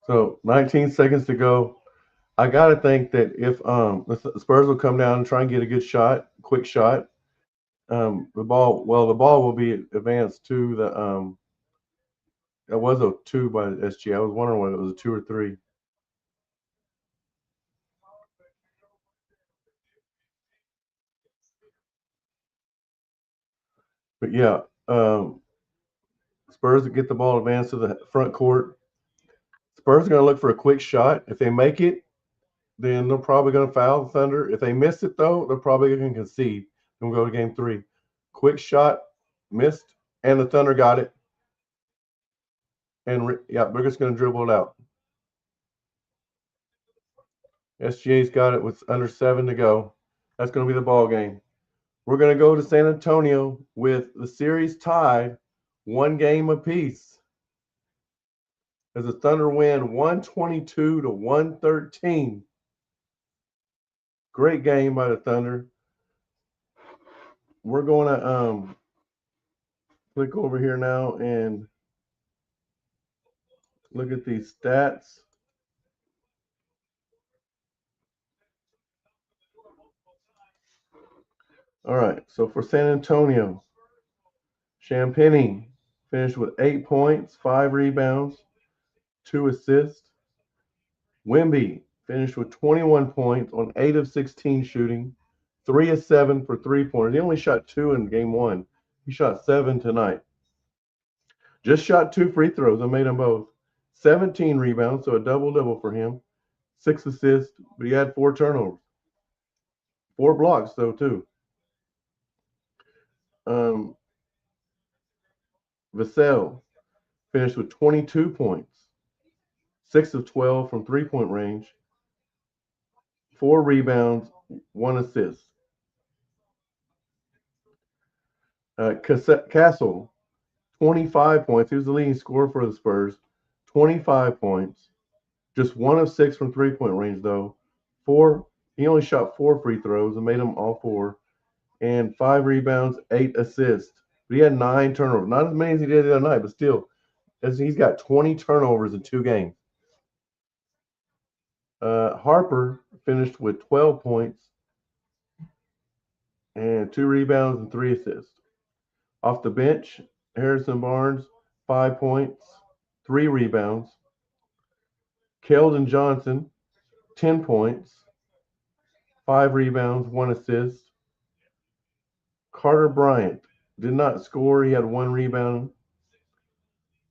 So 19 seconds to go. I got to think that if the Spurs will come down and try and get a good shot, quick shot, the ball will be advanced to the it was a 2 by SG. I was wondering whether it was a 2 or 3. But yeah, Spurs get the ball advanced to the front court. Spurs are going to look for a quick shot. If they make it, then they're probably going to foul the Thunder. If they miss it, though, they're probably going to concede. Then we'll go to game 3. Quick shot, missed, and the Thunder got it. And, they're just going to dribble it out. SGA's got it with under 7 to go. That's going to be the ball game. We're going to go to San Antonio with the series tied 1 game apiece. As the Thunder win 122 to 113. Great game by the Thunder. We're going to click over here now and look at these stats. All right, so for San Antonio, Champagny finished with 8 points, 5 rebounds, 2 assists. Wemby finished with 21 points on 8 of 16 shooting, 3 of 7 for 3-pointers. He only shot 2 in game 1. He shot 7 tonight. Just shot 2 free throws and made them both. 17 rebounds, so a double-double for him. 6 assists, but he had 4 turnovers. 4 blocks, though, too. Vassell finished with 22 points, 6 of 12 from three-point range, 4 rebounds, 1 assist. Castle, 25 points. He was the leading scorer for the Spurs. 25 points. Just 1 of 6 from three-point range, though. He only shot 4 free throws and made them all 4. And 5 rebounds, 8 assists. But he had 9 turnovers. Not as many as he did the other night, but still, he's got 20 turnovers in 2 games. Harper finished with 12 points and 2 rebounds and 3 assists. Off the bench, Harrison Barnes, 5 points, 3 rebounds. Keldon Johnson, 10 points, 5 rebounds, 1 assist. Carter Bryant did not score. He had 1 rebound.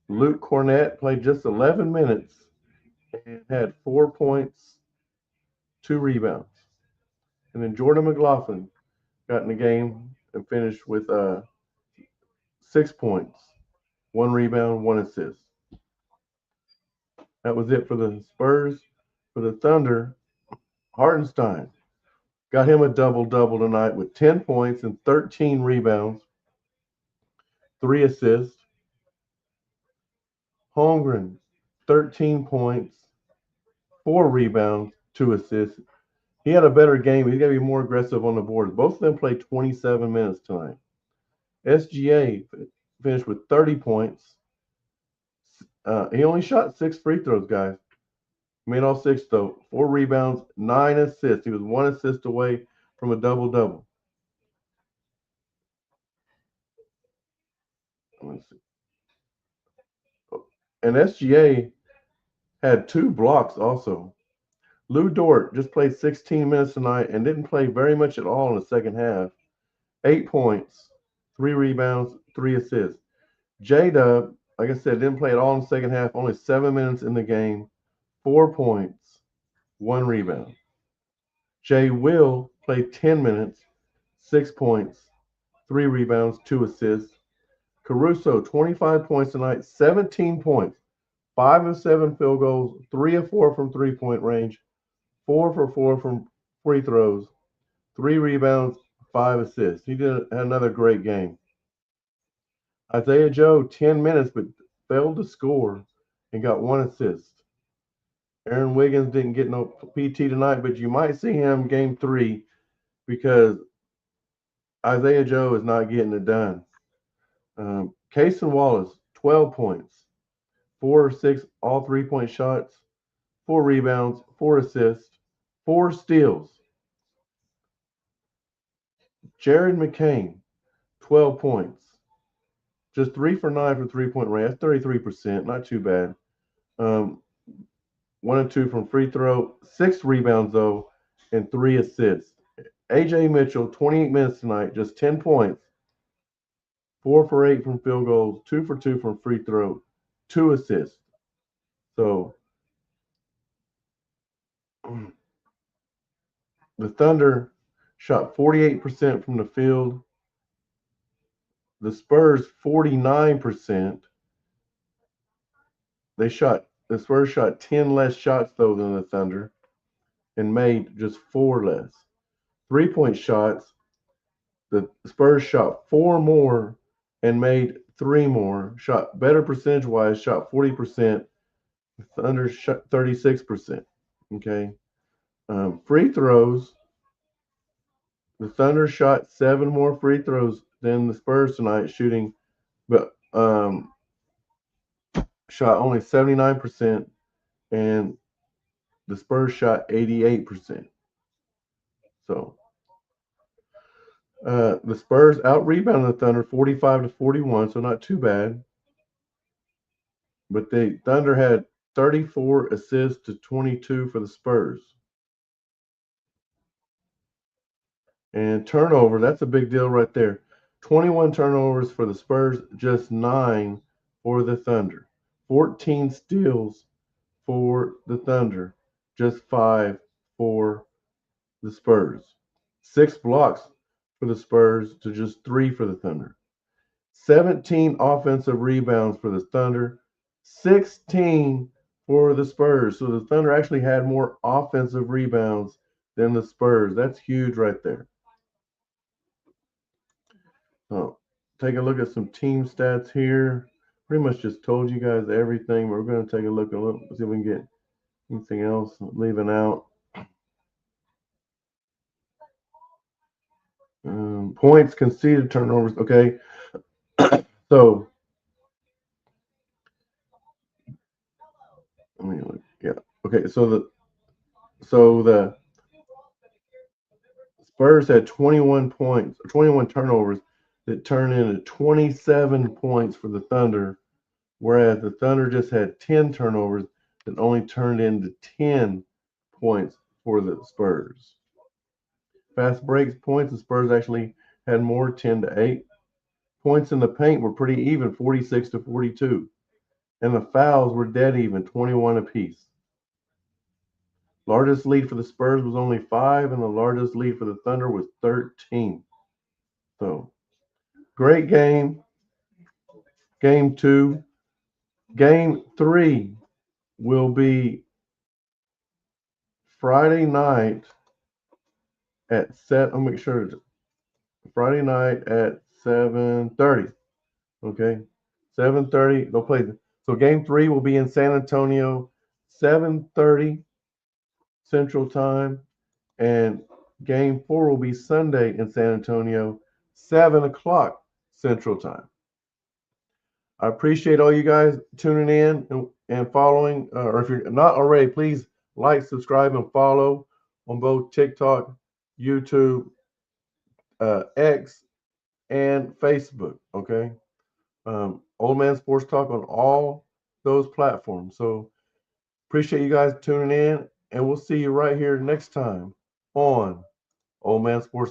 Luke Cornett played just 11 minutes and had 4 points, 2 rebounds. And then Jordan McLaughlin got in the game and finished with 6 points, 1 rebound, 1 assist. That was it for the Spurs. For the Thunder, Hartenstein got him a double-double tonight with 10 points and 13 rebounds, 3 assists. Holmgren, 13 points, 4 rebounds, 2 assists. He had a better game. He's got to be more aggressive on the boards. Both of them played 27 minutes tonight. SGA finished with 30 points. He only shot 6 free throws, guys. Made all 6, though. 4 rebounds, 9 assists. He was 1 assist away from a double-double. Let's see. And SGA had 2 blocks also. Lou Dort just played 16 minutes tonight and didn't play very much at all in the second half. 8 points, 3 rebounds, 3 assists. J-Dub, like I said, didn't play at all in the second half. Only 7 minutes in the game. 4 points, 1 rebound. Jay Will played 10 minutes, 6 points, 3 rebounds, 2 assists. Caruso, 25 points tonight, 17 points, 5 of 7 field goals, 3 of 4 from three-point range, 4 for 4 from free throws, 3 rebounds, 5 assists. He had another great game. Isaiah Joe, 10 minutes, but failed to score and got 1 assist. Aaron Wiggins didn't get no PT tonight, but you might see him game 3 because Isaiah Joe is not getting it done. Cason Wallace, 12 points, 4 or 6 all three-point shots, 4 rebounds, 4 assists, 4 steals. Jared McCain, 12 points, just 3 for 9 from three-point range. That's 33%, not too bad. 1 and 2 from free throw, 6 rebounds though, and 3 assists. AJ Mitchell, 28 minutes tonight, just 10 points, 4 for 8 from field goals, 2 for 2 from free throw, 2 assists. So the Thunder shot 48% from the field. The Spurs 49%. The Spurs shot 10 less shots though than the Thunder and made just 4 less. 3-point shots, the Spurs shot 4 more and made 3 more. Shot better percentage-wise, shot 40%. The Thunder shot 36%. Okay. Free throws, the Thunder shot 7 more free throws than the Spurs tonight, shooting, but shot only 79%, and the Spurs shot 88%. So the Spurs out-rebounded the Thunder 45-41, so not too bad. But the Thunder had 34 assists to 22 for the Spurs. And turnover, that's a big deal right there. 21 turnovers for the Spurs, just 9 for the Thunder. 14 steals for the Thunder, just 5 for the Spurs. 6 blocks for the Spurs to just 3 for the Thunder. 17 offensive rebounds for the Thunder, 16 for the Spurs. So the Thunder actually had more offensive rebounds than the Spurs. That's huge right there. So take a look at some team stats here. Pretty much just told you guys everything. We're going to take a look see if we can get anything else leaving out. Points, conceded, turnovers. Okay. So let me look. Yeah. Okay. So the Spurs had 21 points, 21 turnovers that turned into 27 points for the Thunder, whereas the Thunder just had 10 turnovers that only turned into 10 points for the Spurs. Fast breaks points, the Spurs actually had more, 10-8. Points in the paint were pretty even, 46-42. And the fouls were dead even, 21 apiece. Largest lead for the Spurs was only 5, and the largest lead for the Thunder was 13. So, great game. Game 2. Game 3 will be Friday night at I'll make sure. Friday night at 7:30. Okay, 7:30. They'll play. So game 3 will be in San Antonio, 7:30 Central Time, and game 4 will be Sunday in San Antonio, 7 o'clock Central Time. I appreciate all you guys tuning in and following. Or if you're not already, please like, subscribe, and follow on both TikTok, YouTube, X, and Facebook. Okay. Old Man Sports Talk on all those platforms. So appreciate you guys tuning in, and we'll see you right here next time on Old Man Sports